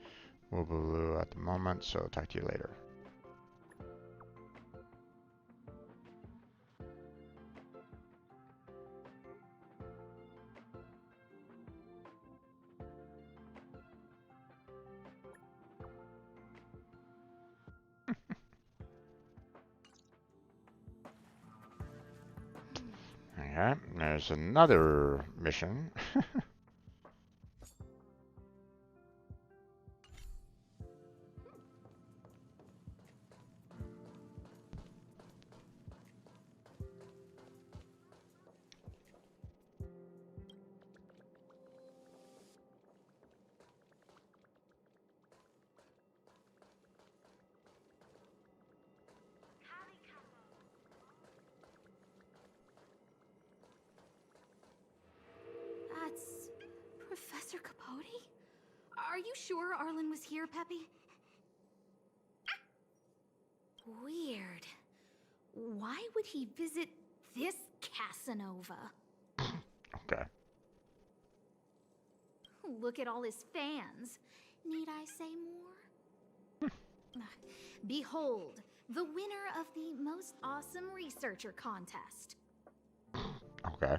Woobaloo at the moment, so talk to you later. Okay, there's another mission. That's Professor Capote? Are you sure Arlen was here, Peppy? Weird. Why would he visit this Casanova? Okay. Look at all his fans. Need I say more? Behold, the winner of the most awesome researcher contest. Okay.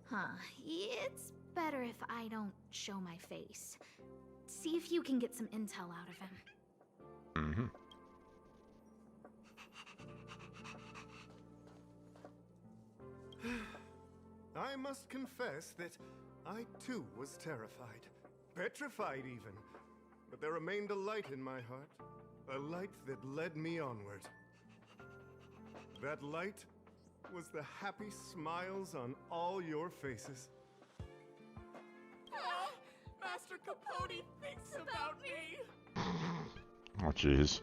Huh. It's better if I don't show my face. See if you can get some intel out of him. Mm-hmm. I must confess that I too was terrified. Petrified even. But there remained a light in my heart. A light that led me onward. That light was the happy smiles on all your faces. Master Capote thinks about me. Oh, jeez.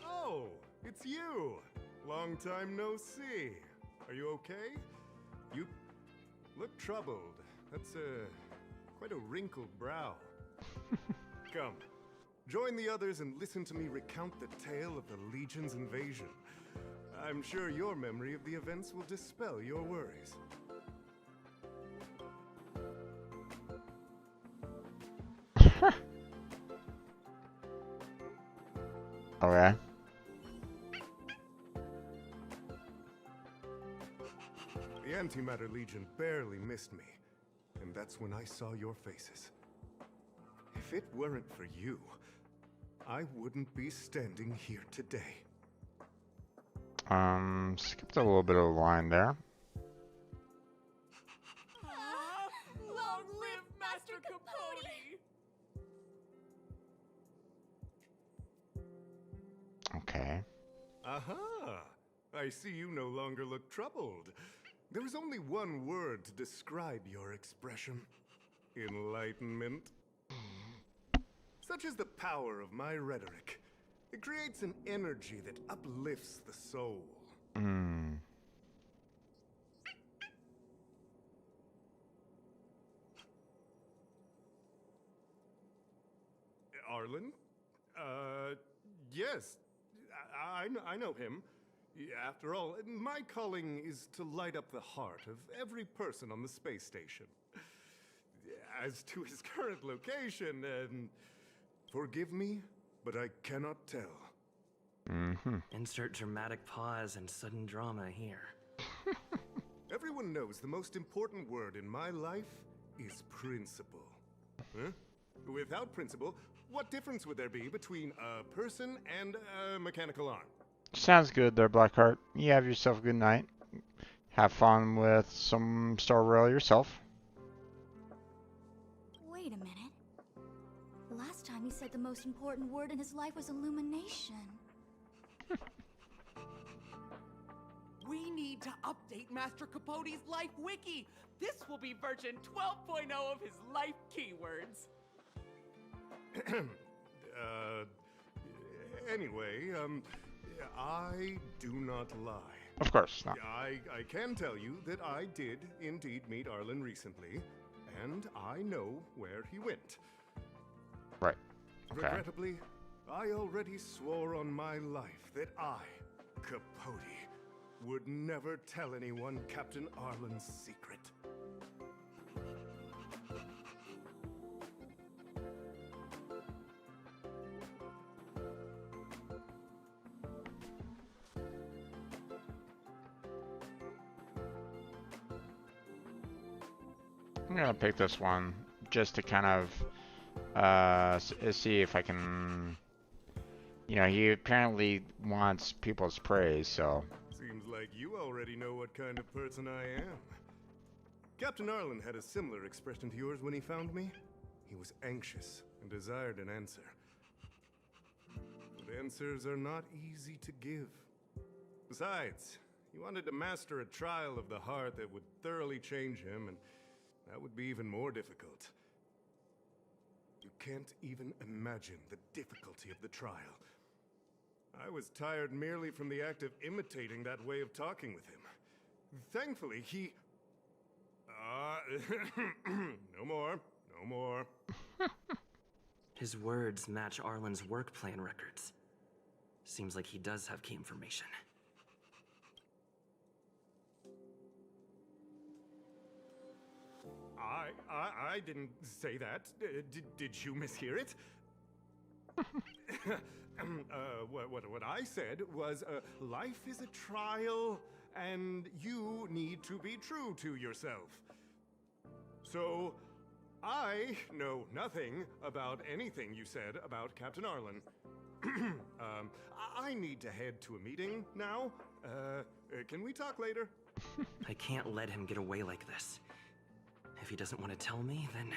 Oh, it's you. Long time no see. Are you okay? You look troubled. That's quite a wrinkled brow. Come, join the others and listen to me recount the tale of the Legion's invasion. I'm sure your memory of the events will dispel your worries. Okay. The Antimatter Legion barely missed me, and that's when I saw your faces. If it weren't for you, I wouldn't be standing here today. Skipped a little bit of a line there. Long live Master Capote! Okay. Aha! I see you no longer look troubled. There is only one word to describe your expression. Enlightenment. Such is the power of my rhetoric. It creates an energy that uplifts the soul. Hmm. Arlen? Yes. I know him. After all, my calling is to light up the heart of every person on the space station. As to his current location, forgive me, but I cannot tell. Mm-hmm. Insert dramatic pause and sudden drama here. Everyone knows the most important word in my life is principle. Huh? Without principle, what difference would there be between a person and a mechanical arm? Sounds good there, Blackheart. You have yourself a good night. Have fun with some Star Rail yourself. Wait a minute. Last time he said the most important word in his life was illumination. We need to update Master Capote's life wiki. This will be version 12.0 of his life keywords. Anyway, I do not lie. Of course not. I can tell you that I did indeed meet Arlen recently, and I know where he went. Right. Okay. Regrettably, I already swore on my life that I, Capote, would never tell anyone Captain Arlen's secret. I'm gonna pick this one just to kind of see if I can. You know, he apparently wants people's praise, so. Seems like you already know what kind of person I am. Captain Arlen had a similar expression to yours when he found me. He was anxious and desired an answer. But answers are not easy to give. Besides, he wanted to master a trial of the heart that would thoroughly change him, and that would be even more difficult. You can't even imagine the difficulty of the trial. I was tired merely from the act of imitating that way of talking with him. Thankfully, he... no more. No more. His words match Arlen's work plan records. Seems like he does have key information. I didn't say that. Did you mishear it? What I said was, life is a trial, and you need to be true to yourself. So, I know nothing about anything you said about Captain Arlen. I need to head to a meeting now. Can we talk later? I can't let him get away like this. If he doesn't want to tell me, then...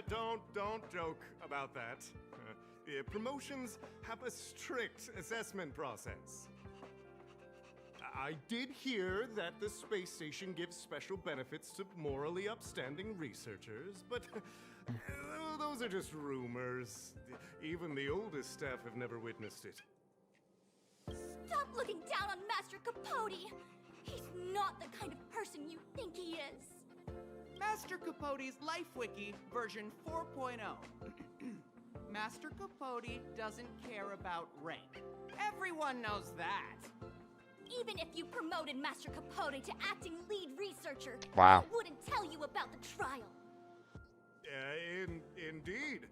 Don't joke about that. Promotions have a strict assessment process. I did hear that the space station gives special benefits to morally upstanding researchers, but those are just rumors. Even the oldest staff have never witnessed it. Stop looking down on Master Capote! He's not the kind of person you think he is! Master Capote's Life Wiki version 4.0. Master Capote doesn't care about rank. Everyone knows that. Even if you promoted Master Capote to acting lead researcher, wow, he wouldn't tell you about the trial. Indeed.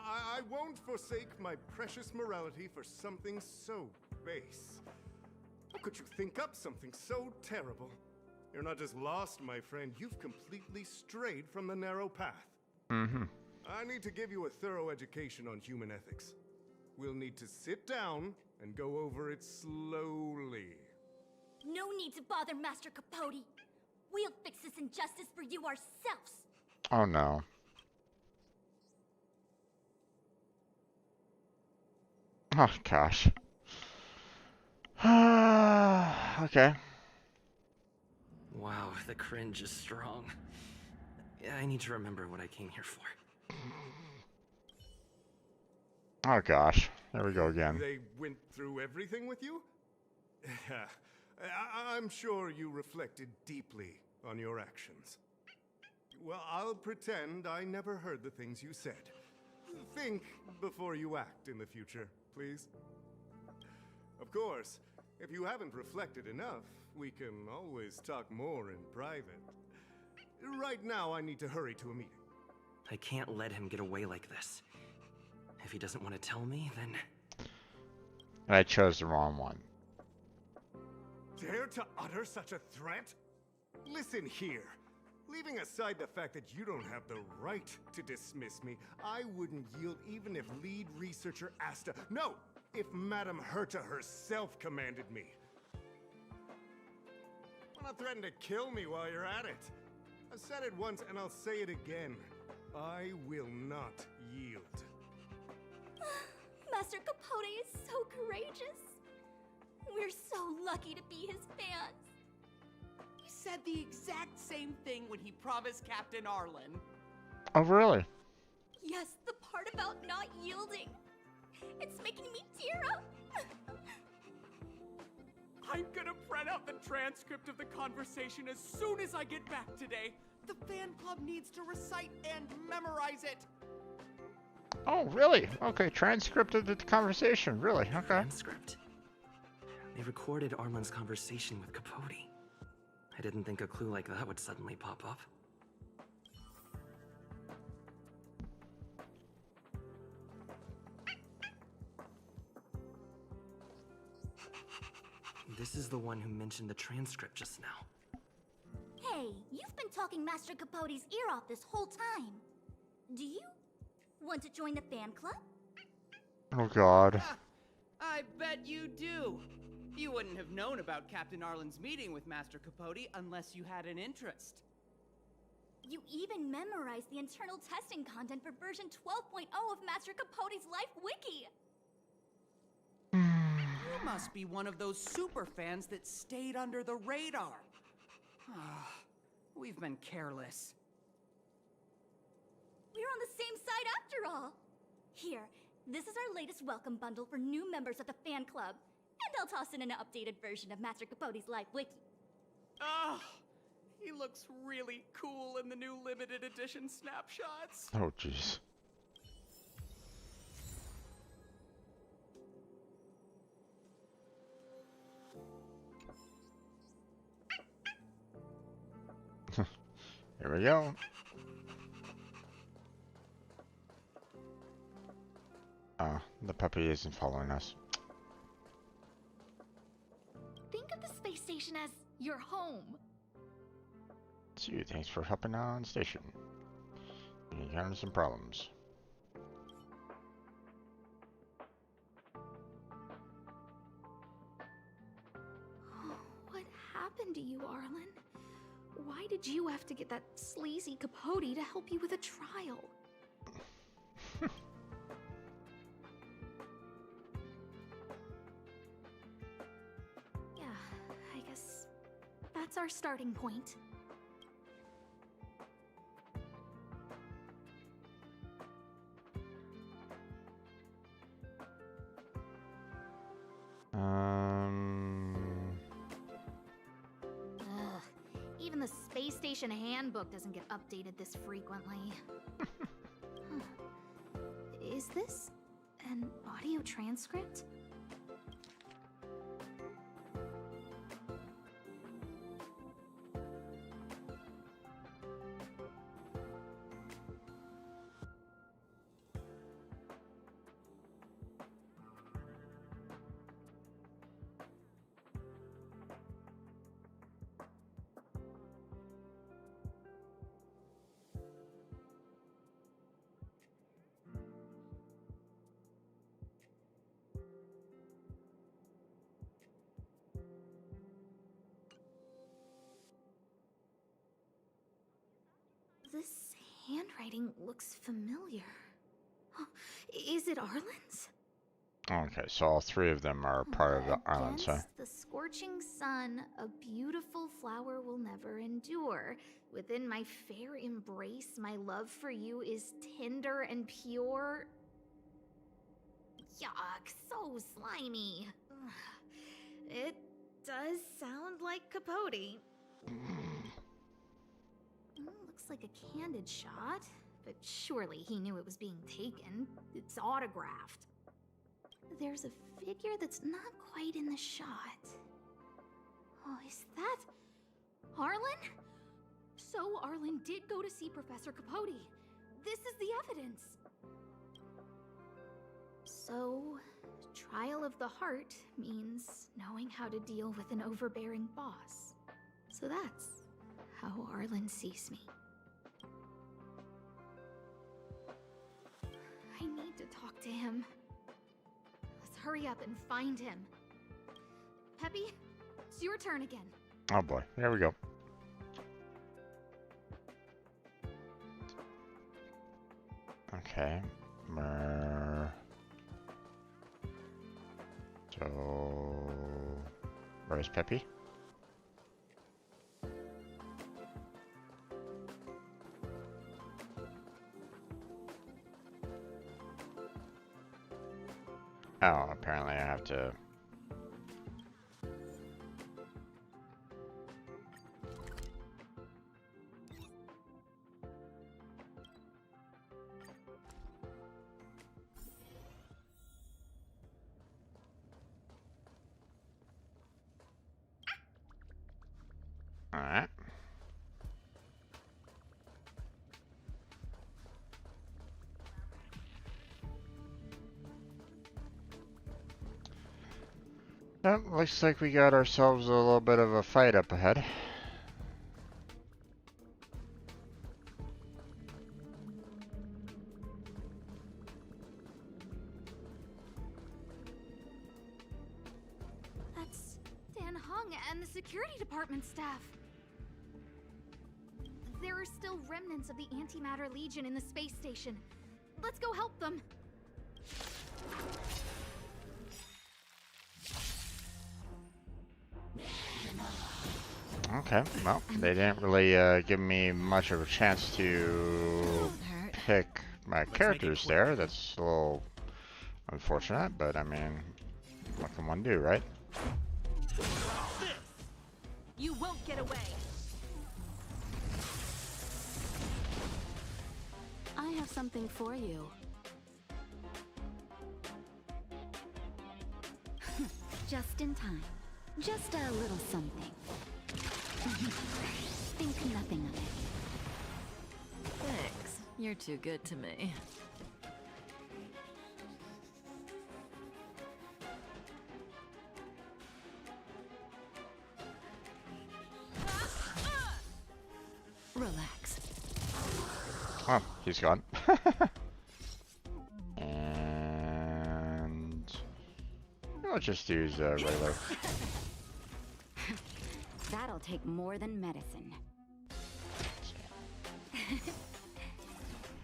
I won't forsake my precious morality for something so base. How could you think up something so terrible? You're not just lost, my friend. You've completely strayed from the narrow path. Mm-hmm. I need to give you a thorough education on human ethics. We'll need to sit down and go over it slowly. No need to bother Master Capote. We'll fix this injustice for you ourselves. Oh no. Oh gosh. Okay. Wow, the cringe is strong. Yeah, I need to remember what I came here for. Oh gosh. There we go again. They went through everything with you? I'm sure you reflected deeply on your actions. Well, I'll pretend I never heard the things you said. Think before you act in the future, please. Of course, if you haven't reflected enough, we can always talk more in private. Right now, I need to hurry to a meeting. I can't let him get away like this. If he doesn't want to tell me, then... And I chose the wrong one. Dare to utter such a threat? Listen here. Leaving aside the fact that you don't have the right to dismiss me, I wouldn't yield even if lead researcher Asta... No! If Madame Herta herself commanded me. Why not threaten to kill me while you're at it? I've said it once and I'll say it again. I will not yield. Master Capote is so courageous. We're so lucky to be his fans. He said the exact same thing when he promised Captain Arlen. Oh really? Yes, the part about not yielding. It's making me tear up. I'm gonna print a have the transcript of the conversation as soon as I get back today. The fan club needs to recite and memorize it. Oh, really? Okay, transcript of the conversation. Really? Okay. Transcript? They recorded Arlen's conversation with Capote. I didn't think a clue like that would suddenly pop up. This is the one who mentioned the transcript just now. Hey, you've been talking Master Capote's ear off this whole time. Do you want to join the fan club? Oh God. I bet you do. You wouldn't have known about Captain Arlen's meeting with Master Capote unless you had an interest. You even memorized the internal testing content for version 12.0 of Master Capote's Life Wiki. You must be one of those super fans that stayed under the radar. We've been careless. We're on the same side after all. Here, this is our latest welcome bundle for new members of the fan club. And I'll toss in an updated version of Master Capote's Life Wiki. He looks really cool in the new limited edition snapshots. Oh jeez. Here we go. The puppy isn't following us. Think of the space station as your home. See you. Thanks for hopping on station. You encountered some problems. What happened to you, Arlen? Why did you have to get that sleazy Capote to help you with a trial? Yeah, I guess that's our starting point. Even the space station handbook doesn't get updated this frequently. Is this an audio transcript? This handwriting looks familiar. Is it Arlen's? Okay, so all three of them are part of the islands, huh? Against the scorching sun, a beautiful flower will never endure. Within my fair embrace, my love for you is tender and pure. Yuck, so slimy. It does sound like Capote. Looks like a candid shot, but surely he knew it was being taken. It's autographed. There's a figure that's not quite in the shot. Oh, is that Arlen? So Arlen did go to see Professor Capote. This is the evidence. So, trial of the heart means knowing how to deal with an overbearing boss. So that's how Arlen sees me. I need to talk to him. Let's hurry up and find him. Peppy, it's your turn again. Oh boy, here we go. Okay. So, where's Peppy? Oh, apparently I have to... Looks like we got ourselves a little bit of a fight up ahead. That's Dan Hung and the security department staff. There are still remnants of the Antimatter Legion in the space station. Let's go help them. Okay, well, they didn't really give me much of a chance to pick my characters there. That's a little unfortunate, but I mean, what can one do, right? You won't get away. I have something for you. Just in time. Just a little something. Think nothing of it. Thanks. You're too good to me. Relax. Oh, he's gone. And I'll just use regular. That'll take more than medicine.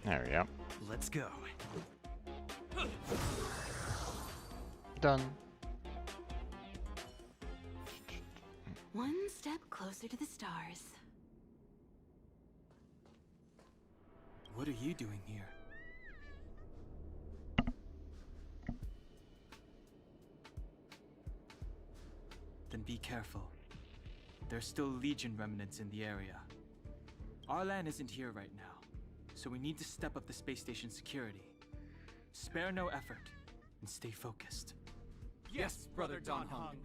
There we go. Let's go. Done. One step closer to the stars. What are you doing here? Then be careful. There's still Legion remnants in the area. Arlan isn't here right now, so we need to step up the space station security. Spare no effort, and stay focused. Yes, Brother Don Hung.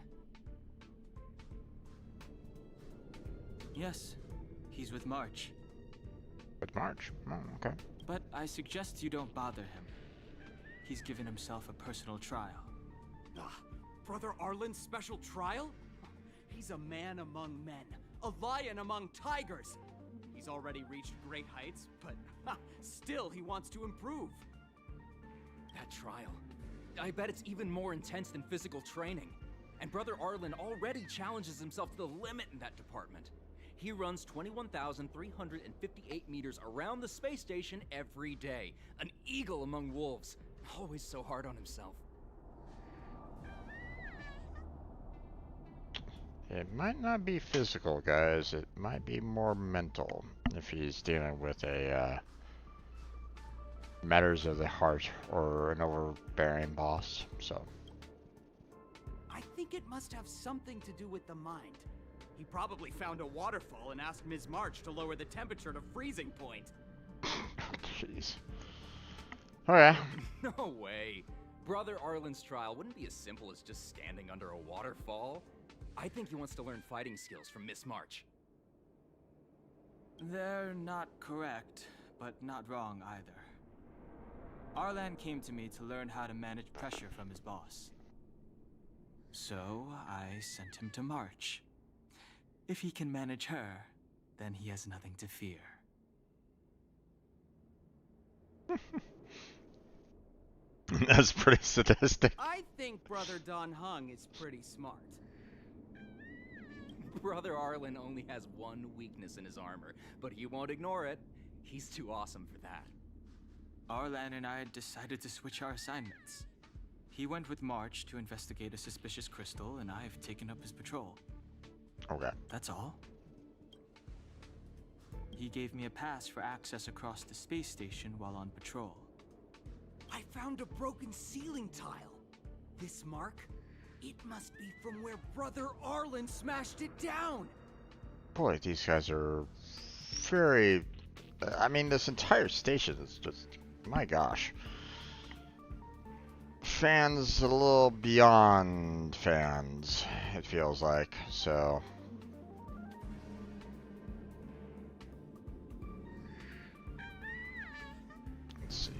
Yes, he's with March. With March? Oh, okay. But I suggest you don't bother him. He's given himself a personal trial. Brother Arlen's special trial? He's a man among men, a lion among tigers. He's already reached great heights, but still he wants to improve. That trial. I bet it's even more intense than physical training. And Brother Arlen already challenges himself to the limit in that department. He runs 21,358 meters around the space station every day. An eagle among wolves. Always so hard on himself. It might not be physical, guys. It might be more mental if he's dealing with a matters of the heart or an overbearing boss. So I think it must have something to do with the mind. He probably found a waterfall and asked Ms. March to lower the temperature to freezing point. jeez. Oh yeah. No way. Brother Arlen's trial wouldn't be as simple as just standing under a waterfall. I think he wants to learn fighting skills from Miss March. They're not correct, but not wrong either. Arlan came to me to learn how to manage pressure from his boss. So I sent him to March. If he can manage her, then he has nothing to fear. That's pretty sadistic. I think Brother Don Hung is pretty smart. Brother Arlen only has one weakness in his armor, but he won't ignore it. He's too awesome for that. Arlan and I decided to switch our assignments. He went with March to investigate a suspicious crystal, and I've taken up his patrol. Okay. That's all. He gave me a pass for access across the space station while on patrol. I found a broken ceiling tile. This mark? It must be from where Brother Arlen smashed it down. Boy, these guys are very... I mean, this entire station is just... My gosh. Fans a little beyond fans, it feels like, so... Let's see...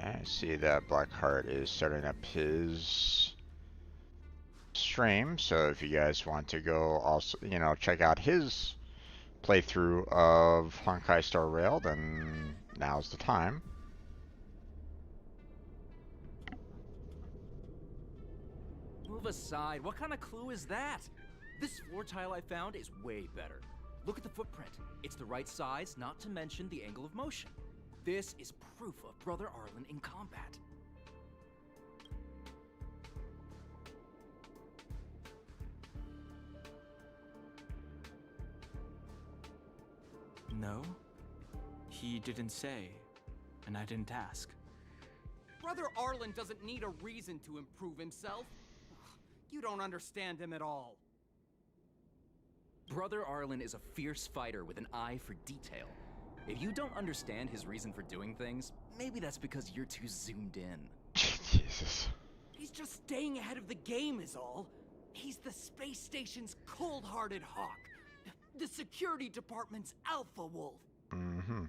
I see that Blackheart is starting up his stream, so if you guys want to go also, you know, check out his playthrough of Honkai Star Rail, then now's the time. Move aside. What kind of clue is that? This floor tile I found is way better. Look at the footprint. It's the right size, not to mention the angle of motion. This is proof of Brother Arlen in combat. No, he didn't say, and I didn't ask. Brother Arlen doesn't need a reason to improve himself. You don't understand him at all. Brother Arlen is a fierce fighter with an eye for detail. If you don't understand his reason for doing things, maybe that's because you're too zoomed in. Jesus. He's just staying ahead of the game is all. He's the space station's cold-hearted hawk. The security department's alpha wolf. Mm-hmm.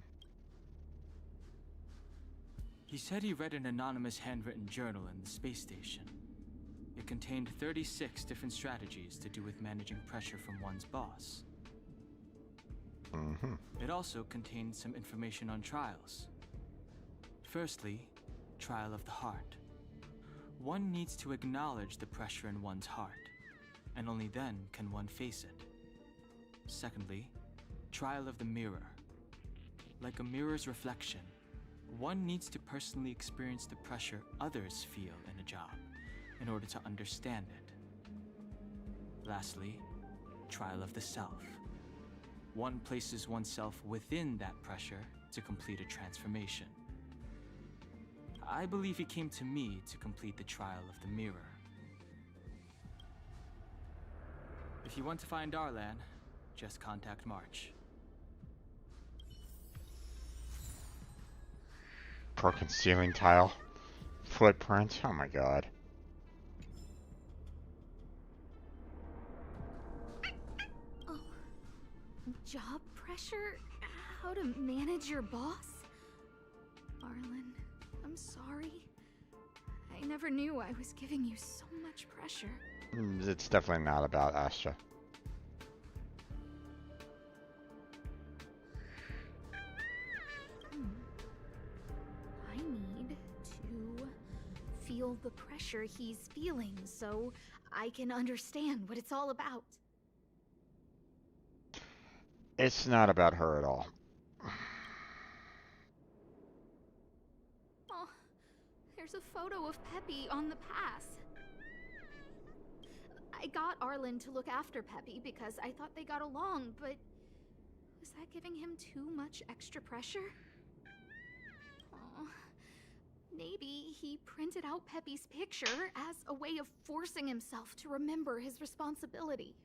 He said he read an anonymous handwritten journal in the space station. It contained 36 different strategies to do with managing pressure from one's boss. Mm-hmm. It also contained some information on trials. Firstly, trial of the heart. One needs to acknowledge the pressure in one's heart, and only then can one face it. Secondly, trial of the mirror. Like a mirror's reflection, one needs to personally experience the pressure others feel in a job in order to understand it. Lastly, trial of the self. One places oneself within that pressure to complete a transformation. I believe he came to me to complete the trial of the mirror. If you want to find Arlan, just contact March. Broken ceiling tile. Footprint. Oh my god. Oh. Job pressure? How to manage your boss? Arlen, I'm sorry. I never knew I was giving you so much pressure. It's definitely not about Astra. I need to feel the pressure he's feeling so I can understand what it's all about. It's not about her at all. Oh, there's a photo of Peppy on the pass. I got Arlen to look after Peppy because I thought they got along, but was that giving him too much extra pressure? Oh, maybe he printed out Peppy's picture as a way of forcing himself to remember his responsibility.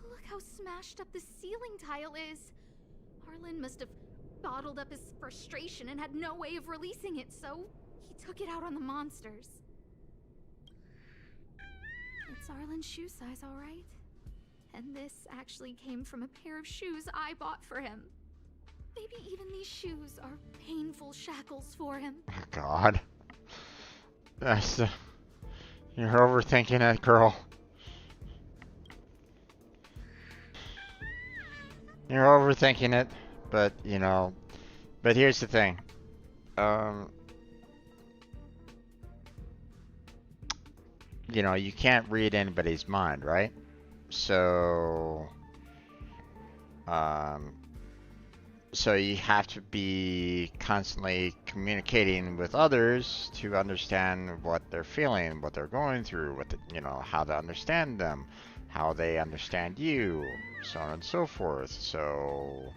Look how smashed up the ceiling tile is. Arlen must have bottled up his frustration and had no way of releasing it, so he took it out on the monsters. It's Arlen's shoe size, all right? And this actually came from a pair of shoes I bought for him. Maybe even these shoes are painful shackles for him. Oh god. That's you're overthinking it, girl. You're overthinking it, but you know, but here's the thing. You know, you can't read anybody's mind, right? So, so you have to be constantly communicating with others to understand what they're feeling, what they're going through, what the, you know, how to understand them, how they understand you, so on and so forth. So,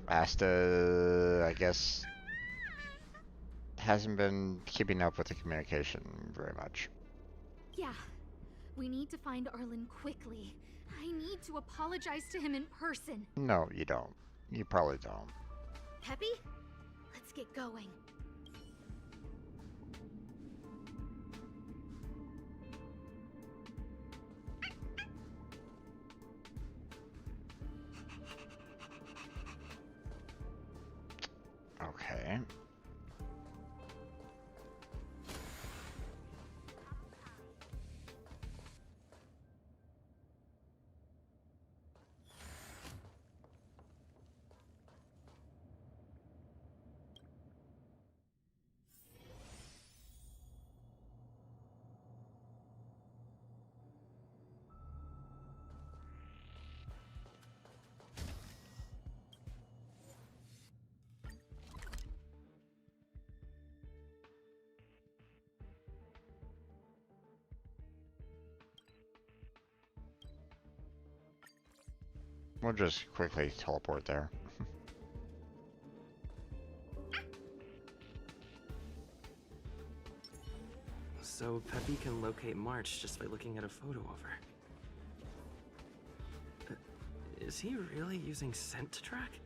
Asta, I guess, hasn't been keeping up with the communication very much. Yeah, we need to find Arlen quickly. I need to apologize to him in person. No, you don't. You probably don't. Peppy, let's get going. Okay. We'll just quickly teleport there. So Peppy can locate March just by looking at a photo of her. Is he really using scent to track?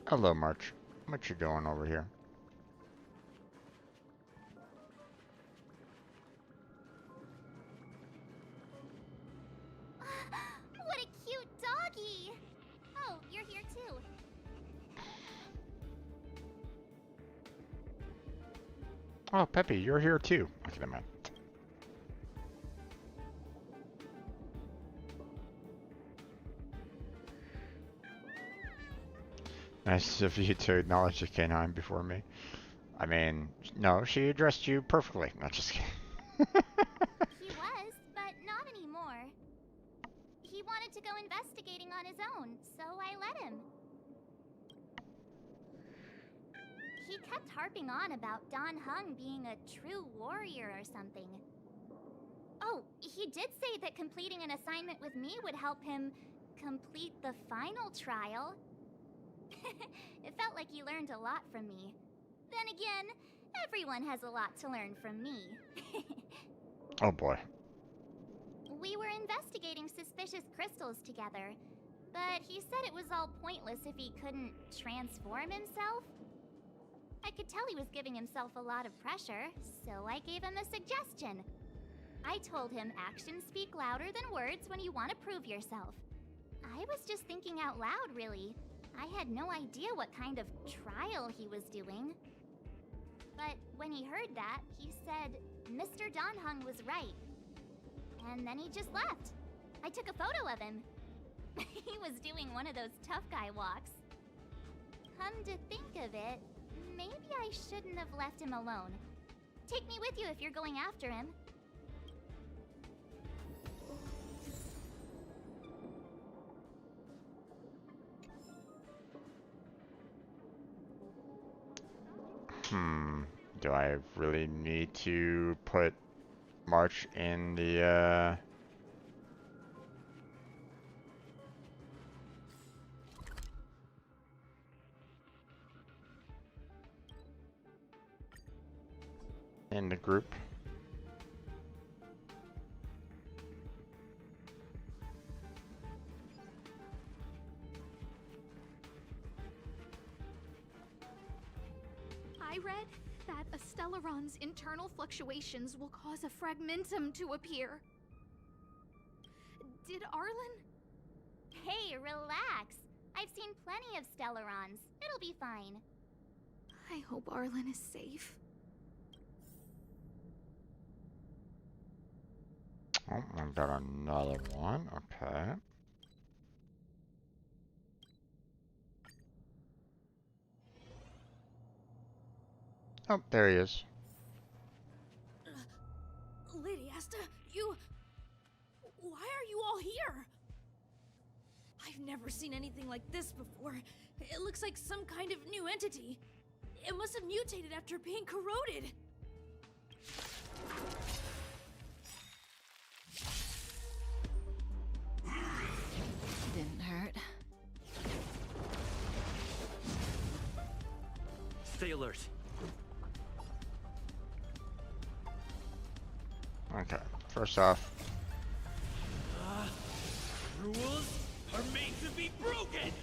Hello, March. What you doing over here? What a cute doggy! Oh, you're here too. Oh, Peppy, you're here too. Look at that man. Nice of you to acknowledge the canine before me. I mean, no, she addressed you perfectly. Not just kidding. He was, but not anymore. He wanted to go investigating on his own, so I let him. He kept harping on about Don Hung being a true warrior or something. Oh, he did say that completing an assignment with me would help him complete the final trial. It felt like he learned a lot from me. Then again, everyone has a lot to learn from me. Oh boy. We were investigating suspicious crystals together, but he said it was all pointless if he couldn't transform himself. I could tell he was giving himself a lot of pressure, so I gave him a suggestion. I told him actions speak louder than words when you want to prove yourself. I was just thinking out loud, really. I had no idea what kind of trial he was doing. But when he heard that, he said Mr. Don Hung was right. And then he just left. I took a photo of him. He was doing one of those tough guy walks. Come to think of it, maybe I shouldn't have left him alone. Take me with you if you're going after him. Do I really need to put March in the, in the group? I read that a Stellaron's internal fluctuations will cause a fragmentum to appear. Did Arlen? Hey, relax. I've seen plenty of Stellarons. It'll be fine. I hope Arlen is safe. Oh, I've got another one. Okay. Oh, there he is. Lady Asta, you... Why are you all here? I've never seen anything like this before. It looks like some kind of new entity. It must have mutated after being corroded. Didn't hurt. Stay alert. Okay, first off. Rules are made to be broken!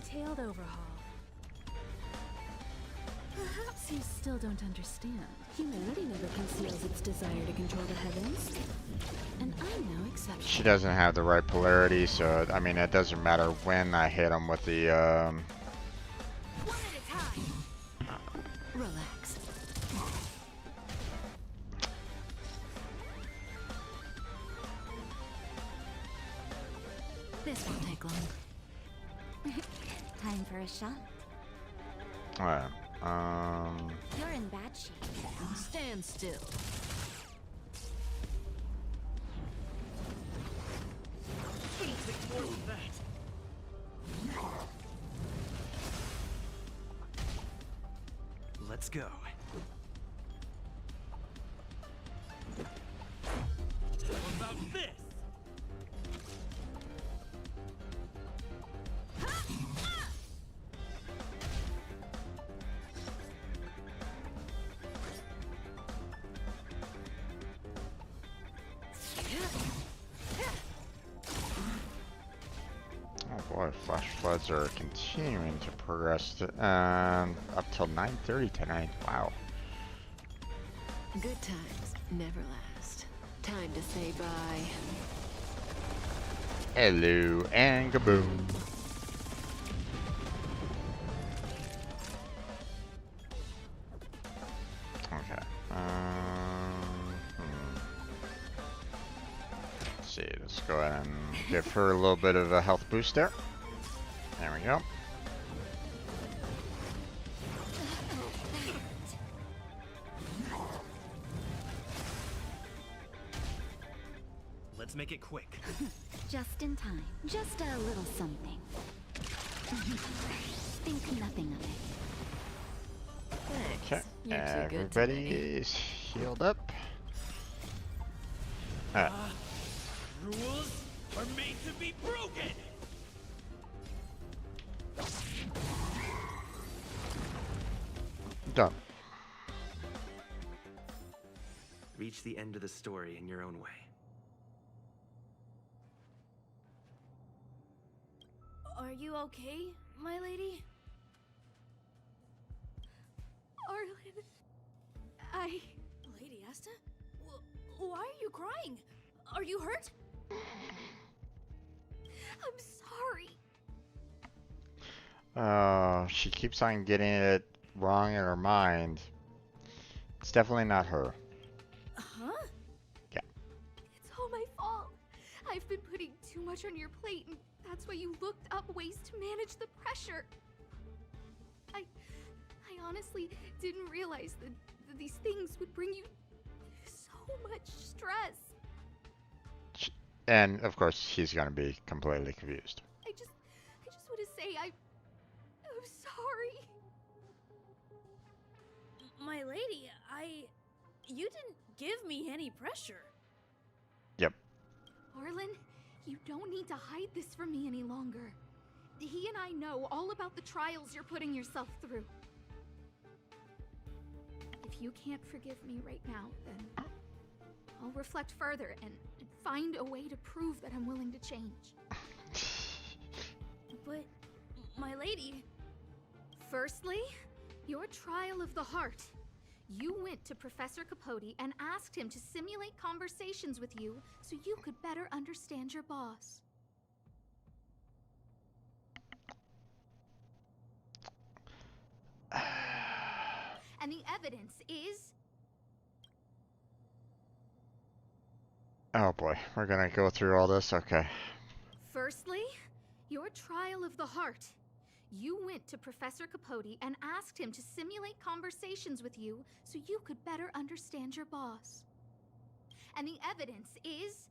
detailed overhaul. Perhaps you still don't understand. Humanity never conceals its desire to control the heavens. And I'm no exception. She doesn't have the right polarity, so I mean it doesn't matter when I hit him with the One at a time. Relax. This won't take long. Time for a shot. Alright, You're in bad shape. Stand still. It'll take more than that. Let's go. What about this? oh boy, flash floods are continuing to progress to, up till 9:30 tonight. Wow. Good times never last. Time to say bye. Hello and kaboom. Okay. Let's see. Let's go ahead and give her a little bit of a health boost there. There we go. Let's make it quick. Just in time. Just a little something. Think nothing of it. Okay. You're too good Everybody today. is healed up. Rules are made to be broken! Done. Reach the end of the story in your own way. Are you okay, my lady? Arlen... Lady Asta? Why are you crying? Are you hurt? I'm sorry. She keeps on getting it wrong in her mind. It's definitely not her. Huh? Yeah. It's all my fault. I've been putting too much on your plate, and that's why you looked up ways to manage the pressure. I honestly didn't realize that these things would bring you so much stress. And of course, she's gonna be completely confused. I just want to say I'm sorry. My lady, you didn't give me any pressure. Yep. Arlen, you don't need to hide this from me any longer. He and I know all about the trials you're putting yourself through. If you can't forgive me right now, then I'll reflect further and find a way to prove that I'm willing to change. But, my lady... Firstly, your trial of the heart. You went to Professor Capote and asked him to simulate conversations with you so you could better understand your boss. And the evidence is... Oh boy, we're gonna go through all this? Okay. Firstly, your trial of the heart. You went to Professor Capote and asked him to simulate conversations with you so you could better understand your boss. And the evidence is...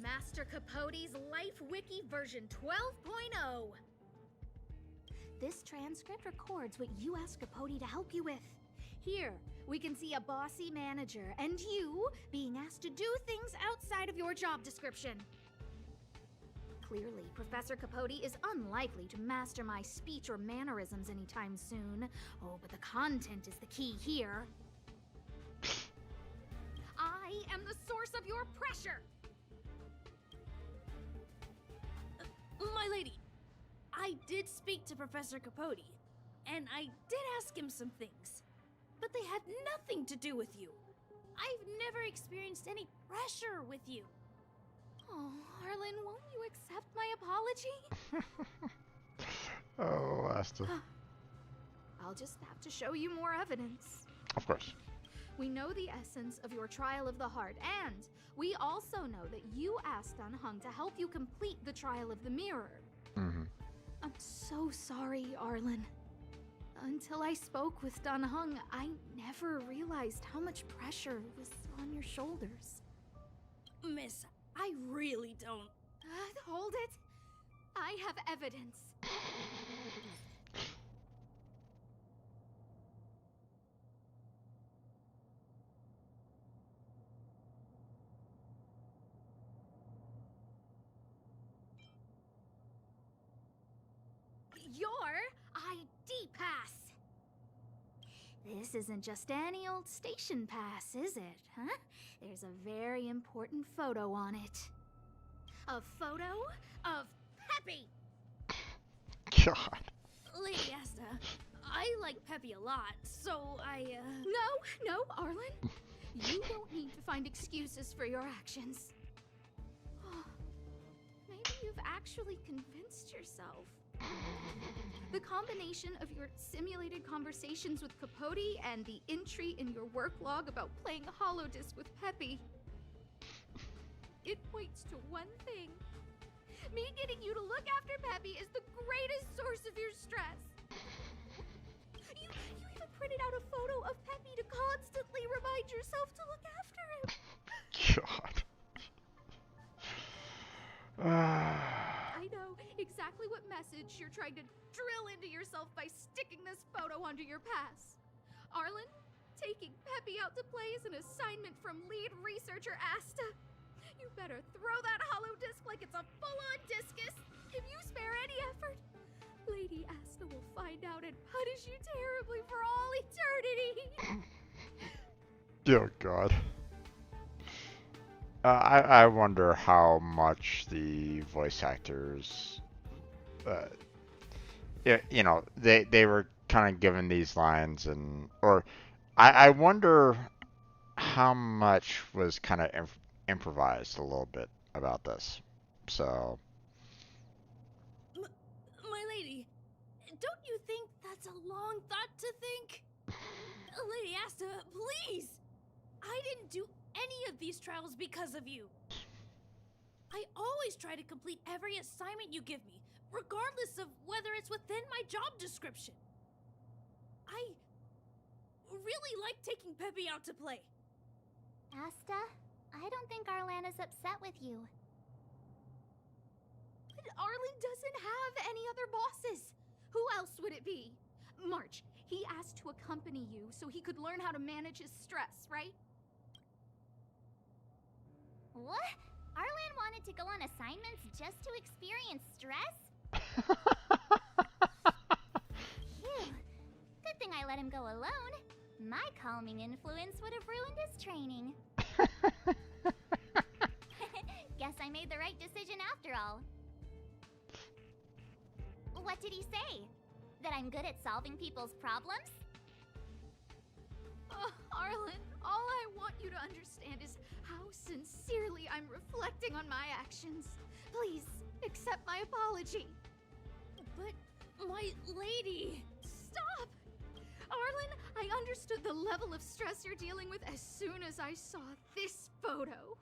Master Capote's Life Wiki version 12.0. This transcript records what you asked Capote to help you with. Here, we can see a bossy manager and you being asked to do things outside of your job description. Clearly, Professor Capote is unlikely to master my speech or mannerisms anytime soon. Oh, but the content is the key here. I am the source of your pressure! My lady, I did speak to Professor Capote, and I did ask him some things, but they had nothing to do with you. I've never experienced any pressure with you. Oh, Arlen, won't you accept my apology? Oh, Asta. I'll just have to show you more evidence. Of course. We know the essence of your trial of the heart, and we also know that you asked Dunhung to help you complete the trial of the mirror. Mm-hmm. I'm so sorry, Arlen. Until I spoke with Dunhung, I never realized how much pressure was on your shoulders. Miss, I really don't. Hold it. I have evidence. Your ID pass. This isn't just any old station pass, is it, huh? There's a very important photo on it. A photo of Peppy! God. Lady Asta, I like Peppy a lot, so I, No, Arlen. You don't need to find excuses for your actions. Maybe you've actually convinced yourself. The combination of your simulated conversations with Capote and the entry in your work log about playing Holodisc with Peppy, it points to one thing. Me getting you to look after Peppy is the greatest source of your stress. You even printed out a photo of Peppy to constantly remind yourself to look after him. God. I know exactly what message you're trying to drill into yourself by sticking this photo onto your pass. Arlen, taking Peppy out to play is an assignment from lead researcher Asta. You better throw that holodisc like it's a full-on discus. If you spare any effort, Lady Asta will find out and punish you terribly for all eternity. Oh, God. I wonder how much the voice actors, you know, they were kind of given these lines, and or I wonder how much was kind of improvised a little bit about this. So. My lady, don't you think that's a long thought to think? Lady Asta, please! I didn't do any of these trials because of you. I always try to complete every assignment you give me, regardless of whether it's within my job description. I really like taking Peppy out to play. Asta, I don't think Arlan is upset with you. But Arlen doesn't have any other bosses. Who else would it be? March, he asked to accompany you so he could learn how to manage his stress, right? What? Arlan wanted to go on assignments just to experience stress? Phew. Good thing I let him go alone. My calming influence would have ruined his training. Guess I made the right decision after all. What did he say? That I'm good at solving people's problems? Arlen, all I want you to understand is how sincerely I'm reflecting on my actions. Please, accept my apology. But, my lady... Stop! Arlen, I understood the level of stress you're dealing with as soon as I saw this photo.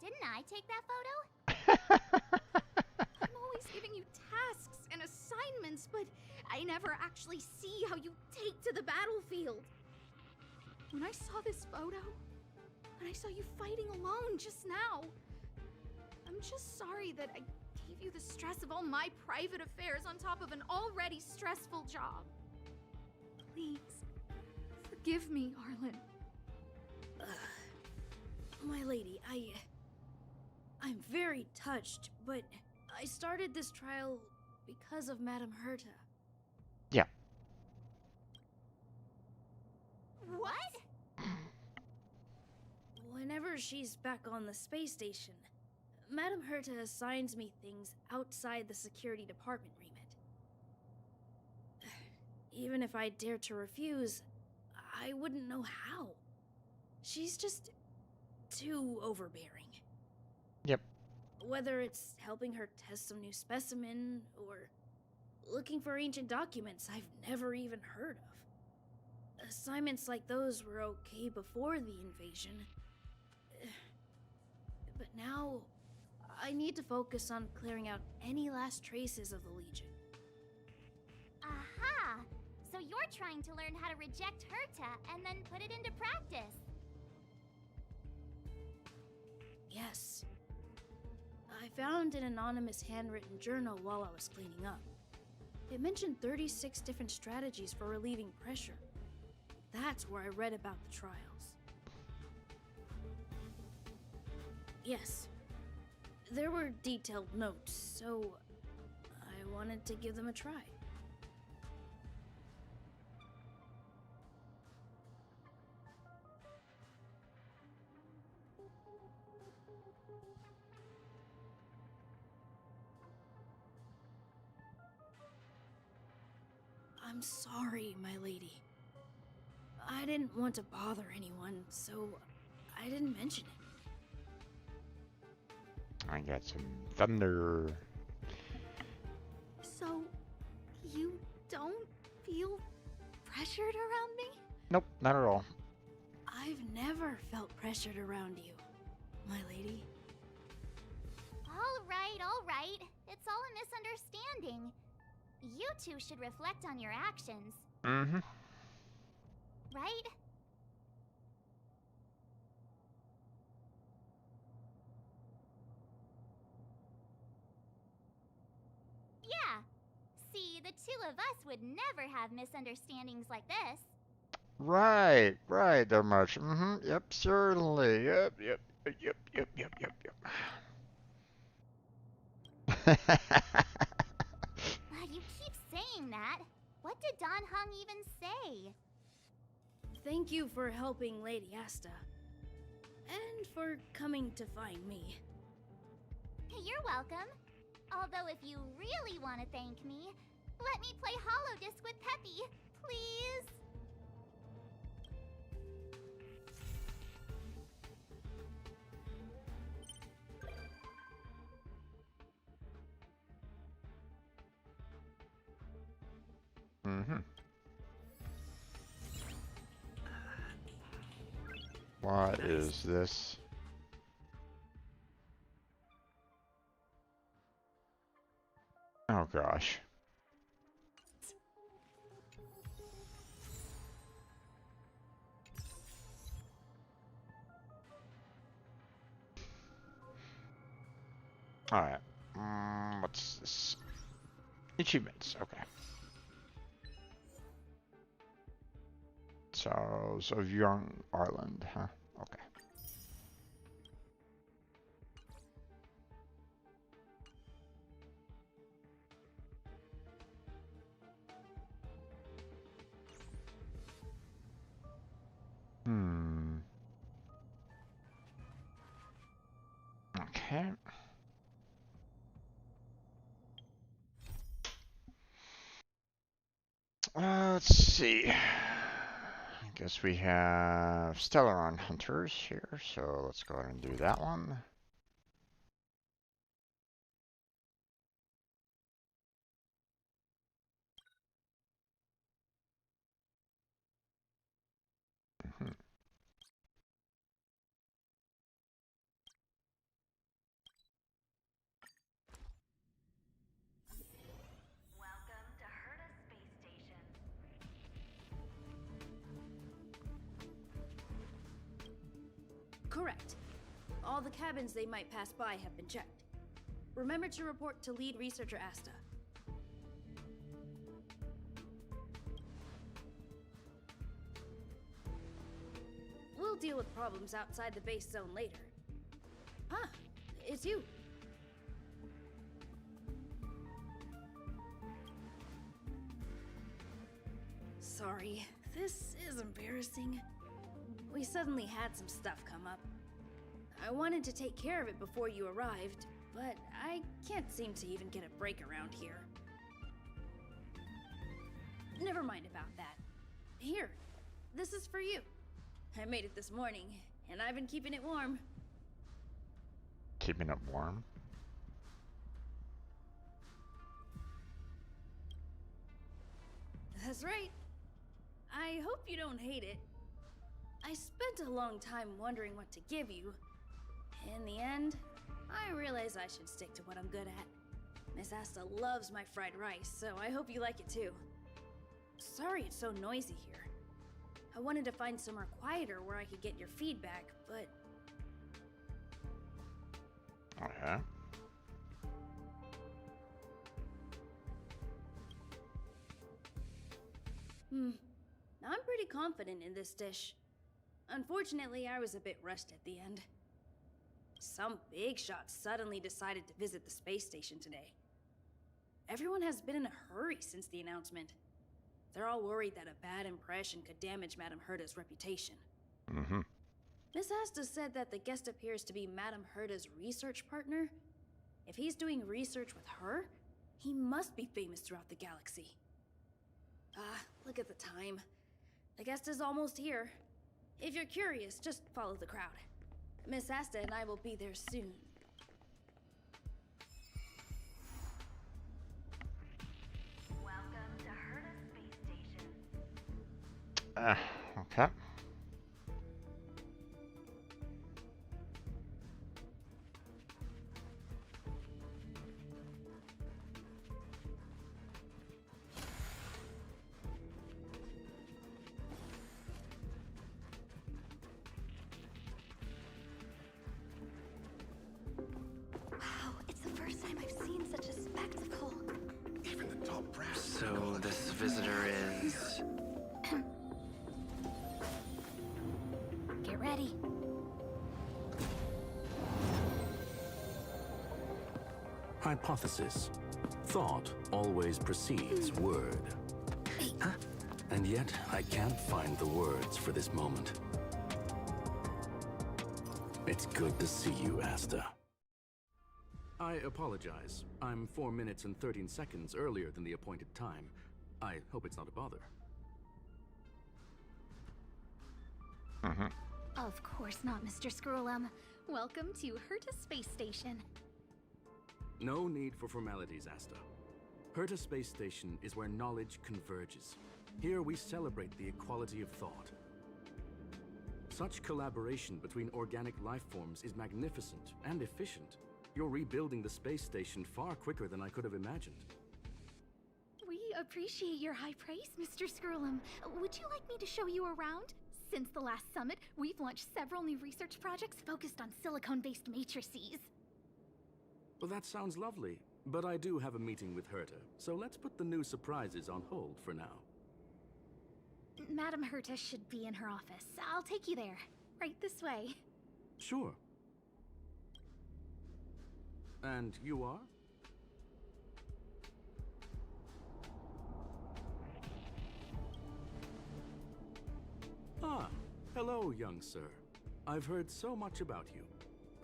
Didn't I take that photo? I'm always giving you tasks and assignments, but I never actually see how you take to the battlefield. When I saw this photo, when I saw you fighting alone just now, I'm just sorry that I gave you the stress of all my private affairs on top of an already stressful job. Please, Forgive me, Arlen. My lady, I'm very touched, but I started this trial because of Madame Herta. Yeah. What? Whenever she's back on the space station, Madame Herta assigns me things outside the security department remit. Even if I dared to refuse, I wouldn't know how. She's just too overbearing. Yep. Whether it's helping her test some new specimen, or looking for ancient documents I've never even heard of. Assignments like those were okay before the invasion. But now, I need to focus on clearing out any last traces of the Legion. Aha! So you're trying to learn how to reject Herta and then put it into practice. Yes. I found an anonymous handwritten journal while I was cleaning up. It mentioned 36 different strategies for relieving pressure. That's where I read about the trials. Yes. There were detailed notes, so I wanted to give them a try. I'm sorry, my lady. I didn't want to bother anyone, so I didn't mention it. I got some thunder. So, you don't feel pressured around me? Nope, not at all. I've never felt pressured around you, my lady. All right. It's all a misunderstanding. You two should reflect on your actions. Mm-hmm. Right? Yeah. See, the two of us would never have misunderstandings like this. Right there, March. Mm-hmm. Yep, certainly. Yep. You keep saying that. What did Don Hung even say? Thank you for helping Lady Asta. And for coming to find me. You're welcome. Although if you really want to thank me, let me play Holodisc with Peppy, please. Mm-hmm. What is this? Oh gosh. Alright. What's this? Achievements, okay. So young Ireland, huh? Okay. Okay. Let's see. I guess we have Stellaron Hunters here, so let's go ahead and do that one. Welcome to Herta Space Station. Correct. All the cabins they might pass by have been checked. Remember to report to lead researcher Asta. We'll deal with problems outside the base zone later. Huh, it's you. Sorry, this is embarrassing. We suddenly had some stuff come up. I wanted to take care of it before you arrived, but I can't seem to even get a break around here. Never mind about that. Here, this is for you. I made it this morning, and I've been keeping it warm. Keeping it warm? That's right. I hope you don't hate it. I spent a long time wondering what to give you. In the end, I realized I should stick to what I'm good at. Miss Asta loves my fried rice, so I hope you like it too. Sorry it's so noisy here. I wanted to find somewhere quieter where I could get your feedback, but... Okay. I'm pretty confident in this dish. Unfortunately, I was a bit rushed at the end. Some big shot suddenly decided to visit the space station today. Everyone has been in a hurry since the announcement. They're all worried that a bad impression could damage Madame Herta's reputation. Mm-hmm. Miss Asta said that the guest appears to be Madame Herta's research partner. If he's doing research with her, he must be famous throughout the galaxy. Look at the time. The guest is almost here. If you're curious, just follow the crowd. Miss Asta and I will be there soon. Welcome to Herta Space Station. Okay. So this visitor is... Get ready. Hypothesis. Thought always precedes word. Huh? And yet, I can't find the words for this moment. It's good to see you, Asta. I apologize. I'm 4 minutes and 13 seconds earlier than the appointed time. I hope it's not a bother. Of course not, Mr. Scrollum. Welcome to Herta Space Station. No need for formalities, Asta. Herta Space Station is where knowledge converges. Here we celebrate the equality of thought. Such collaboration between organic life forms is magnificent and efficient. You're rebuilding the space station far quicker than I could have imagined. We appreciate your high praise, Mr. Scrollum. Would you like me to show you around? Since the last summit, we've launched several new research projects focused on silicone-based matrices. Well, that sounds lovely, but I do have a meeting with Herta, so let's put the new surprises on hold for now. Madame Herta should be in her office. I'll take you there. Right this way. Sure. And you are? Ah, hello, young sir. I've heard so much about you.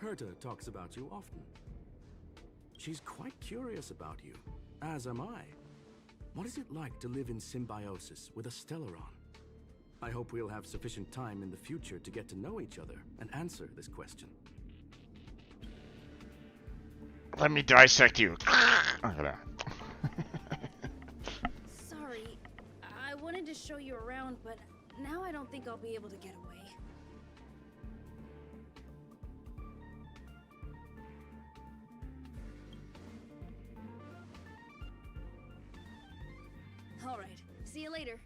Herta talks about you often. She's quite curious about you, as am I. What is it like to live in symbiosis with a Stellaron? I hope we'll have sufficient time in the future to get to know each other and answer this question. Let me dissect you. Okay. Sorry, I wanted to show you around, but now I don't think I'll be able to get away. All right, see you later.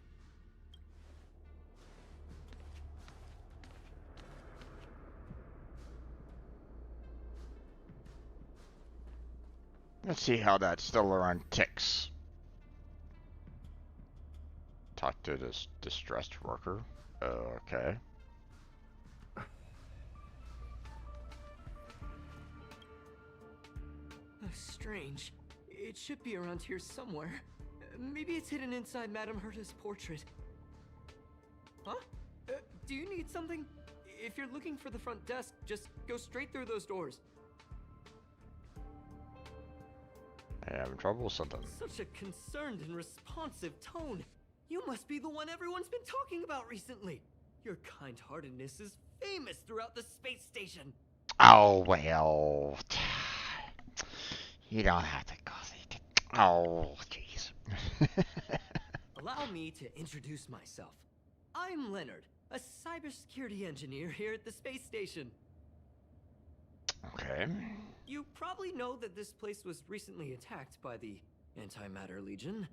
Let's see how that Stellaron ticks. Talk to this distressed worker. Okay. Strange. It should be around here somewhere. Maybe it's hidden inside Madame Herta's portrait. Huh? Do you need something? If you're looking for the front desk, just go straight through those doors. I'm having trouble with something. Such a concerned and responsive tone. You must be the one everyone's been talking about recently. Your kind-heartedness is famous throughout the space station. Oh, well. You don't have to go there. Oh, jeez. Allow me to introduce myself. I'm Leonard, a cybersecurity engineer here at the space station. Okay. You probably know that this place was recently attacked by the Antimatter Legion.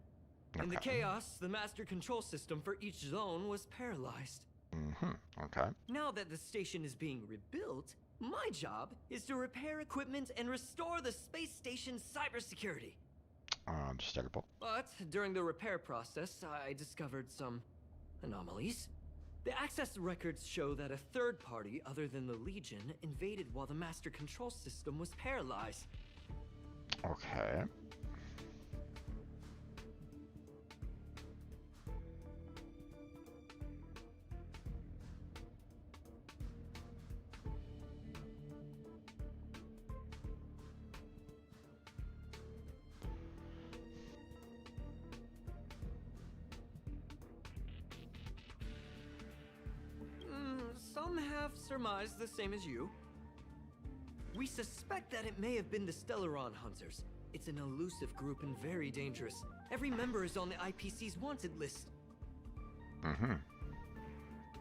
In the chaos, the master control system for each zone was paralyzed. Okay. Now that the station is being rebuilt, my job is to repair equipment and restore the space station's cybersecurity. Understandable. But during the repair process, I discovered some anomalies. The access records show that a third party other than the Legion invaded while the master control system was paralyzed. Okay. Some have surmised the same as you. We suspect that it may have been the Stellaron Hunters. It's an elusive group and very dangerous. Every member is on the IPC's wanted list.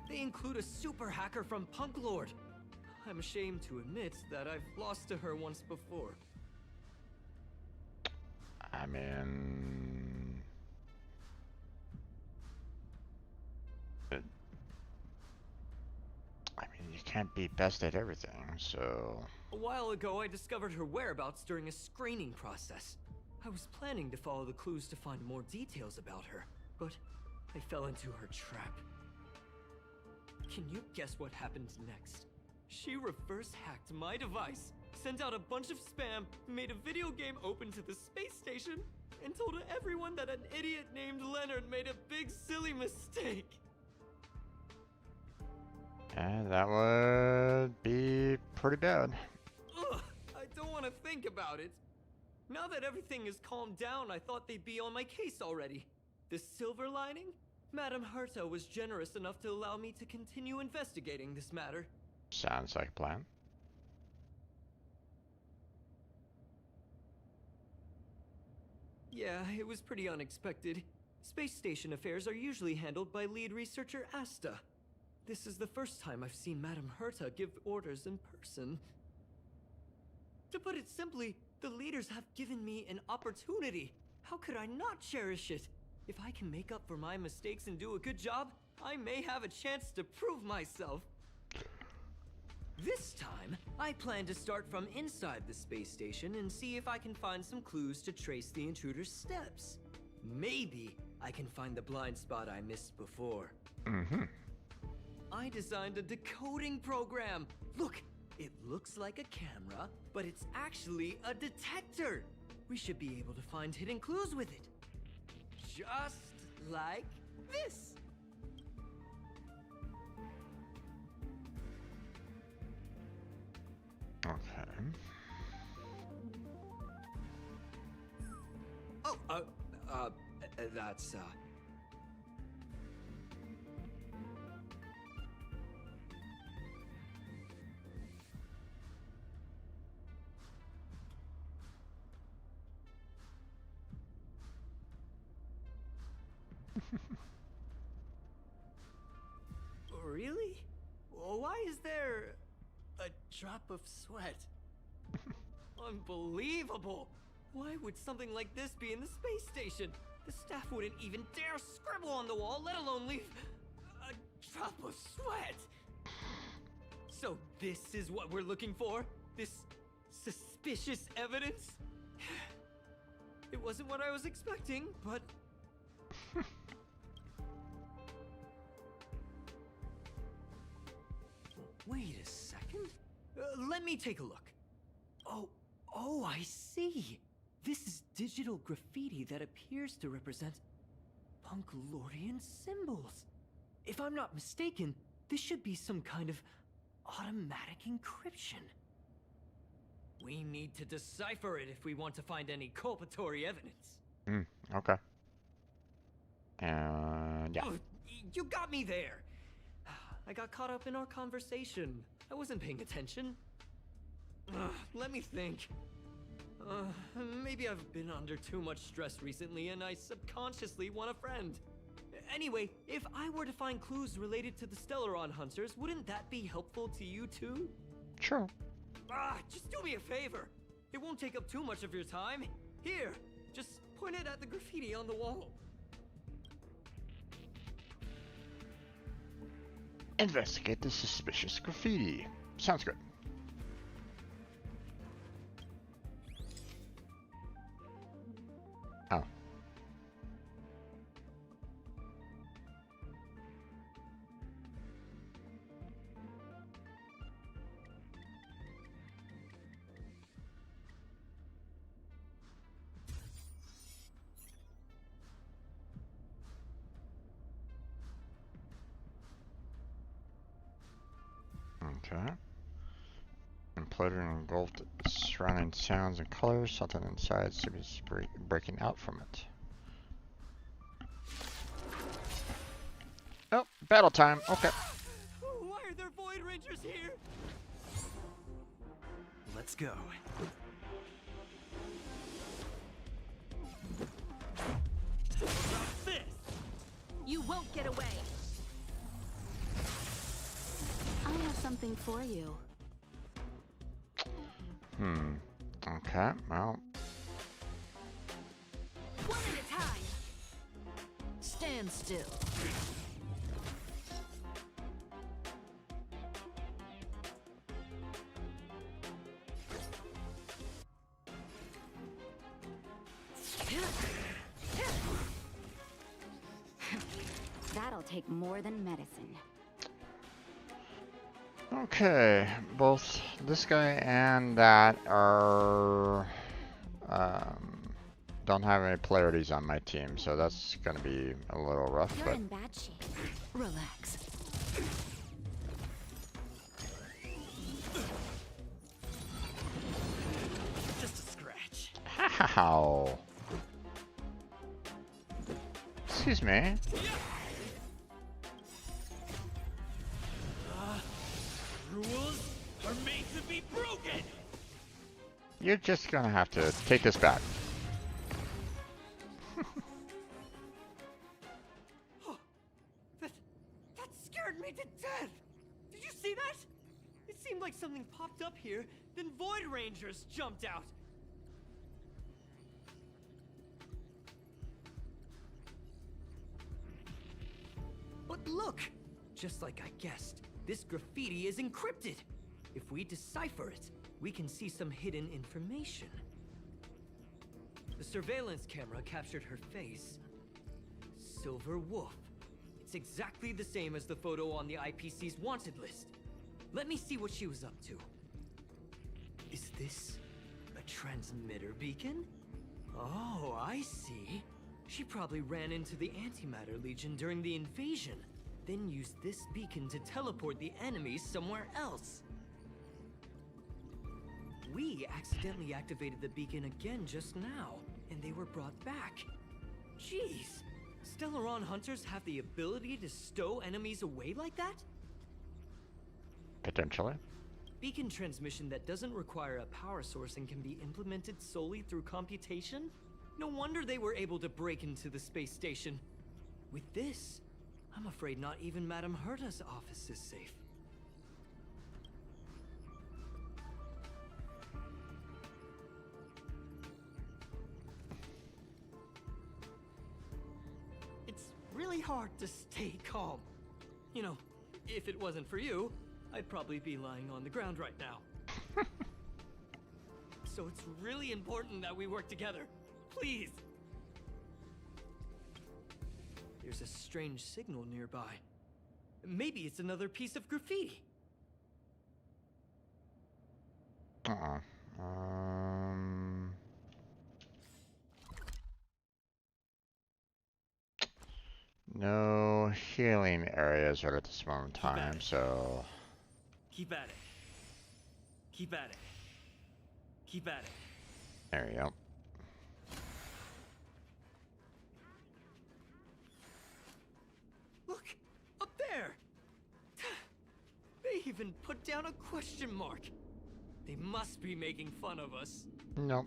They include a super hacker from Punk Lord. I'm ashamed to admit that I've lost to her once before. I mean... you can't be best at everything, so... A while ago, I discovered her whereabouts during a screening process. I was planning to follow the clues to find more details about her, but I fell into her trap. Can you guess what happened next? She reverse hacked my device, sent out a bunch of spam, made a video game open to the space station, and told everyone that an idiot named Leonard made a big silly mistake. And that would be pretty bad. Ugh, I don't want to think about it. Now that everything is calmed down, I thought they'd be on my case already. The silver lining? Madame Herta was generous enough to allow me to continue investigating this matter. Sounds like a plan. Yeah, it was pretty unexpected. Space station affairs are usually handled by lead researcher Asta. This is the first time I've seen Madame Herta give orders in person. To put it simply, the leaders have given me an opportunity. How could I not cherish it? If I can make up for my mistakes and do a good job, I may have a chance to prove myself. This time, I plan to start from inside the space station and see if I can find some clues to trace the intruder's steps. Maybe I can find the blind spot I missed before. I designed a decoding program. Look, it looks like a camera, but it's actually a detector. We should be able to find hidden clues with it. Just like this. Okay. Oh, that's, Really? Why is there a drop of sweat? Unbelievable! Why would something like this be in the space station? The staff wouldn't even dare scribble on the wall, let alone leave a drop of sweat! So this is what we're looking for? This suspicious evidence? It wasn't what I was expecting, but... Wait a second. Let me take a look. Oh Oh, I see. This is digital graffiti that appears to represent Punklorian symbols. If I'm not mistaken, this should be some kind of automatic encryption. We need to decipher it if we want to find any culpatory evidence. Okay. And yeah. Oh, you got me there. I got caught up in our conversation. I wasn't paying attention. Let me think. Maybe I've been under too much stress recently and I subconsciously want a friend. Anyway, if I were to find clues related to the Stellaron hunters, wouldn't that be helpful to you too? Sure. Just do me a favor. It won't take up too much of your time. Here, just point it at the graffiti on the wall. Investigate the suspicious graffiti. Sounds good. Oh. Okay. Imploded and engulfed surrounding sounds and colors. Something inside seems to be breaking out from it. Oh, battle time. Okay. Why are there Void Rangers here? Let's go. This! You won't get away! I have something for you. Okay, well. One at a time! Stand still. That'll take more than medicine. Okay, both this guy and that are don't have any polarities on my team, so that's gonna be a little rough. You're But in bad shape. Relax. Just a scratch. how? Excuse me. Rules are made to be broken! You're just gonna have to take this back. That scared me to death! Did you see that? It seemed like something popped up here, then Void Rangers jumped out. But look! Just like I guessed, this graffiti is encrypted. If we decipher it, we can see some hidden information. The surveillance camera captured her face. Silver Wolf. It's exactly the same as the photo on the IPC's wanted list. Let me see what she was up to. Is this a transmitter beacon? Oh, I see. She probably ran into the Antimatter Legion during the invasion, then used this beacon to teleport the enemies somewhere else. We accidentally activated the beacon again just now, and they were brought back. Jeez, Stellaron hunters have the ability to stow enemies away like that? Potentially. Beacon transmission that doesn't require a power source and can be implemented solely through computation? No wonder they were able to break into the space station. With this, I'm afraid not even Madame Herta's office is safe. It's really hard to stay calm. You know, if it wasn't for you, I'd probably be lying on the ground right now. So it's really important that we work together. Please! There's a strange signal nearby. Maybe it's another piece of graffiti. No healing areas right at this moment in time, so... Keep at it. Keep at it. Keep at it. There you go. Look! Up there! They even put down a question mark. They must be making fun of us. Nope.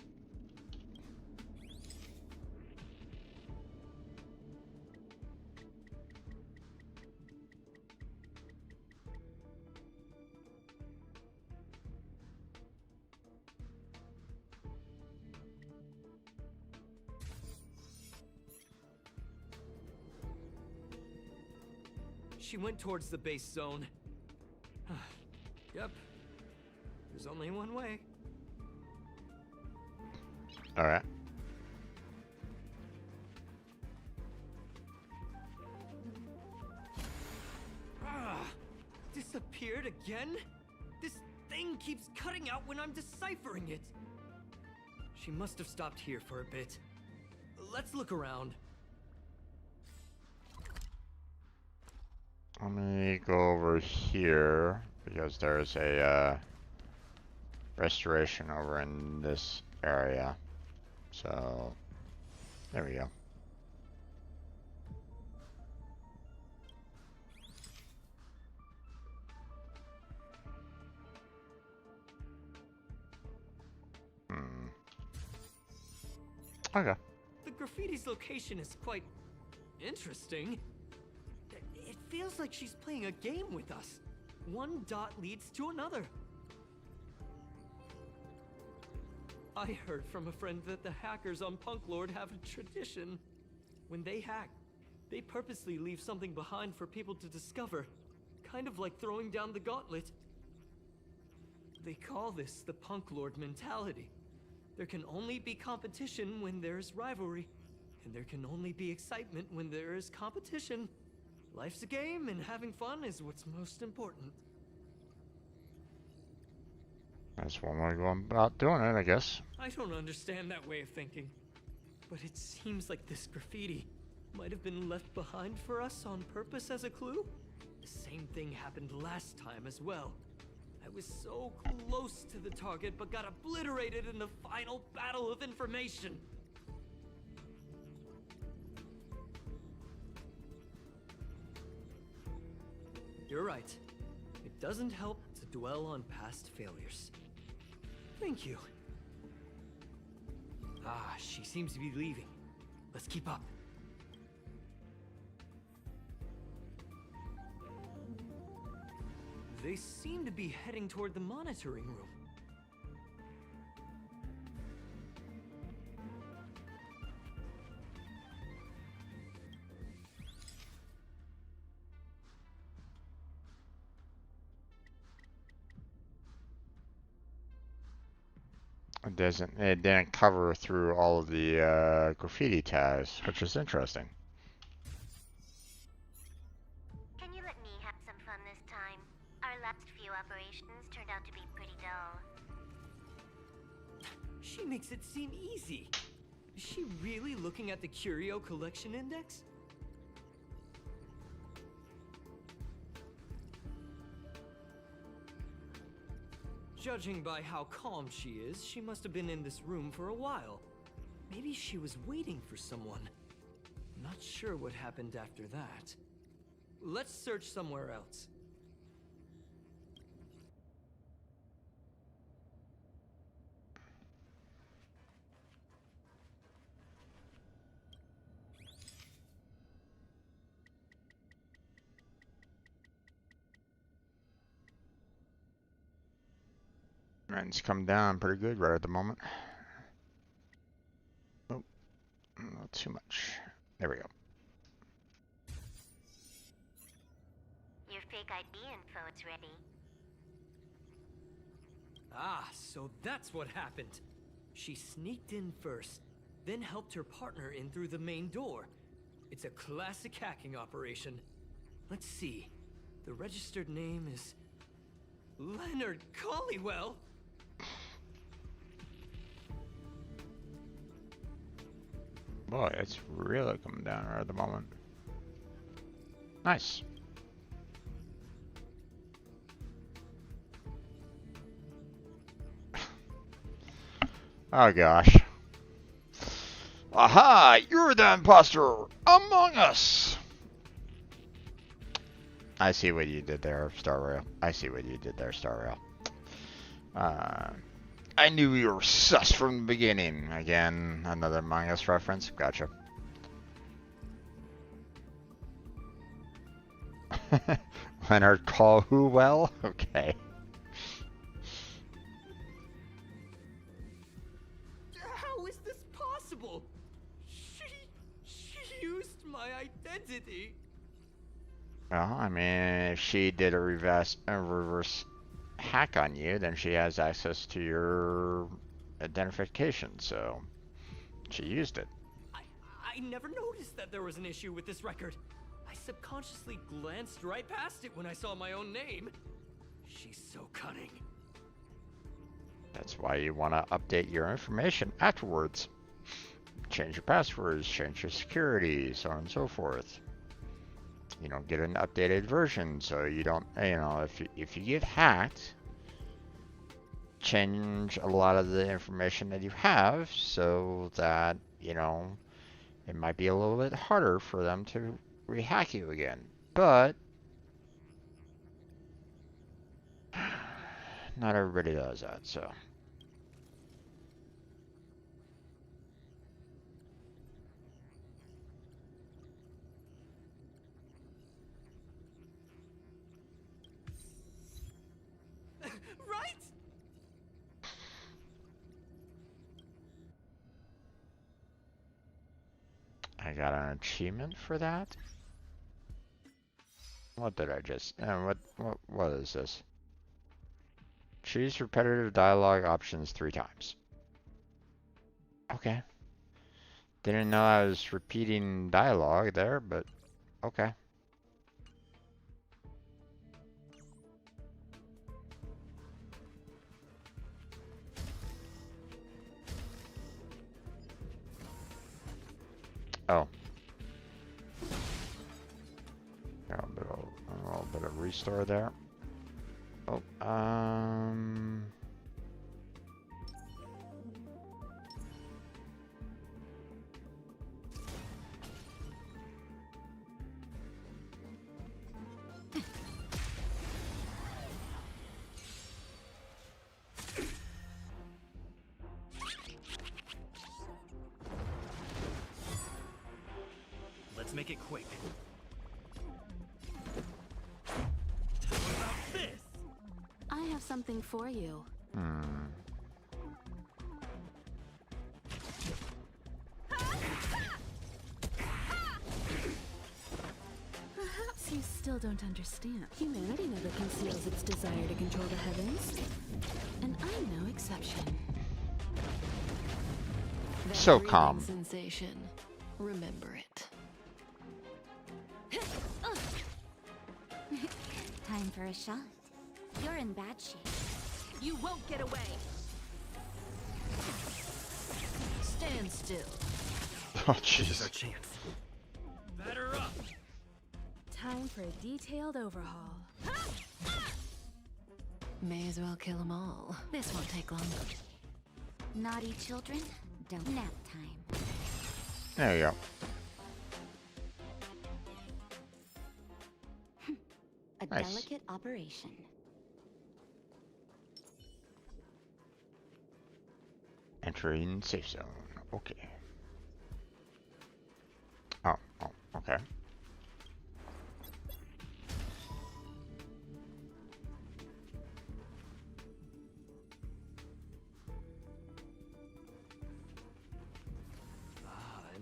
She went towards the base zone. Yep. There's only one way. Alright. Disappeared again? This thing keeps cutting out when I'm deciphering it. She must have stopped here for a bit. Let's look around. Let me go over here because there's a restoration over in this area. So there we go. Okay. The graffiti's location is quite interesting. It feels like she's playing a game with us. One dot leads to another. I heard from a friend that the hackers on Punk Lord have a tradition. When they hack, they purposely leave something behind for people to discover. Kind of like throwing down the gauntlet. They call this the Punk Lord mentality. There can only be competition when there's rivalry. And there can only be excitement when there is competition. Life's a game, and having fun is what's most important. That's one way to go about doing it, I guess. I don't understand that way of thinking. But it seems like this graffiti might have been left behind for us on purpose as a clue. The same thing happened last time as well. I was so close to the target, but got obliterated in the final battle of information. You're right. It doesn't help to dwell on past failures. Thank you. Ah, she seems to be leaving. Let's keep up. They seem to be heading toward the monitoring room. It didn't cover through all of the graffiti tags, which is interesting. Can you let me have some fun this time? Our last few operations turned out to be pretty dull. She makes it seem easy. Is she really looking at the Curio Collection Index? Judging by how calm she is, she must have been in this room for a while. Maybe she was waiting for someone. Not sure what happened after that. Let's search somewhere else. Rent's come down pretty good right at the moment. Oh, not too much. There we go. Your fake ID info is ready. Ah, so that's what happened. She sneaked in first, then helped her partner in through the main door. It's a classic hacking operation. Let's see. The registered name is Leonard Collywell. Boy, it's really coming down right at the moment. Nice. Oh gosh. Aha! You're the imposter among us! I see what you did there, Star Rail. I see what you did there, Star Rail. I knew you were sus from the beginning. Again, another Among Us reference. Gotcha. Leonard call who well? Okay. How is this possible? She used my identity. Well, I mean, if she did a reverse hack on you, then she has access to your identification, so she used it. I never noticed that there was an issue with this record. I subconsciously glanced right past it when I saw my own name. She's so cunning. That's why you want to update your information afterwards. Change your passwords, change your security, so on and so forth. You know, get an updated version so you don't, you know, if you get hacked, change a lot of the information that you have so that, you know, it might be a little bit harder for them to rehack you again. But not everybody does that, so. Right? I got an achievement for that. What did I just? What is this? Choose repetitive dialogue options 3 times. Okay. Didn't know I was repeating dialogue there, but okay. Oh. Got a little bit of restore there. Oh, Let's make it quick. I have something for you. Perhaps you still don't understand. Humanity never conceals its desire to control the heavens. And I'm no exception. That So breathing calm. sensation. Remember it. Time for a shot. You're in bad shape. You won't get away. Stand still. Oh, This is our jeez. chance. Batter up! Time for a detailed overhaul. May as well kill them all. This won't take long. Naughty children, don't nap time. There you go. A Nice. delicate operation. Entering safe zone. Okay. Oh, okay.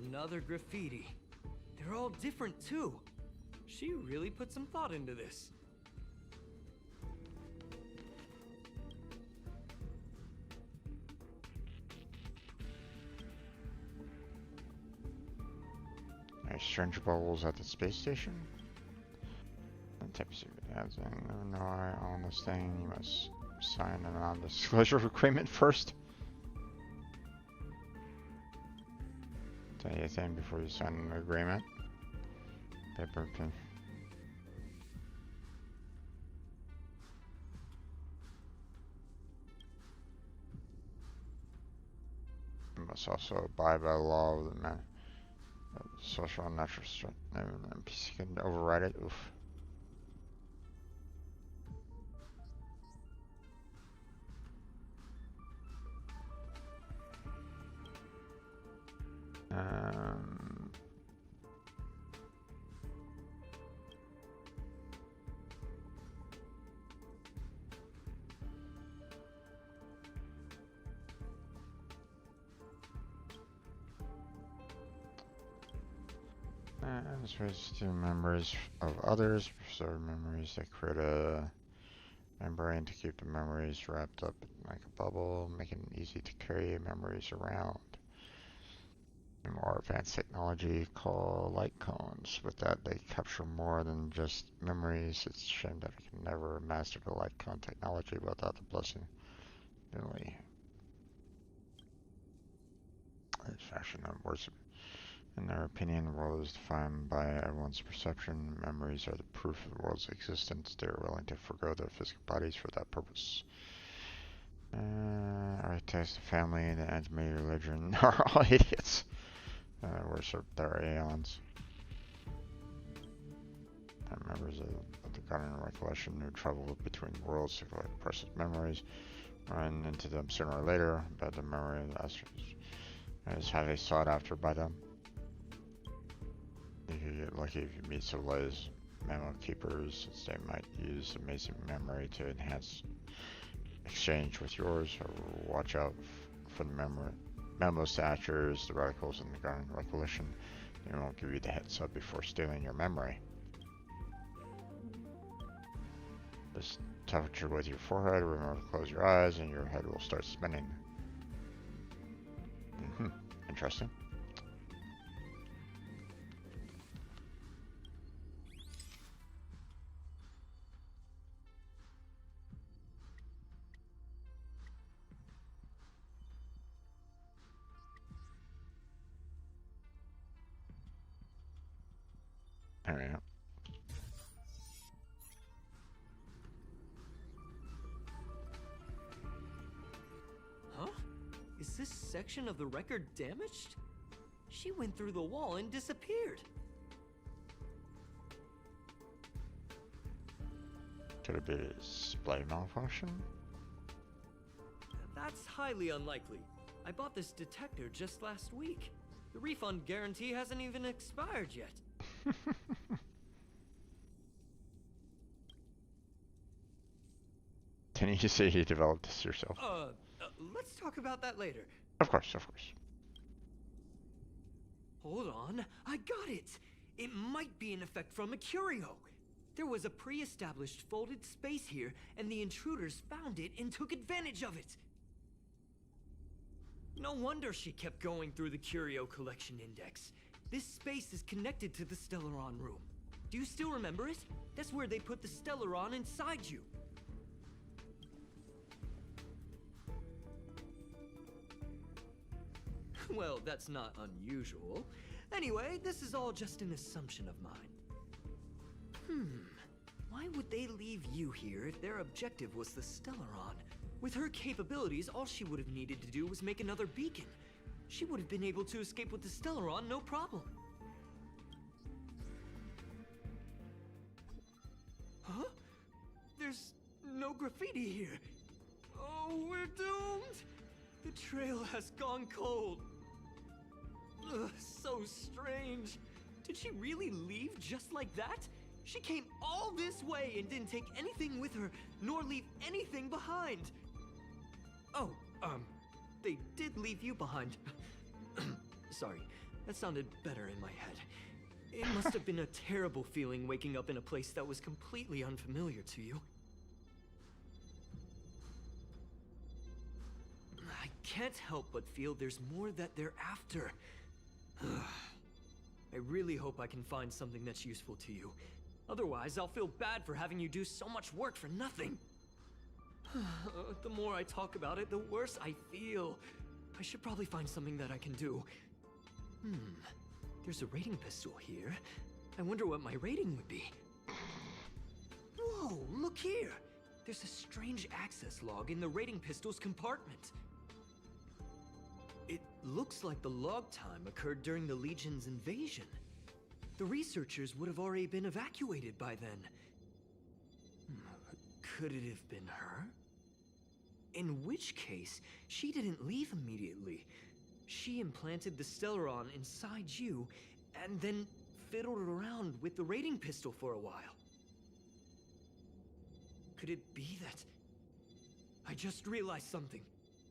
Another graffiti. They're all different too. She really put some thought into this. Strange bubbles at the space station. And types of ads in. No, I own this thing. You must sign a non-disclosure agreement first. anything before you sign an agreement. Paper pin. You must also abide by the law of the man. Social and natural strength. NPC can override it. Oof. Space to memories of others, preserve memories that create a membrane to keep the memories wrapped up like a bubble, making it easy to carry memories around. And more advanced technology called light cones. With that, they capture more than just memories. It's a shame that we can never master the light cone technology without the blessing. Really, it's fashion on words. In their opinion, the world is defined by everyone's perception. Memories are the proof of the world's existence. They are willing to forgo their physical bodies for that purpose. Architects, the family, and the anti religion are all idiots. Worship their aeons. And members of the Garden of Recollection who travel between worlds to collect precious memories run into them sooner or later, but the memory of the astros is highly sought after by them. You could get lucky if you meet civilized memo keepers, since they might use amazing memory to enhance exchange with yours. So watch out for the memo snatchers, the radicals in the Garden of Recollection. They won't give you the heads up before stealing your memory. Just touch it with your forehead, remember to close your eyes, and your head will start spinning. Interesting. There we go. Huh? Is this section of the record damaged? She went through the wall and disappeared. Could it be a display malfunction? That's highly unlikely. I bought this detector just last week. The refund guarantee hasn't even expired yet. Didn't you say you developed this yourself? Let's talk about that later. Of course, of course. Hold on, I got it! It might be an effect from a curio. There was a pre-established folded space here, and the intruders found it and took advantage of it. No wonder she kept going through the curio collection index. This space is connected to the Stellaron room. Do you still remember it? That's where they put the Stellaron inside you. Well, that's not unusual. Anyway, this is all just an assumption of mine. Why would they leave you here if their objective was the Stellaron? With her capabilities, all she would have needed to do was make another beacon. She would have been able to escape with the Stellaron, no problem. Huh? There's no graffiti here. Oh, we're doomed! The trail has gone cold. Ugh, so strange. Did she really leave just like that? She came all this way and didn't take anything with her, nor leave anything behind. Oh, they did leave you behind. Sorry, that sounded better in my head. It must have been a terrible feeling waking up in a place that was completely unfamiliar to you. I can't help but feel there's more that they're after. I really hope I can find something that's useful to you. Otherwise, I'll feel bad for having you do so much work for nothing. The more I talk about it, the worse I feel. I should probably find something that I can do. There's a rating pistol here. I wonder what my rating would be. Whoa, look here! There's a strange access log in the rating pistol's compartment. It looks like the log time occurred during the Legion's invasion. The researchers would have already been evacuated by then. Could it have been her? In which case, she didn't leave immediately. She implanted the Stellaron inside you, and then fiddled around with the rating pistol for a while. Could it be that... I just realized something.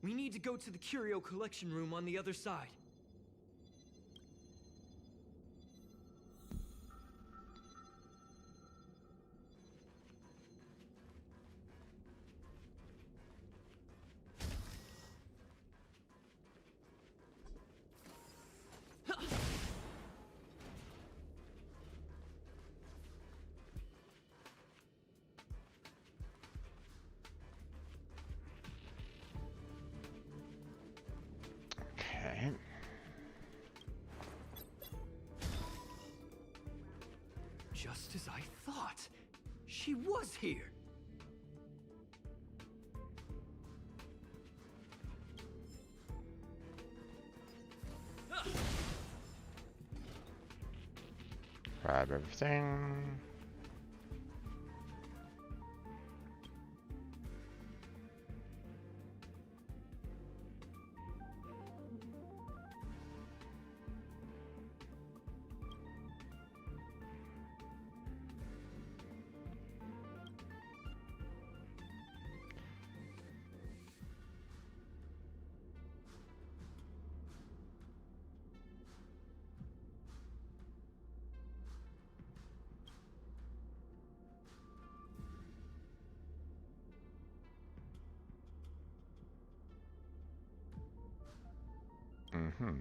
We need to go to the curio collection room on the other side. Okay. Just as I thought. She was here. Grab everything. Mm-hmm.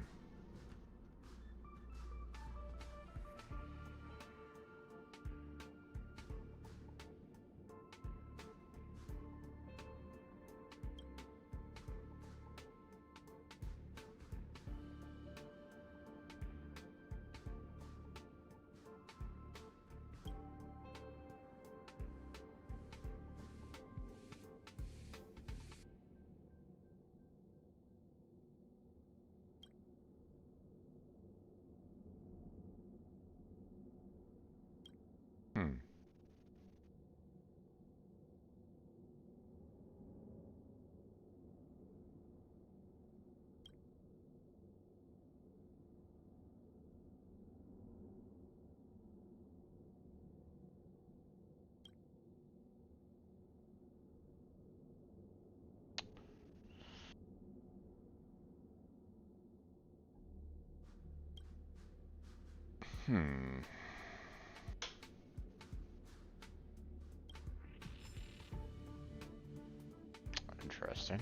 Hmm. Hmm. Interesting.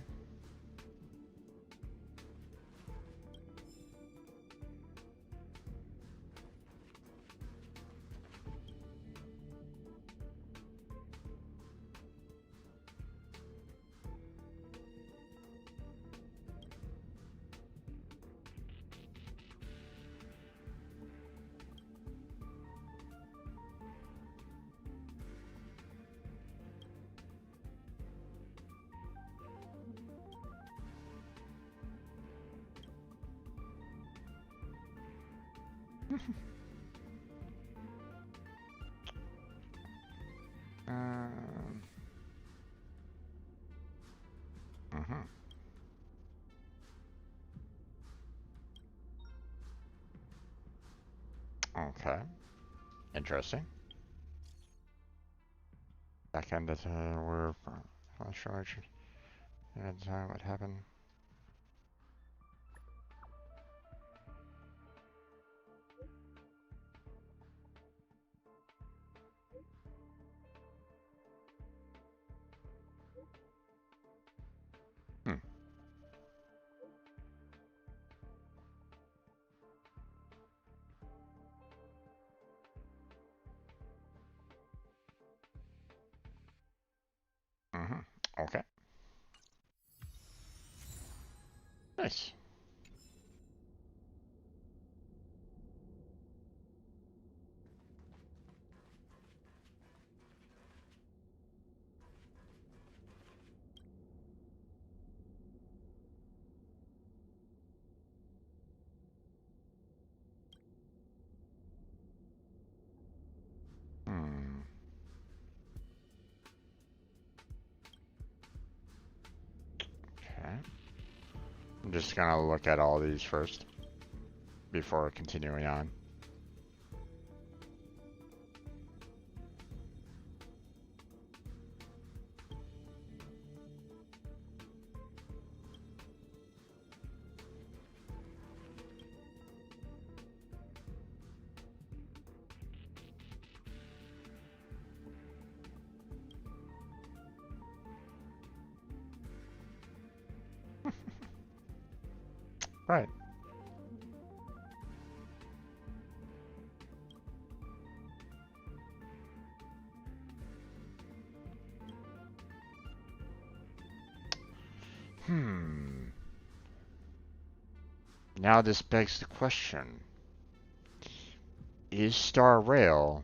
Mm-hmm. Okay. Interesting. Back end that we're not sure actually at the time what happened. Hmm. Mm-hmm. Okay. Nice. Hmm. Okay. I'm just gonna look at all these first before continuing on. Right. Now this begs the question. Is Star Rail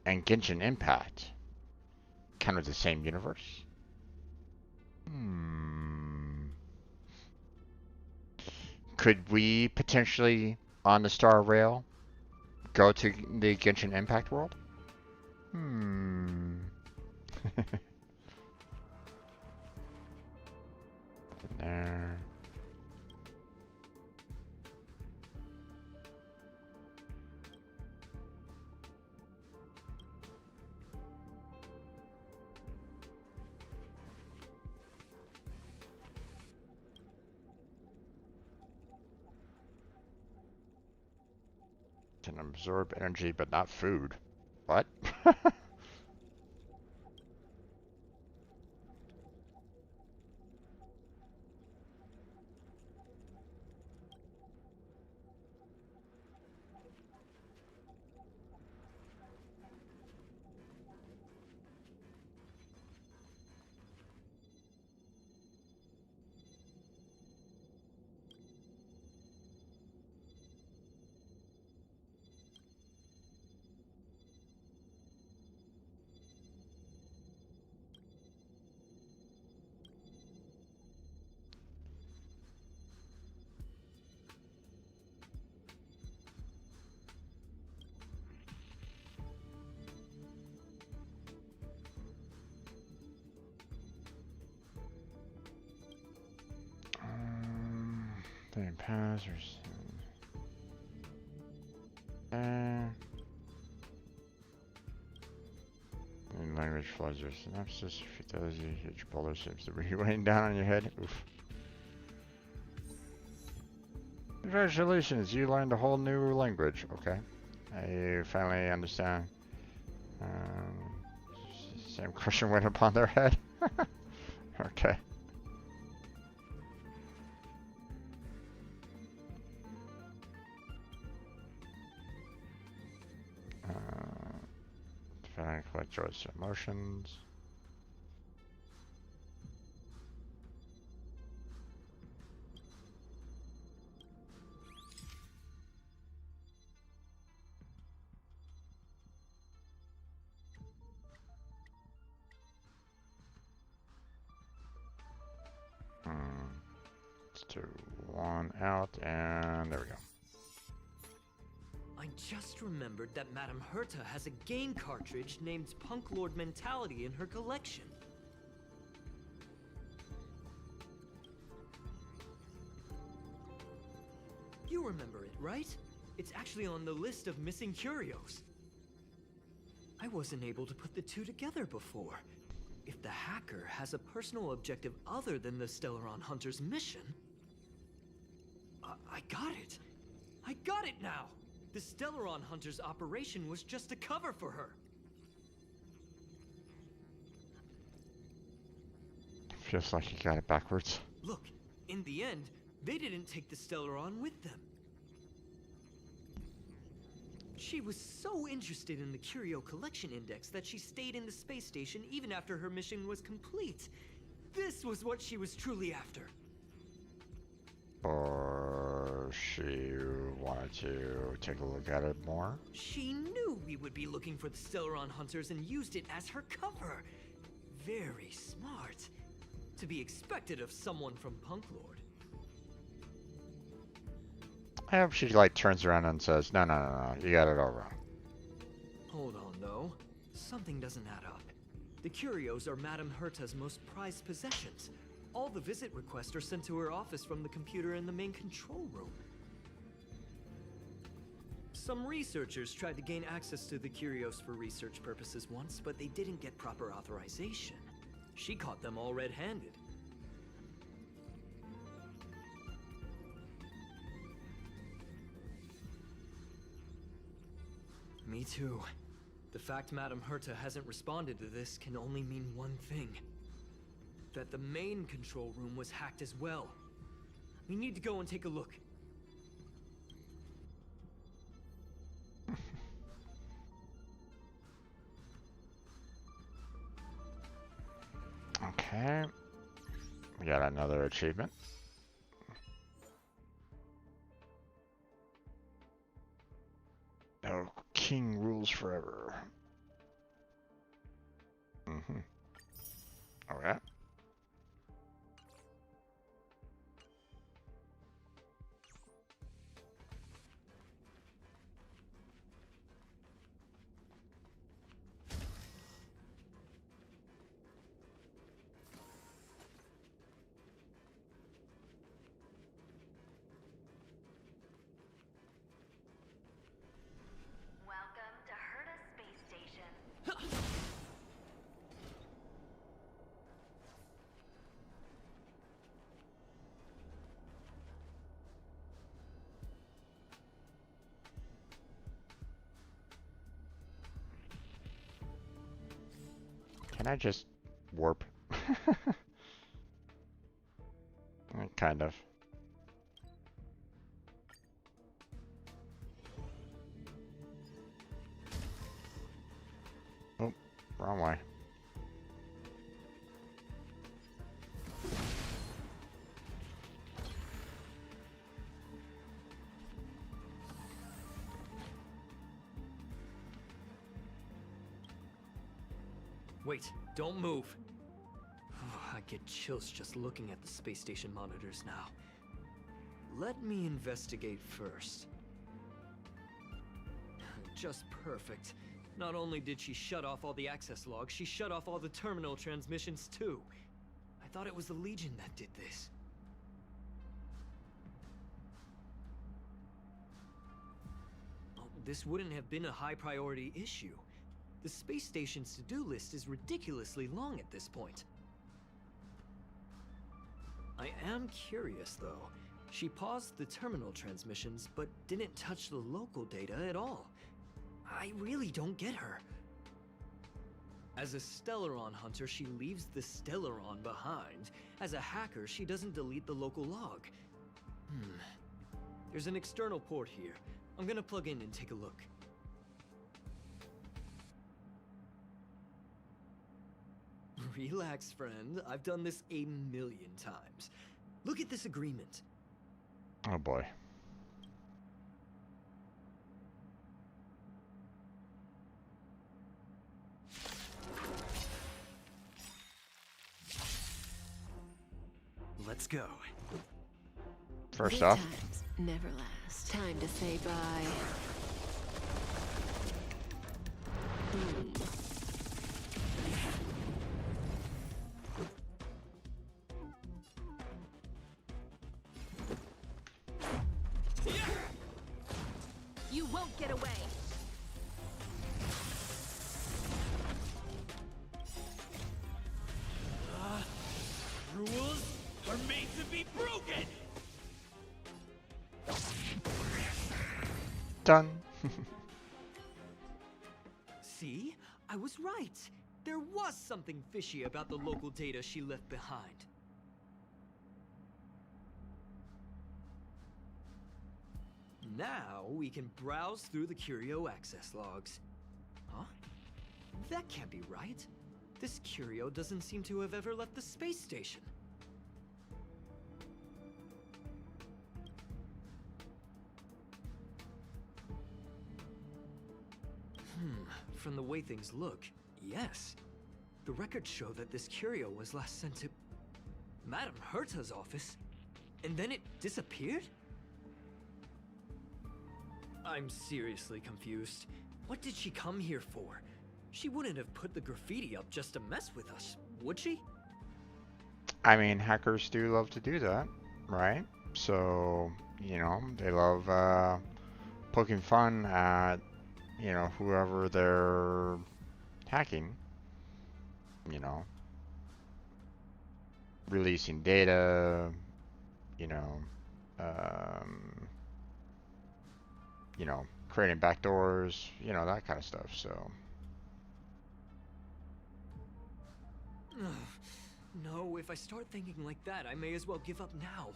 and Genshin Impact kind of the same universe? Could we potentially, on the Star Rail, go to the Genshin Impact world? There. Can absorb energy but not food. What? Pass or in language flaws your synopsis. If it tells you huge boulder seems to be weighing down on your head. Oof. Congratulations, you learned a whole new language. Okay. I finally understand. Same question went upon their head. Okay. Defining collect choice emotions. Let's do one out, and there we go. I just remembered that Madame Herta has a game cartridge named Punk Lord Mentality in her collection. You remember it, right? It's actually on the list of missing curios. I wasn't able to put the two together before. If the hacker has a personal objective other than the Stellaron Hunter's mission... I got it! I got it now! The Stellaron Hunter's operation was just a cover for her. Feels like you got it backwards. Look, in the end, they didn't take the Stellaron with them. She was so interested in the Curio Collection Index that she stayed in the space station even after her mission was complete. This was what she was truly after. Or she wanted to take a look at it more? She knew we would be looking for the Stellaron Hunters and used it as her cover. Very smart. To be expected of someone from Punk Lord. I hope she like turns around and says, no, you got it all wrong. Hold on, though. Something doesn't add up. The curios are Madame Herta's most prized possessions. All the visit requests are sent to her office from the computer in the main control room. Some researchers tried to gain access to the curios for research purposes once, but they didn't get proper authorization. She caught them all red-handed. Me too. The fact Madame Herta hasn't responded to this can only mean one thing. That the main control room was hacked as well. We need to go and take a look. Okay. We got another achievement. No king rules forever. Mm-hmm. Okay. Welcome to Herta Space Station. Can I just warp? Kind of. Oh, wrong way. Wait, don't move. I get chills just looking at the space station monitors now. Let me investigate first. Just perfect. Not only did she shut off all the access logs, she shut off all the terminal transmissions too. I thought it was the Legion that did this. Oh, this wouldn't have been a high priority issue. The space station's to-do list is ridiculously long at this point. I am curious, though. She paused the terminal transmissions, but didn't touch the local data at all. I really don't get her. As a Stellaron hunter, she leaves the Stellaron behind. As a hacker, she doesn't delete the local log. There's an external port here. I'm gonna plug in and take a look. Relax, friend. I've done this a million times. Look at this agreement. Oh boy. Let's go. First Good off, times never last. Time to say bye. Boom. You won't get away. Rules are made to be broken! done. See? I was right. There was something fishy about the local data she left behind. Now we can browse through the curio access logs. Huh? That can't be right. This curio doesn't seem to have ever left the space station. From the way things look, yes. The records show that this curio was last sent to Madame Herta's office, and then it disappeared? I'm seriously confused. What did she come here for? She wouldn't have put the graffiti up just to mess with us, would she? I mean, hackers do love to do that, right? So, you know, they love poking fun at, you know, whoever they're hacking, you know, releasing data, you know, um, you know, creating backdoors, you know, that kind of stuff. So, No, if I start thinking like that, I may as well give up now.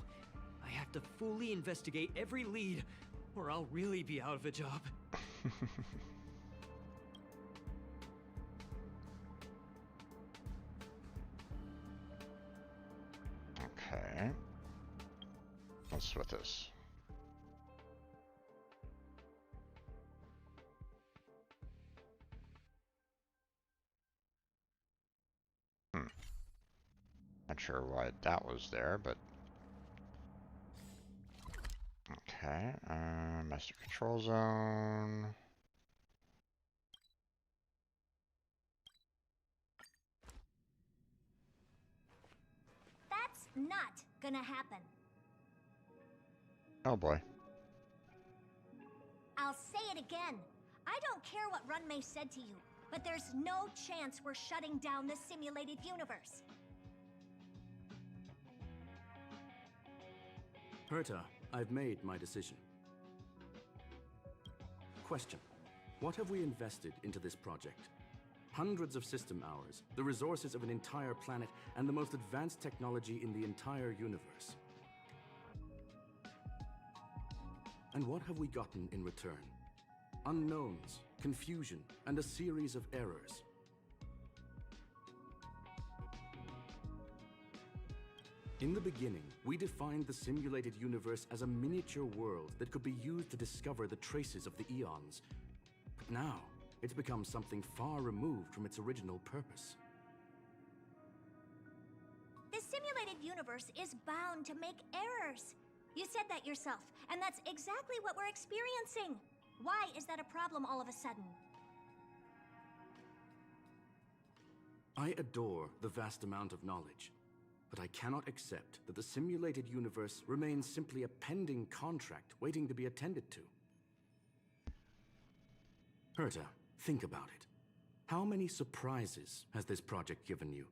I have to fully investigate every lead, or I'll really be out of a job. okay. Let's split this. Not sure why that was there, but okay. Master control zone. That's not gonna happen. Oh boy. I'll say it again. I don't care what Runmei said to you, but there's no chance we're shutting down the simulated universe. Herta, I've made my decision. Question. What have we invested into this project? Hundreds of system hours, the resources of an entire planet, and the most advanced technology in the entire universe. And what have we gotten in return? Unknowns, confusion, and a series of errors. In the beginning, we defined the simulated universe as a miniature world that could be used to discover the traces of the eons. But now, it's become something far removed from its original purpose. The simulated universe is bound to make errors. You said that yourself, and that's exactly what we're experiencing. Why is that a problem all of a sudden? I adore the vast amount of knowledge, but I cannot accept that the simulated universe remains simply a pending contract waiting to be attended to. Herta, think about it. How many surprises has this project given you?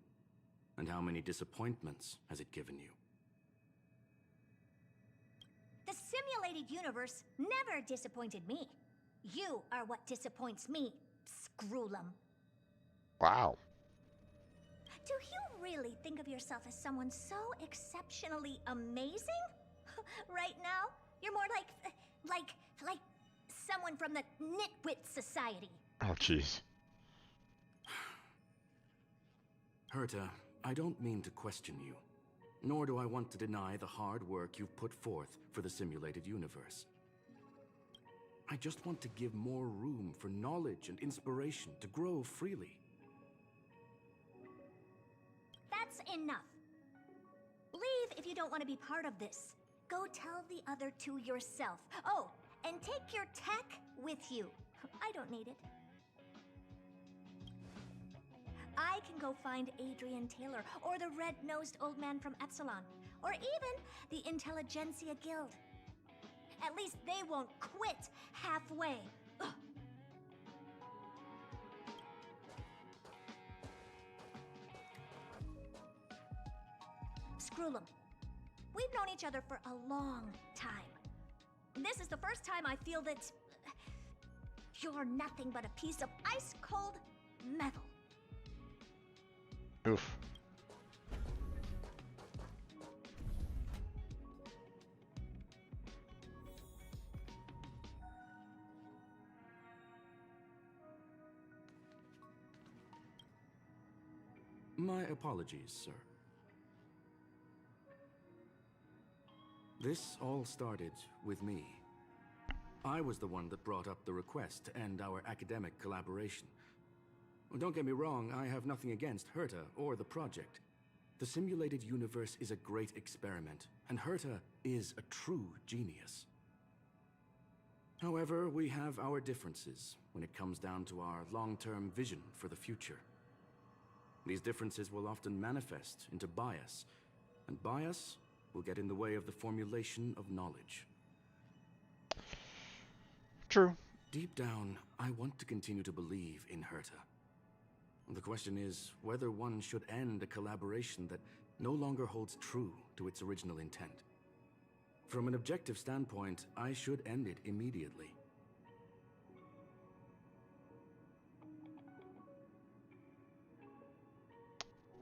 And how many disappointments has it given you? The simulated universe never disappointed me. You are what disappoints me, Scroolum. Wow. Do you really think of yourself as someone so exceptionally amazing? Right now, you're more like someone from the Nitwit Society. Oh, jeez. Herta, I don't mean to question you, nor do I want to deny the hard work you've put forth for the simulated universe. I just want to give more room for knowledge and inspiration to grow freely. That's enough. Leave if you don't want to be part of this. Go tell the other two yourself. Oh, and take your tech with you. I don't need it. I can go find Adrian Taylor, or the red-nosed old man from Epsilon, or even the Intelligentsia Guild. At least they won't quit halfway. Ugh. Scroolum, we've known each other for a long time. This is the first time I feel that you're nothing but a piece of ice-cold metal. Oof. My apologies, sir. This all started with me. I was the one that brought up the request to end our academic collaboration. Don't get me wrong, I have nothing against Herta or the project. The simulated universe is a great experiment, and Herta is a true genius. However, we have our differences when it comes down to our long-term vision for the future. These differences will often manifest into bias, and bias will get in the way of the formulation of knowledge. True. Deep down, I want to continue to believe in Herta. The question is whether one should end a collaboration that no longer holds true to its original intent. From an objective standpoint, I should end it immediately.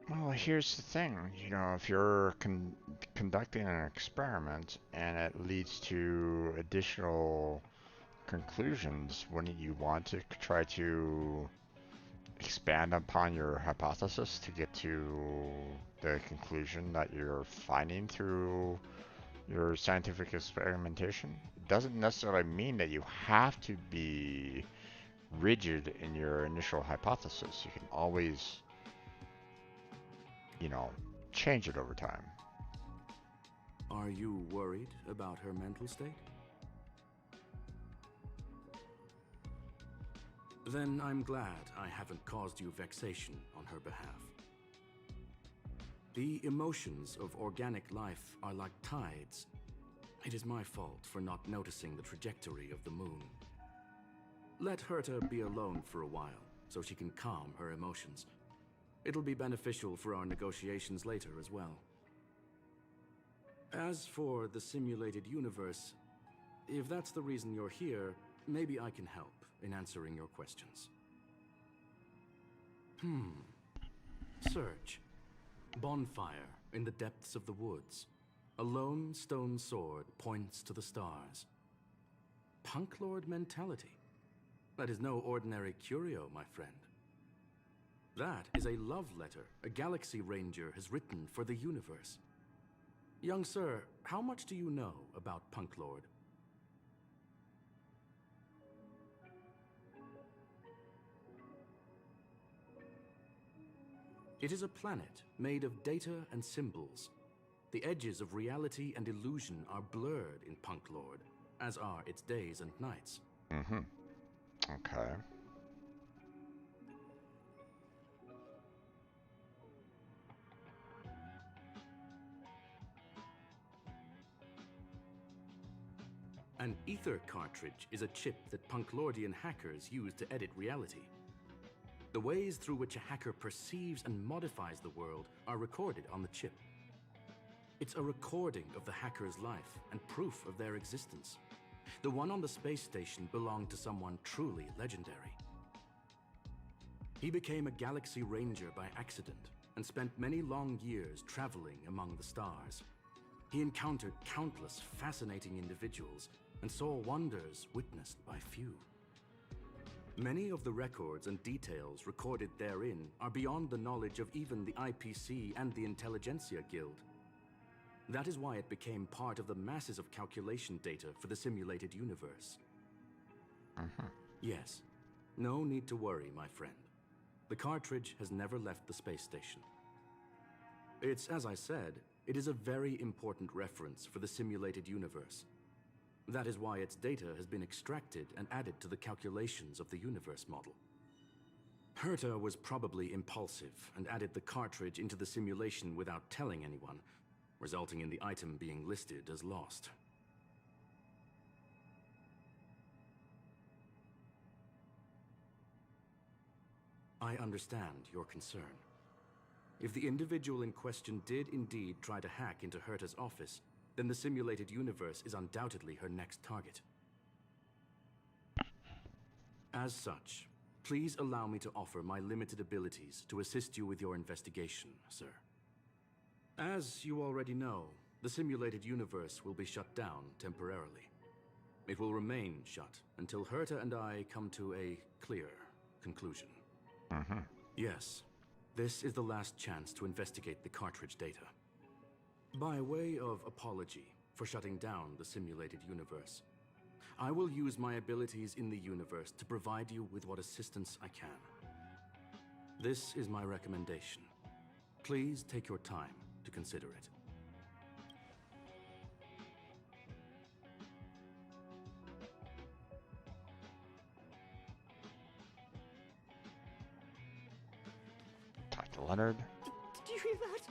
Well, here's the thing, you know, if you're conducting an experiment and it leads to additional conclusions, wouldn't you want to try to expand upon your hypothesis to get to the conclusion that you're finding through your scientific experimentation? It doesn't necessarily mean that you have to be rigid in your initial hypothesis. You can always, you know, change it over time. Are you worried about her mental state? Then I'm glad I haven't caused you vexation on her behalf. The emotions of organic life are like tides. It is my fault for not noticing the trajectory of the moon. Let Herta be alone for a while, so she can calm her emotions. It'll be beneficial for our negotiations later as well. As for the simulated universe, if that's the reason you're here, maybe I can help in answering your questions. Search. Bonfire in the depths of the woods. A lone stone sword points to the stars. Punk Lord mentality. That is no ordinary curio, my friend. That is a love letter a Galaxy Ranger has written for the universe. Young sir, how much do you know about Punk Lord? It is a planet made of data and symbols. The edges of reality and illusion are blurred in Punk Lord, as are its days and nights. Okay. An ether cartridge is a chip that Punklordian hackers use to edit reality. The ways through which a hacker perceives and modifies the world are recorded on the chip. It's a recording of the hacker's life and proof of their existence. The one on the space station belonged to someone truly legendary. He became a Galaxy Ranger by accident and spent many long years traveling among the stars. He encountered countless fascinating individuals and saw wonders witnessed by few. Many of the records and details recorded therein are beyond the knowledge of even the IPC and the Intelligentsia Guild. That is why it became part of the masses of calculation data for the simulated universe. Yes, no need to worry, my friend. The cartridge has never left the space station. It's, as I said, it is a very important reference for the simulated universe. That is why its data has been extracted and added to the calculations of the universe model. Herta was probably impulsive and added the cartridge into the simulation without telling anyone, resulting in the item being listed as lost. I understand your concern. If the individual in question did indeed try to hack into Herta's office, then the simulated universe is undoubtedly her next target. As such, please allow me to offer my limited abilities to assist you with your investigation, sir. As you already know, the simulated universe will be shut down temporarily. It will remain shut until Herta and I come to a clear conclusion. Yes, this is the last chance to investigate the cartridge data. By way of apology for shutting down the simulated universe, I will use my abilities in the universe to provide you with what assistance I can. This is my recommendation. Please take your time to consider it. Leonard. Did you hear that?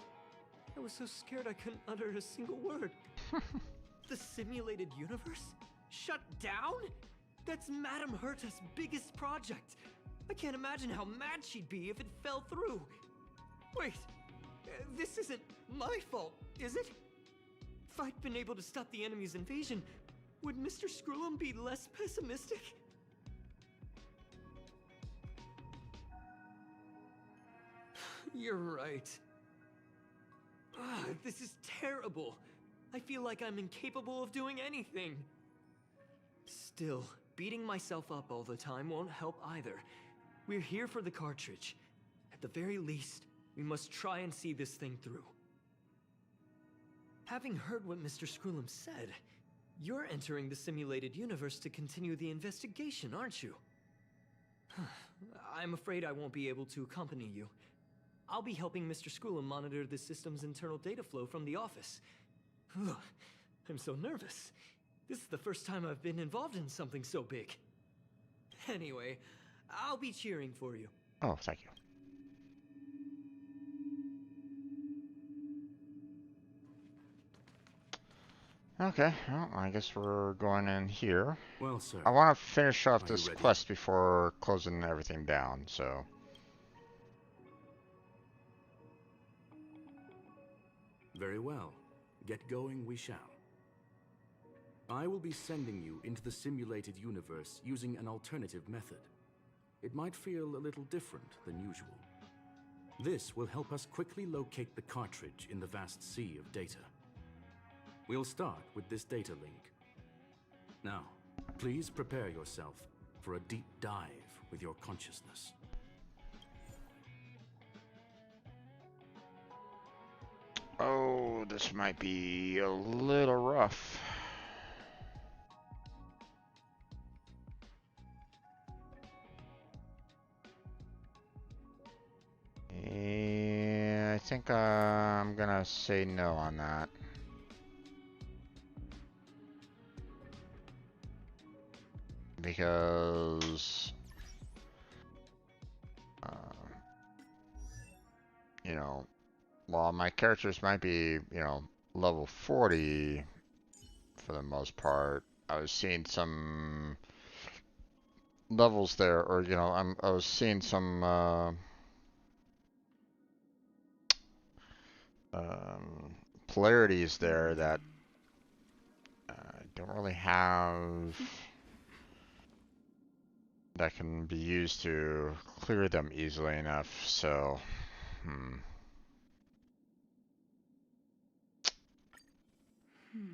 I was so scared I couldn't utter a single word. The simulated universe? Shut down? That's Madame Herta's biggest project. I can't imagine how mad she'd be if it fell through. Wait, this isn't my fault, is it? If I'd been able to stop the enemy's invasion, would Mr. Screw'em be less pessimistic? You're right. This is terrible. I feel like I'm incapable of doing anything. Still, beating myself up all the time won't help either. We're here for the cartridge. At the very least, we must try and see this thing through. Having heard what Mr. Screw'em said, you're entering the simulated universe to continue the investigation, aren't you? I'm afraid I won't be able to accompany you. I'll be helping Mr. Screw'em monitor the system's internal data flow from the office. Ugh, I'm so nervous. This is the first time I've been involved in something so big. Anyway, I'll be cheering for you. Oh, thank you. Okay, well, I guess we're going in here. Well, sir. I want to finish off Are this you ready? quest before closing everything down, so... Very well. Get going we shall. I will be sending you into the simulated universe using an alternative method. It might feel a little different than usual. This will help us quickly locate the cartridge in the vast sea of data. We'll start with this data link. Now, please prepare yourself for a deep dive with your consciousness. Oh, this might be a little rough. Yeah, I think I'm gonna say no on that. Because, you know, while my characters might be, you know, level 40 for the most part, I was seeing some levels there, or, you know, I was seeing some, polarities there that don't really have that can be used to clear them easily enough, so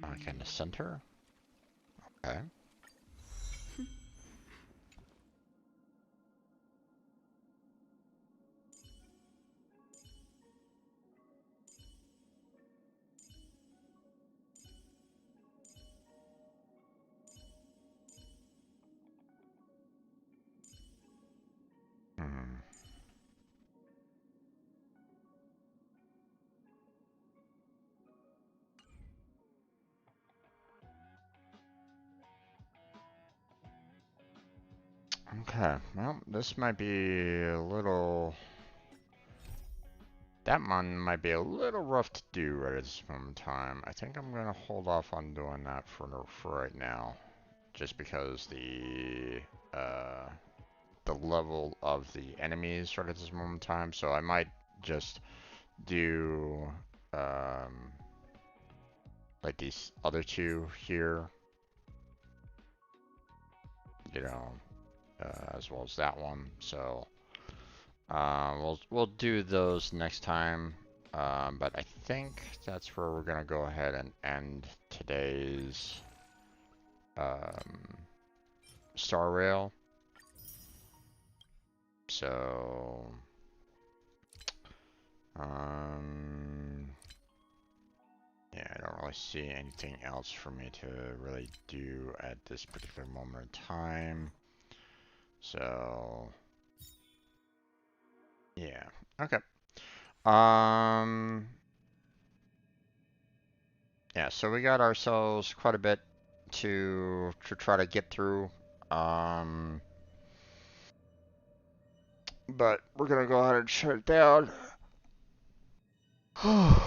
like in the center? Okay. Okay, well, this might be a little... That one might be a little rough to do right at this moment in time. I think I'm gonna hold off on doing that for right now. Just because the level of the enemies right at this moment in time, so I might just do like these other two here, you know, as well as that one. So we'll do those next time. But I think that's where we're gonna go ahead and end today's Star Rail. So yeah, I don't really see anything else for me to really do at this particular moment in time. So yeah, okay. Yeah, so we got ourselves quite a bit to try to get through. But we're gonna go ahead and shut it down. Um,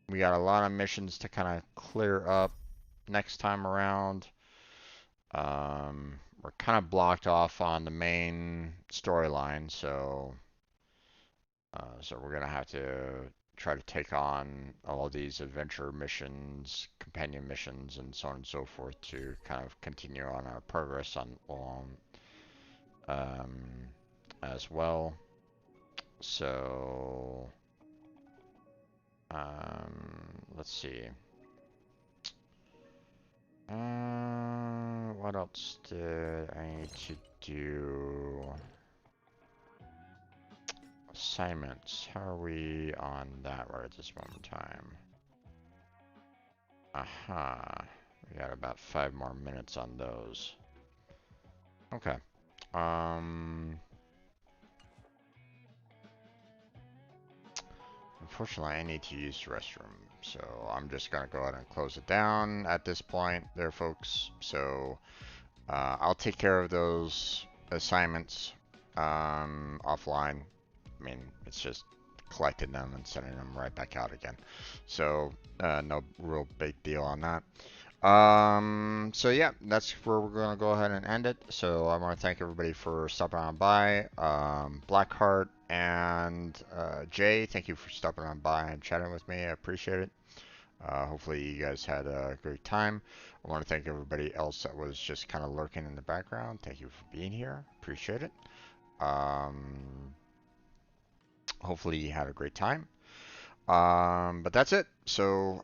we got a lot of missions to kind of clear up next time around. We're kind of blocked off on the main storyline, so we're gonna have to try to take on all these adventure missions, companion missions, and so on and so forth to kind of continue on our progress on along as well. So let's see. What else did I need to do? Assignments. How are we on that right at this moment in time? Aha. We got about 5 more minutes on those. Okay. Unfortunately, I need to use the restroom, so I'm just gonna go ahead and close it down at this point there, folks. So, I'll take care of those assignments offline. I mean, it's just collecting them and sending them right back out again. So, no real big deal on that. So yeah, that's where we're gonna go ahead and end it. So I want to thank everybody for stopping on by. Blackheart and Jay, thank you for stopping on by and chatting with me. I appreciate it. Hopefully you guys had a great time. I want to thank everybody else that was just kind of lurking in the background. Thank you for being here. Appreciate it. Hopefully you had a great time. But that's it. So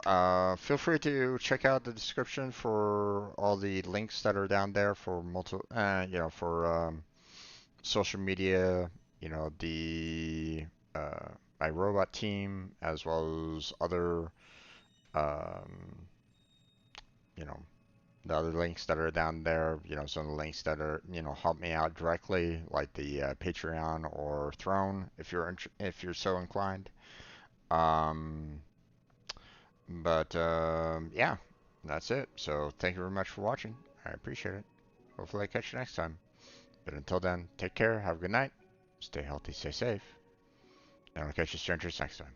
feel free to check out the description for all the links that are down there for for social media, the iRobot team, as well as other, um, you know, the other links that are down there. Some of the links that are, help me out directly, like the Patreon or Throne, if you're so inclined. Um, yeah, that's it. So thank you very much for watching. I appreciate it. Hopefully I catch you next time. But until then, take care, have a good night, stay healthy, stay safe, and I'll catch you strangers next time.